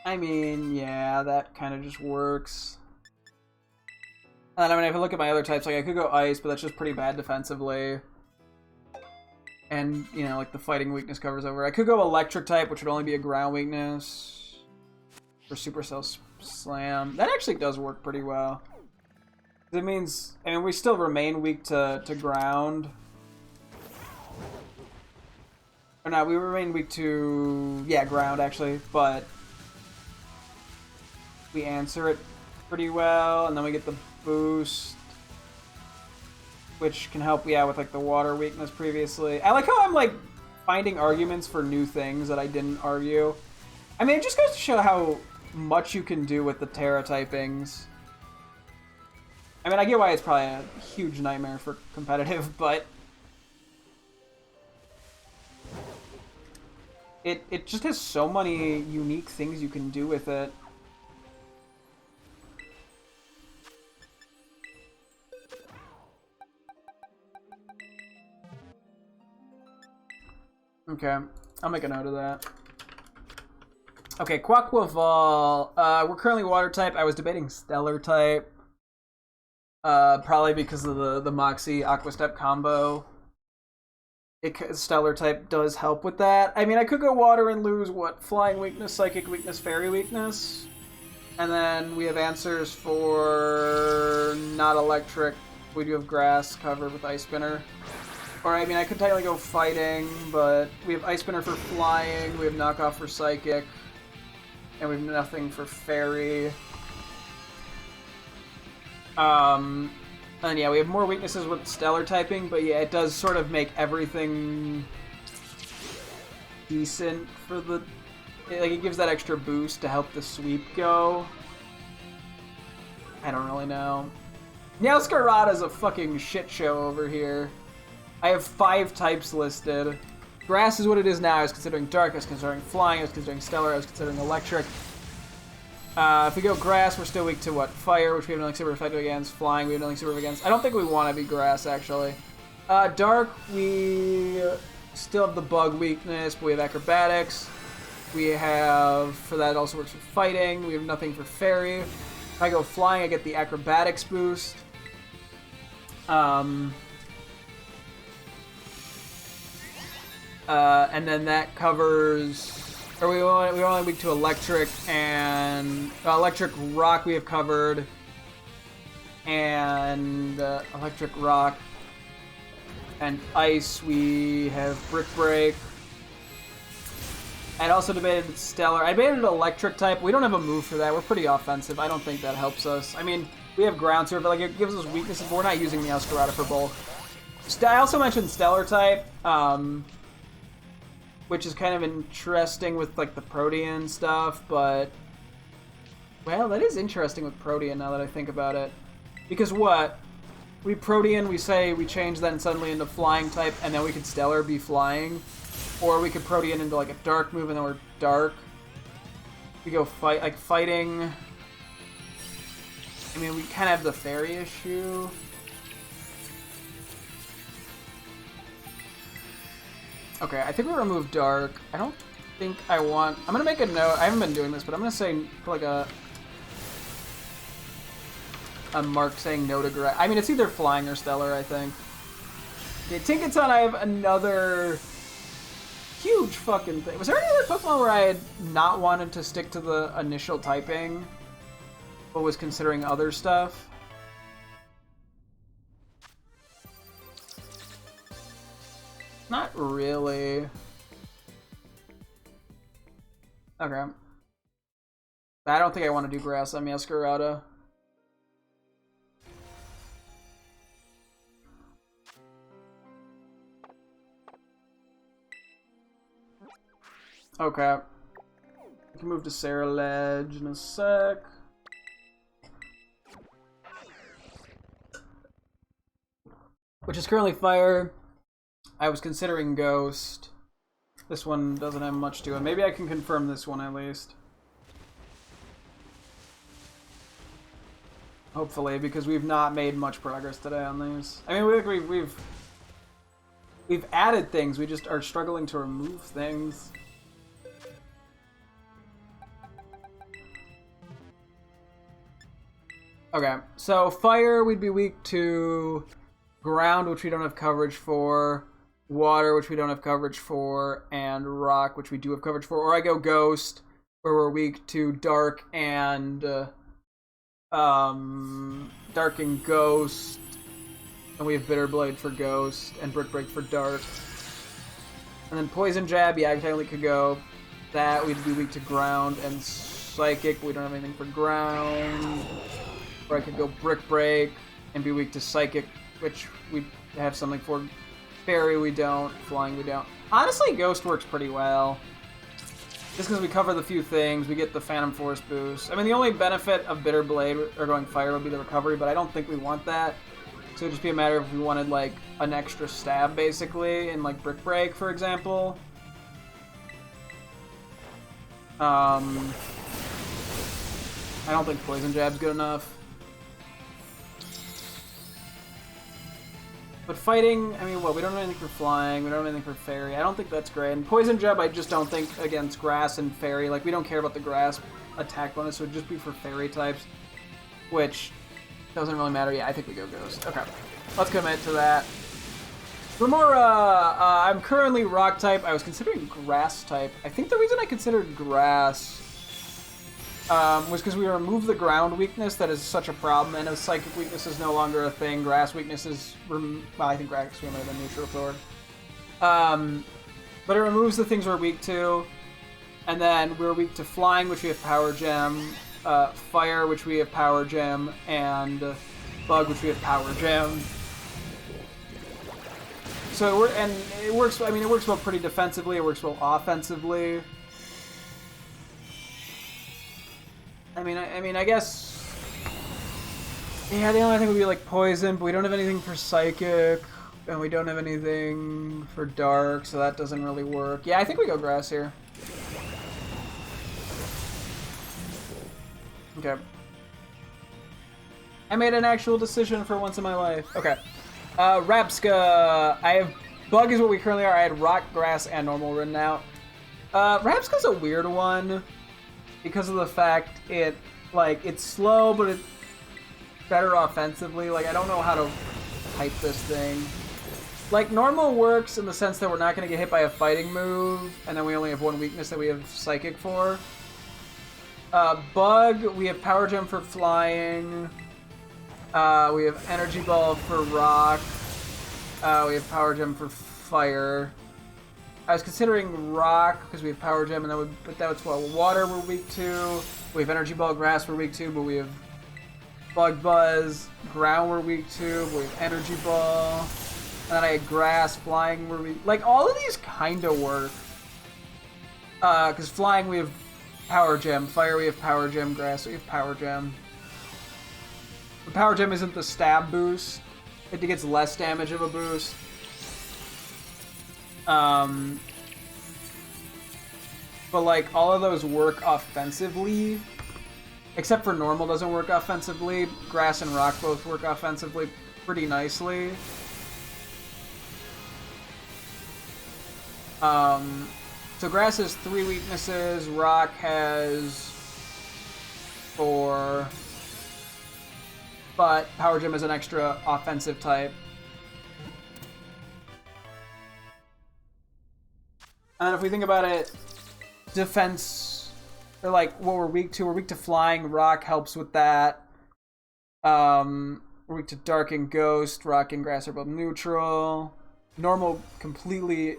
I mean, yeah, that kind of just works. And I mean, if I look at my other types, like, I could go Ice, but that's just pretty bad defensively. And, you know, like, the Fighting weakness covers over. I could go Electric type, which would only be a Ground weakness. For Supercell Slam. That actually does work pretty well. It means, I mean, we still remain weak to Ground. Or no, we remain weak to, yeah, Ground, actually, but we answer it pretty well, and then we get the boost, which can help, yeah, with like the Water weakness previously. I like how I'm like finding arguments for new things that I didn't argue. I mean, it just goes to show how much you can do with the Terra typings. I mean, I get why it's probably a huge nightmare for competitive, but it just has so many unique things you can do with it. Okay, I'll make a note of that. Okay, Quaquaval. We're currently Water type. I was debating Stellar type. Probably because of the Moxie Aqua Step combo. Stellar type does help with that. I mean, I could go Water and lose, what, Flying weakness, Psychic weakness, Fairy weakness. And then we have answers for not Electric. We do have Grass covered with Ice Spinner. Or, I mean, I could technically go Fighting, but we have Ice Spinner for Flying, we have Knockoff for Psychic, and we have nothing for Fairy. And yeah, we have more weaknesses with Stellar typing, but yeah, it does sort of make everything decent for the... Like, it gives that extra boost to help the sweep go. I don't really know. Meowscarada's a fucking shit show over here. I have 5 types listed. Grass is what it is now. I was considering Dark, I was considering Flying, I was considering Stellar, I was considering Electric. If we go grass, we're still weak to what? Fire, which we have nothing super effective against. Flying, we have nothing super against. I don't think we want to be grass, actually. Dark, we still have the bug weakness, but we have acrobatics. We have, for that, it also works for fighting. We have nothing for fairy. If I go flying, I get the acrobatics boost. And then that covers... Or we're only weak to electric and... electric rock we have covered. And electric rock. And ice we have brick break. I'd also debated stellar. I debated electric type. We don't have a move for that. We're pretty offensive. I don't think that helps us. I mean, we have ground surf, but like it gives us weaknesses, but we're not using the Escarada for both. I also mentioned stellar type. Which is kind of interesting with, like, the Protean stuff, but... Well, that is interesting with Protean now that I think about it. Because what? We Protean, we say we change that suddenly into flying type, and then we could stellar be flying. Or we could Protean into, like, a dark move, and then we're dark. We go fight, like, fighting... I mean, we kind of have the fairy issue... Okay, I think we'll remove dark. I don't think I want... I'm going to make a note. I haven't been doing this, but I'm going to say, like, a mark saying no to grass. I mean, it's either flying or stellar, I think. Okay, Tinkaton, I have another huge fucking thing. Was there any other Pokemon where I had not wanted to stick to the initial typing, but was considering other stuff? Not really. Okay. I don't think I want to do grass on Masquerada. Okay. We can move to Sarah Ledge in a sec. Which is currently fire. I was considering Ghost. This one doesn't have much to it. Maybe I can confirm this one at least. Hopefully, because we've not made much progress today on these. I mean, we've added things. We just are struggling to remove things. Okay, so fire, we'd be weak to ground, which we don't have coverage for. Water, which we don't have coverage for, and rock, which we do have coverage for. Or I go ghost, where we're weak to dark and dark and ghost, and we have bitter blade for ghost and brick break for dark. And then poison jab, yeah, I technically could go that. We'd be weak to ground and psychic. We don't have anything for ground. Or I could go brick break and be weak to psychic, which we have something for. Fairy we don't, flying we don't. Honestly, Ghost works pretty well. Just because we cover the few things, we get the Phantom Force boost. I mean, the only benefit of Bitter Blade or going Fire would be the recovery, but I don't think we want that. So it'd just be a matter of if we wanted, like, an extra stab, basically, in, like, Brick Break, for example. I don't think Poison Jab's good enough. But fighting, I mean, well, we don't have anything for flying, we don't have anything for fairy. I don't think that's great. And poison jab, I just don't think against grass and fairy. Like, we don't care about the grass attack bonus, so it'd just be for fairy types, which doesn't really matter. Yeah, I think we go ghost. Okay, let's commit to that. Remora, I'm currently rock type. I was considering grass type. I think the reason I considered grass was because we removed the ground weakness that is such a problem, and as psychic weakness is no longer a thing, grass weakness is, well, I think grass might have been neutral sword. But it removes the things we're weak to, and then we're weak to flying, which we have power gem, fire, which we have power gem, and bug, which we have power gem. So it works. I mean, it works well pretty defensively. It works well offensively. I mean, I guess. Yeah, the only thing would be like poison, but we don't have anything for psychic, and we don't have anything for dark, so that doesn't really work. Yeah, I think we go grass here. Okay. I made an actual decision for once in my life. Okay. Rapska. I have Bug is what we currently are. I had Rock, Grass, and Normal written out. Rapska's a weird one because of the fact it's slow, but it's better offensively. Like, I don't know how to type this thing. Like, Normal works in the sense that we're not going to get hit by a fighting move, and then we only have one weakness that we have Psychic for. Bug, we have Power Gem for flying. We have Energy Ball for rock. We have Power Gem for fire. I was considering rock because we have Power Gem, and that's what water we're weak to. We have Energy Ball, grass we're weak to, but we have Bug Buzz, ground we're weak to. But we have Energy Ball, and then I had grass, flying we're weak. Like, all of these kind of work. Because flying we have Power Gem, fire we have Power Gem, grass we have Power Gem. The Power Gem isn't the stab boost. It gets less damage of a boost. But like, all of those work offensively. Except for Normal doesn't work offensively. Grass and Rock both work offensively pretty nicely. So Grass has 3 weaknesses, Rock has 4, but Power Gem is an extra offensive type. And if we think about it, defense, or like what we're weak to flying, Rock helps with that. We're weak to Dark and Ghost, Rock and Grass are both neutral. Normal completely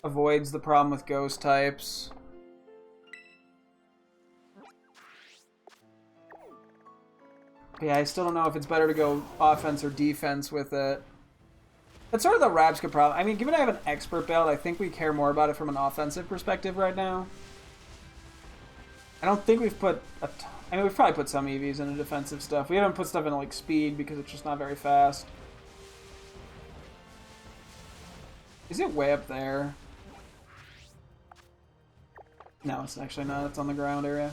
avoids the problem with Ghost types. Yeah, I still don't know if it's better to go offense or defense with it. That's sort of the Rapska problem. I mean, given I have an expert build, I think we care more about it from an offensive perspective right now. I don't think we've put I mean, we've probably put some EVs into defensive stuff. We haven't put stuff into, like, speed because it's just not very fast. Is it way up there? No, it's actually not. It's on the ground area.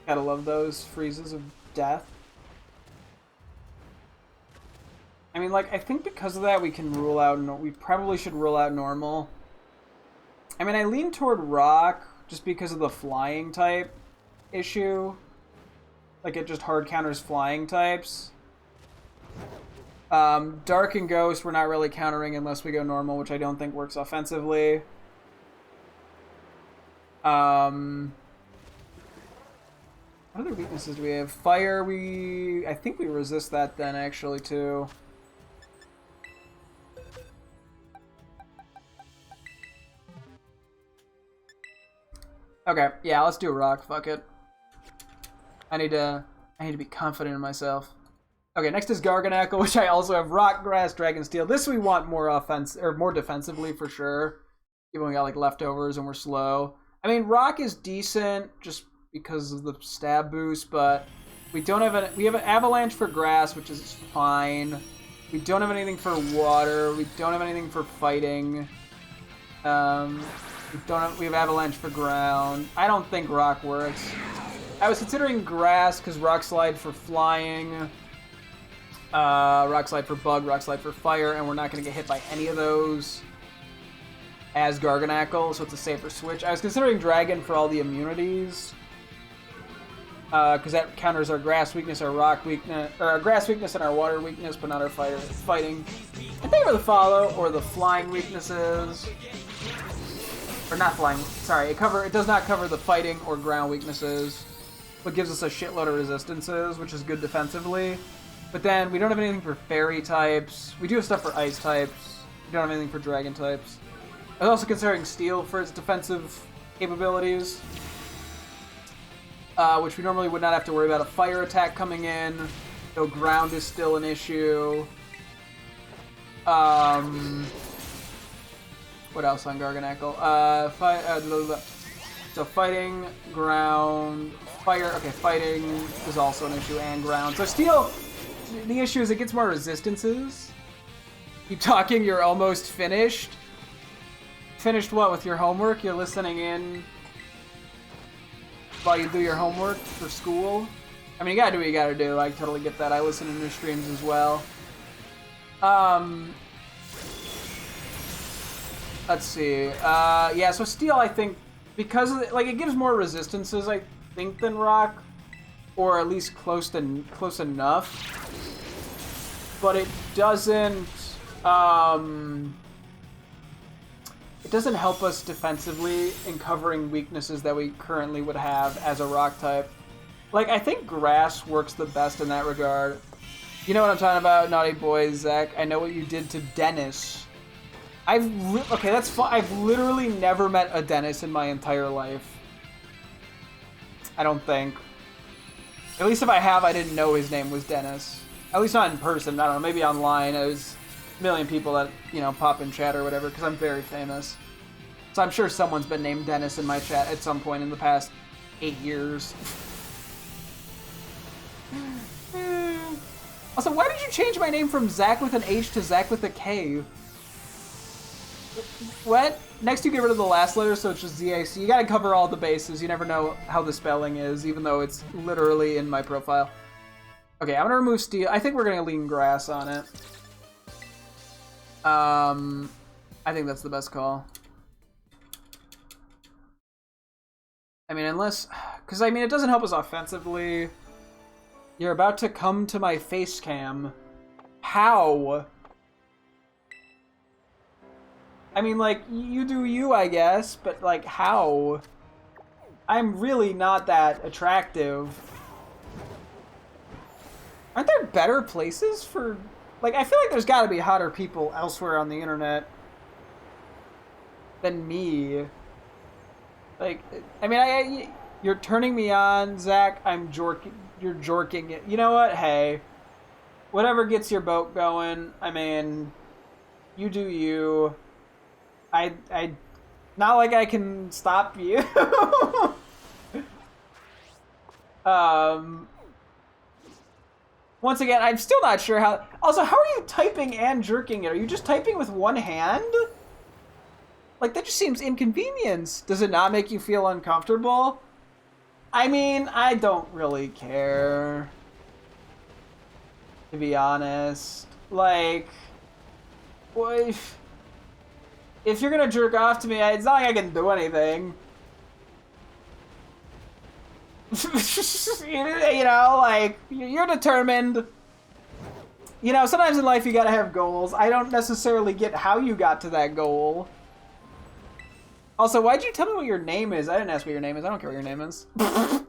Gotta love those freezes of death. I mean, like, I think because of that we can rule out, we probably should rule out Normal. I mean, I lean toward Rock just because of the flying type issue. Like, it just hard counters flying types. Dark and Ghost we're not really countering unless we go Normal, which I don't think works offensively. What other weaknesses do we have? Fire, I think we resist that then, actually, too. Okay, yeah, let's do Rock, fuck it. I need to be confident in myself. Okay, next is Garganackle, which I also have Rock, Grass, Dragon, Steel. This we want more more defensively for sure. Even when we got like leftovers and we're slow. I mean, Rock is decent just because of the stab boost, but we don't have we have an Avalanche for Grass, which is fine. We don't have anything for Water. We don't have anything for Fighting. We have Avalanche for Ground. I don't think Rock works. I was considering Grass because Rock Slide for Flying. Rock Slide for Bug, Rock Slide for Fire, and we're not going to get hit by any of those as Garganackle, so it's a safer switch. I was considering Dragon for all the immunities, because that counters our Grass weakness, our Rock weakness, or our Grass weakness and our Water weakness, but not our Fighting. I think for the Follow, or the Flying weaknesses, or not Flying, sorry, it does not cover the Fighting or Ground weaknesses, but gives us a shitload of resistances, which is good defensively. But then we don't have anything for Fairy types. We do have stuff for Ice types. We don't have anything for Dragon types. I was also considering Steel for its defensive capabilities, which we normally would not have to worry about a fire attack coming in, though Ground is still an issue. What else on Garganackle? So Fighting, Ground, Fire, okay, fighting is also an issue, and ground. So steel, the issue is it gets more resistances. Keep talking, you're almost finished. Finished what, with your homework? You're listening in while you do your homework for school? I mean, you gotta do what you gotta do. I totally get that. I listen to your streams as well. Let's see. Yeah, so steel, I think, because of like it gives more resistances, I think, than rock, or at least close enough. But it doesn't. It doesn't help us defensively in covering weaknesses that we currently would have as a rock type. Like, I think grass works the best in that regard. You know what I'm talking about, naughty boy, Zach? I know what you did to Dennis. Okay, that's fine. I've literally never met a Dennis in my entire life. I don't think. At least if I have, I didn't know his name was Dennis. At least not in person. I don't know, maybe online. There's a million people that, you know, pop in chat or whatever, because I'm very famous. So I'm sure someone's been named Dennis in my chat at some point in the past 8 years. Also, why did you change my name from Zach with an H to Zach with a K? What? Next you get rid of the last letter, so it's just ZAC. You gotta cover all the bases. You never know how the spelling is, even though it's literally in my profile. Okay, I'm gonna remove steel. I think we're gonna lean grass on it. I think that's the best call. I mean, unless... Because, I mean, it doesn't help us offensively. You're about to come to my face cam. How? I mean, like, you do you, I guess, but, like, how? I'm really not that attractive. Aren't there better places for... Like, I feel like there's gotta be hotter people elsewhere on the internet than me. Like, I mean, you're turning me on, Zach. You're jorking it. You know what? Hey. Whatever gets your boat going. I mean, you do you. Not like I can stop you. Once again, I'm still not sure how... Also, how are you typing and jerking it? Are you just typing with one hand? Like, that just seems inconvenience. Does it not make you feel uncomfortable? I mean, I don't really care. To be honest. Like... Well, if you're gonna jerk off to me, it's not like I can do anything. You know, like, you're determined. You know, sometimes in life you gotta have goals. I don't necessarily get how you got to that goal. Also, why'd you tell me what your name is? I didn't ask what your name is. I don't care what your name is. Well,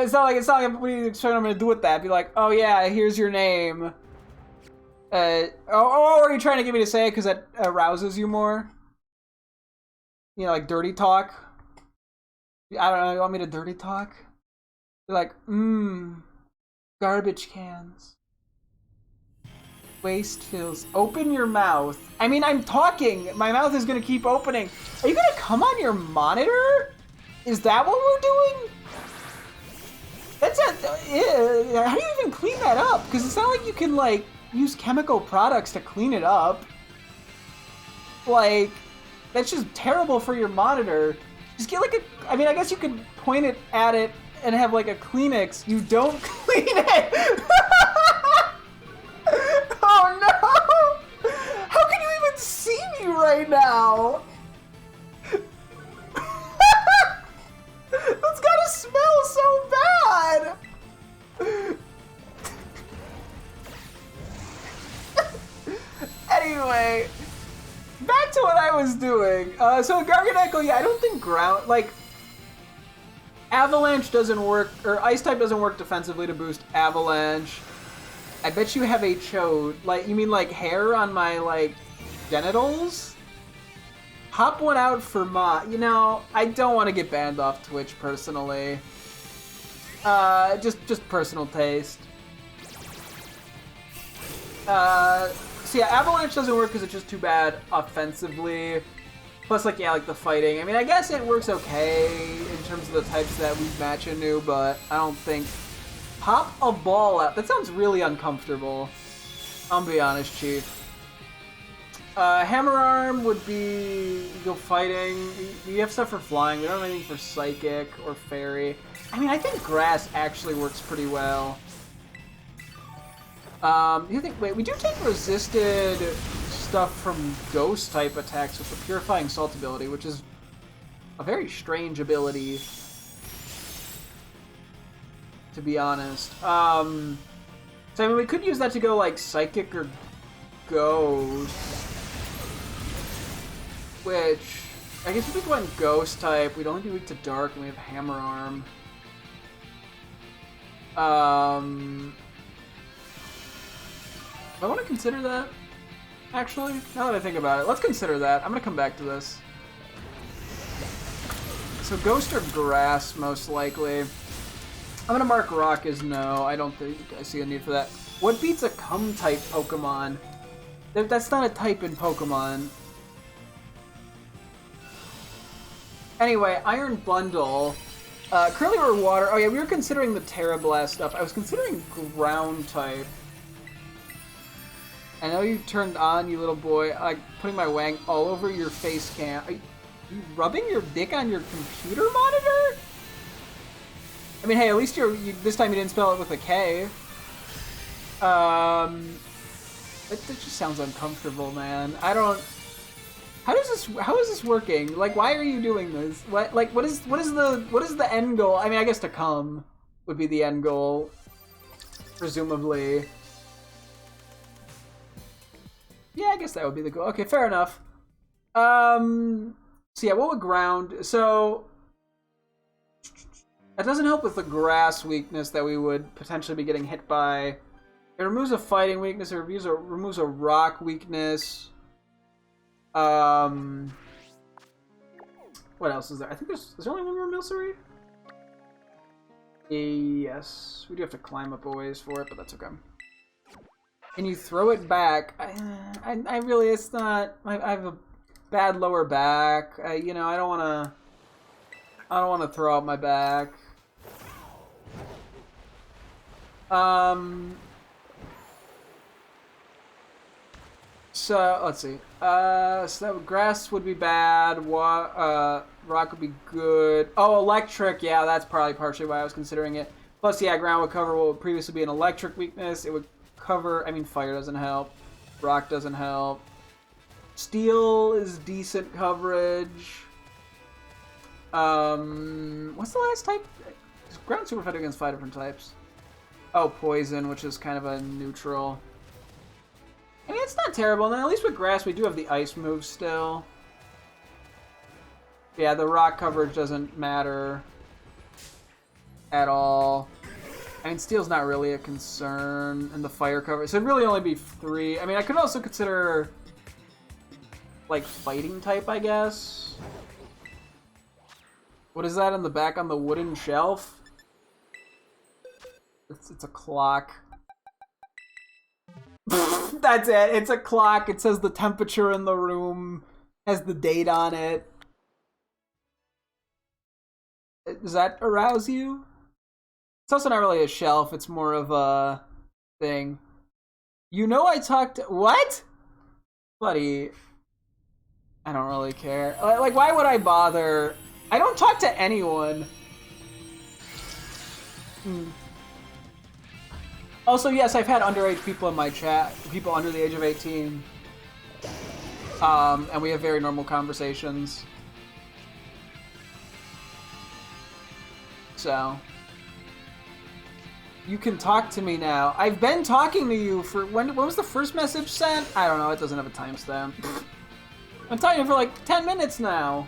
it's not like, what do you expect I'm gonna do with that? Be like, oh yeah, here's your name. Are you trying to get me to say it because that arouses you more? You know, like dirty talk? I don't know, you want me to dirty talk? You're like, garbage cans. Waste fills. Open your mouth. I mean, I'm talking. My mouth is gonna keep opening. Are you gonna come on your monitor? Is that what we're doing? That's how do you even clean that up? Because it's not like you can, like, use chemical products to clean it up. Like, that's just terrible for your monitor. Just get like a, I mean, I guess you could point it at it and have like a Kleenex. You don't clean it! Oh no! How can you even see me right now? That's gotta smell so bad! Anyway, back to what I was doing. So Garganacl, yeah, I don't think ground, like, Avalanche doesn't work, or Ice type doesn't work defensively to boost Avalanche. I bet you have a chode. Like, you mean like hair on my, like, genitals? Hop one out for you know, I don't want to get banned off Twitch personally. Just personal taste. So yeah, Avalanche doesn't work because it's just too bad offensively. Plus, like, yeah, like the fighting. I mean, I guess it works okay in terms of the types that we match into, but I don't think... Pop a ball out. That sounds really uncomfortable. I'll be honest, Chief. Hammer Arm would be... Go fighting. You have stuff for flying. We don't have anything for Psychic or Fairy. I mean, I think Grass actually works pretty well. You think... Wait, we do take resisted stuff from Ghost type attacks with the Purifying Salt ability, which is a very strange ability, to be honest. So I mean, we could use that to go like Psychic or Ghost, which I guess if we went Ghost type, we'd only be weak to Dark, and we have Hammer Arm. Do I want to consider that? Actually, now that I think about it, let's consider that. I'm gonna come back to this. So Ghost or Grass, most likely. I'm gonna mark Rock as no. I don't think I see a need for that. What beats a Cum-type Pokemon? That's not a type in Pokemon. Anyway, Iron Bundle. Curly or Water. Oh yeah, we were considering the Terra Blast stuff. I was considering Ground type. I know you turned on, you little boy. Like putting my wang all over your face cam. Are you rubbing your dick on your computer monitor? I mean, hey, at least this time you didn't spell it with a K. That just sounds uncomfortable, man. I don't. How is this working? Like, why are you doing this? What is the end goal? I mean, I guess to come would be the end goal, presumably. Yeah, I guess that would be the goal. Okay, fair enough. So yeah, what would Ground? So that doesn't help with the Grass weakness that we would potentially be getting hit by. It removes a fighting weakness. It removes a rock weakness. What else is there? I think is there only one more Milcery? Yes, we do have to climb up a ways for it, but that's okay. And you throw it back. I really, it's not. I have a bad lower back. You know, I don't want to throw out my back. So let's see. So that Grass would be bad. Rock would be good. Oh, Electric. Yeah, that's probably partially why I was considering it. Plus, yeah, Ground would cover what would previously be an Electric weakness. It would cover. I mean, Fire doesn't help. Rock doesn't help. Steel is decent coverage. What's the last type? Ground super effective against 5 different types. Oh, Poison, which is kind of a neutral. I mean, it's not terrible. And then at least with Grass, we do have the Ice move still. Yeah, the Rock coverage doesn't matter at all. I mean, Steel's not really a concern, and the Fire coverage. So it'd really only be 3. I mean, I could also consider, like, Fighting type, I guess. What is that in the back on the wooden shelf? It's a clock. That's it. It's a clock. It says the temperature in the room, has the date on it. Does that arouse you? It's also not really a shelf. It's more of a thing. You know, I talked. What? Buddy, I don't really care. Like, why would I bother? I don't talk to anyone. Also, yes, I've had underage people in my chat, people under the age of 18. And we have very normal conversations. So, you can talk to me now. I've been talking to you for, when was the first message sent? I don't know, it doesn't have a timestamp. I'm talking to you for like 10 minutes now.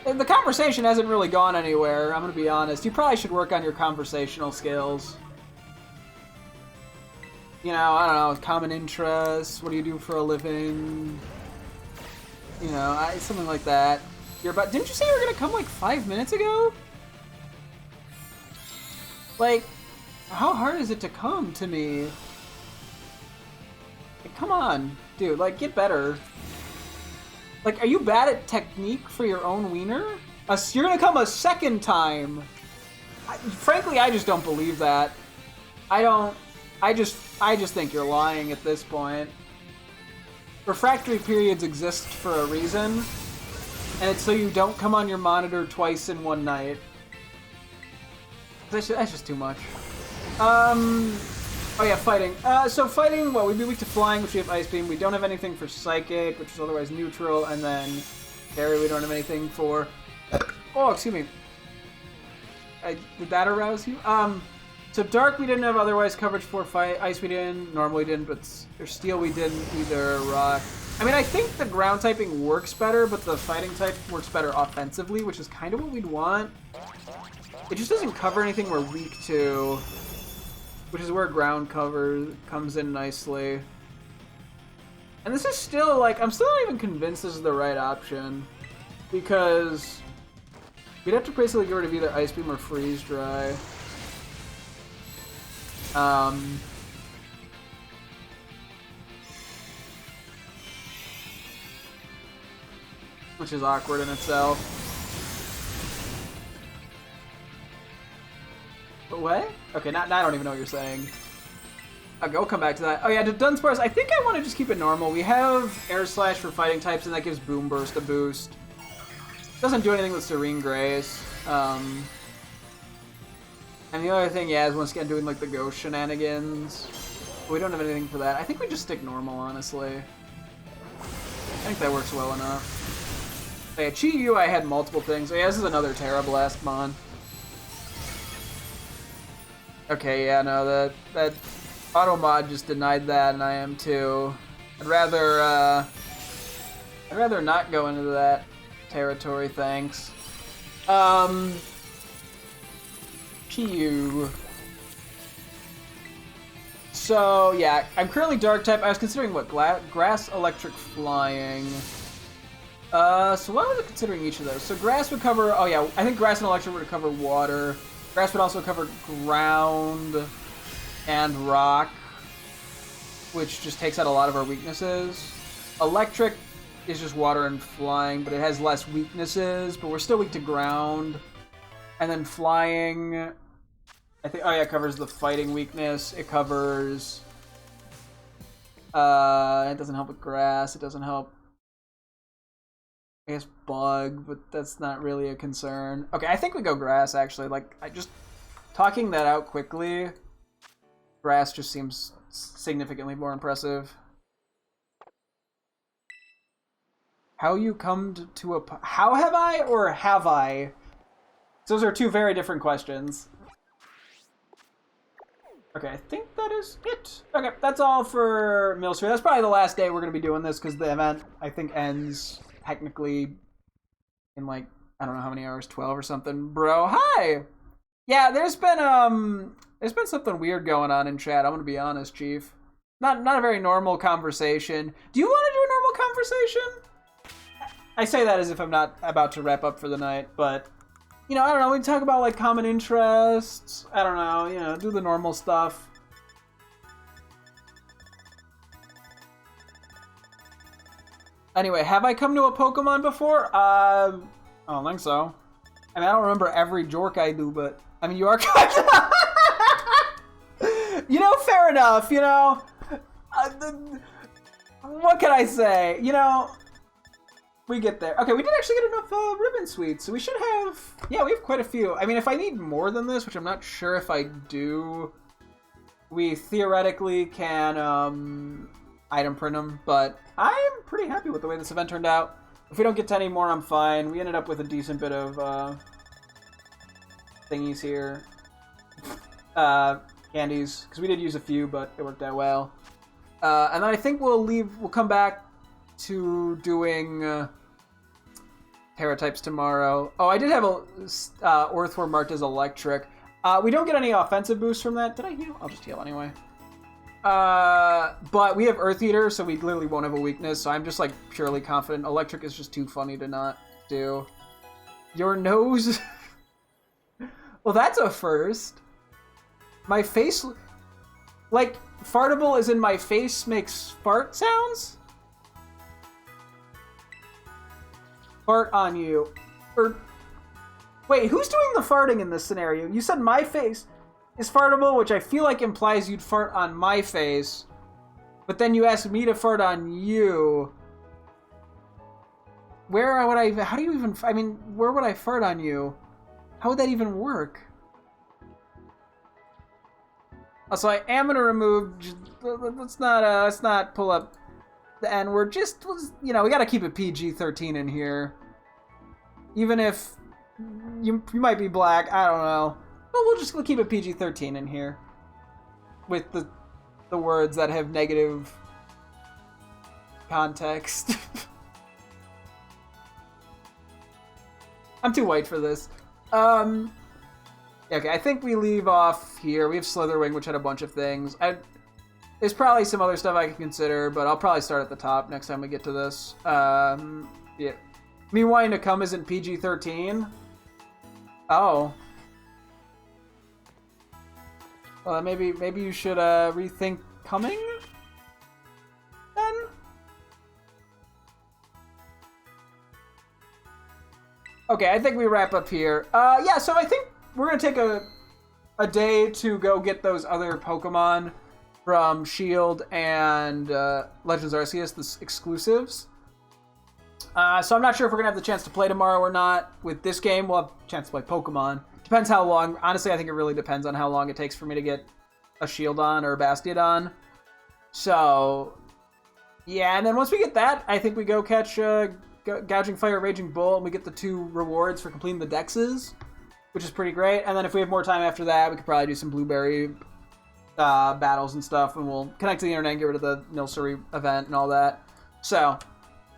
The conversation hasn't really gone anywhere, I'm gonna be honest. You probably should work on your conversational skills. You know, I don't know, common interests, what do you do for a living? You know, something like that. Didn't you say you were gonna come like 5 minutes ago? Like, how hard is it to come to me? Like, come on, dude, like, get better. Like, are you bad at technique for your own wiener? You're gonna come a second time. Frankly, I just don't believe that. I just think you're lying at this point. Refractory periods exist for a reason, and it's so you don't come on your monitor twice in one night. That's just too much. Oh yeah, fighting. So fighting, well, we'd be weak to flying, which we have Ice Beam. We don't have anything for Psychic, which is otherwise neutral, and then Parry, we don't have anything for... Oh, excuse me. Did that arouse you? So Dark we didn't have otherwise coverage for, fight. Ice we didn't, Normal we didn't, but Steel we didn't, either Rock. I mean, I think the ground typing works better, but the fighting type works better offensively, which is kind of what we'd want. It just doesn't cover anything we're weak to. Which is where ground cover comes in nicely. And this is still, like, I'm still not even convinced this is the right option. Because we'd have to basically get rid of either Ice Beam or Freeze Dry. Which is awkward in itself. What? Okay, now I don't even know what you're saying. Okay, we'll come back to that. Oh yeah, to Dunsparce, I think I want to just keep it normal. We have Air Slash for fighting types, and that gives Boom Burst a boost. Doesn't do anything with Serene Grace. And the other thing, yeah, is once again doing like the ghost shenanigans. But we don't have anything for that. I think we just stick normal, honestly. I think that works well enough. Oh yeah, Chi-Yu, I had multiple things. Oh yeah, this is another Terra Blast Mon. Okay, yeah, no, that auto mod just denied that, and I am too. I'd rather not go into that territory, thanks. Chi-Yu. So, yeah, I'm currently Dark type. I was considering, what, Grass, Electric, Flying. So what was I considering each of those? So Grass would cover, oh yeah, I think Grass and Electric would cover Water. Grass would also cover Ground and Rock, which just takes out a lot of our weaknesses. Electric is just Water and Flying, but it has less weaknesses, but we're still weak to Ground. And then Flying, I think, oh yeah, it covers the fighting weakness. It covers, it doesn't help with Grass, it doesn't help, I guess, Bug, but that's not really a concern. Okay, I think we go Grass, actually. Like, talking that out quickly, Grass just seems significantly more impressive. How you come to a... How have I, or have I? Those are two very different questions. Okay, I think that is it. Okay, that's all for Millsphere. That's probably the last day we're going to be doing this, because the event, I think, ends... technically in like, I don't know how many hours, 12 or something. Bro, hi! Yeah, there's been something weird going on in chat, I'm gonna be honest, Chief. Not a very normal conversation. Do you want to do a normal conversation? I say that as if I'm not about to wrap up for the night, but, you know, I don't know, we can talk about like common interests, I don't know, you know, do the normal stuff. Anyway, have I come to a Pokemon before? I don't think so. I mean, I don't remember every jork I do, but... I mean, you are kind of... You know, fair enough, you know? What can I say? You know, we get there. Okay, we did actually get enough ribbon sweets, so we should have... Yeah, we have quite a few. I mean, if I need more than this, which I'm not sure if I do, we theoretically can item print them, but I'm pretty happy with the way this event turned out. If we don't get to any more, I'm fine. We ended up with a decent bit of thingies here. Candies, because we did use a few, but it worked out well. And then I think we'll come back to doing Terra types tomorrow. Oh, I did have a Orthworm marked as electric. We don't get any offensive boosts from that. Did I heal? I'll just heal anyway. But we have Earth Eater, so we literally won't have a weakness, so I'm just, like, purely confident. Electric is just too funny to not do. Your nose... Well, that's a first. My face... Like, fartable as in my face makes fart sounds? fart on you. Or, wait, who's doing the farting in this scenario? You said my face is fartable, which I feel like implies you'd fart on my face. But then you asked me to fart on you. Where would I, how do you even, I mean, where would I fart on you? How would that even work? Also, I am gonna remove, let's not pull up the N-word, just, you know, we gotta keep it PG-13 in here. Even if you might be black, I don't know. But we'll keep it PG-13 in here. With the words that have negative context. I'm too white for this. Okay, I think we leave off here. We have Slitherwing, which had a bunch of things. There's probably some other stuff I can consider, but I'll probably start at the top next time we get to this. Yeah. Me wanting to come isn't PG-13? Oh. Well, maybe you should rethink coming? Then? Okay, I think we wrap up here. Yeah, so I think we're going to take a day to go get those other Pokemon from S.H.I.E.L.D. and Legends Arceus, the exclusives. So I'm not sure if we're going to have the chance to play tomorrow or not. With this game, we'll have a chance to play Pokemon. Depends how long. Honestly, I think it really depends on how long it takes for me to get a Shieldon or a Bastiodon. So, yeah, and then once we get that, I think we go catch Gouging Fire, Raging Bull, and we get the 2 rewards for completing the Dexes, which is pretty great. And then if we have more time after that, we could probably do some Blueberry battles and stuff, and we'll connect to the internet and get rid of the Nilsuri event and all that. So,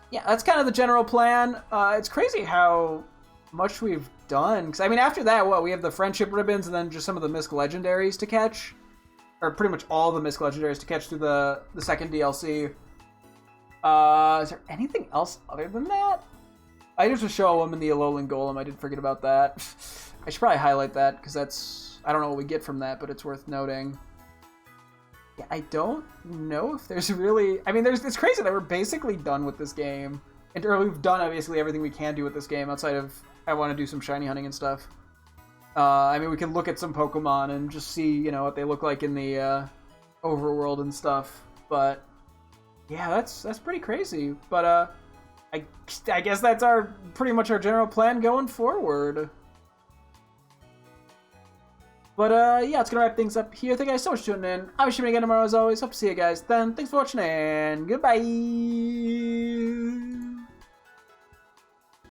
yeah, that's kind of the general plan. It's crazy how much we've done. Because, I mean, after that, we have the Friendship Ribbons and then just some of the Myst Legendaries to catch. Or pretty much all the Myst Legendaries to catch through the second DLC. Is there anything else other than that? I just to show him in the Alolan Golem. I did forget about that. I should probably highlight that because that's... I don't know what we get from that, but it's worth noting. Yeah, I don't know if there's really... I mean, it's crazy that we're basically done with this game. And we've done, obviously, everything we can do with this game outside of... I want to do some shiny hunting and stuff. I mean, we can look at some Pokemon and just see, you know, what they look like in the overworld and stuff. But... yeah, that's pretty crazy, but I guess that's pretty much our general plan going forward. But yeah, it's gonna wrap things up here. Thank you guys so much for tuning in. I'll be streaming again tomorrow as always. Hope to see you guys then. Thanks for watching and goodbye.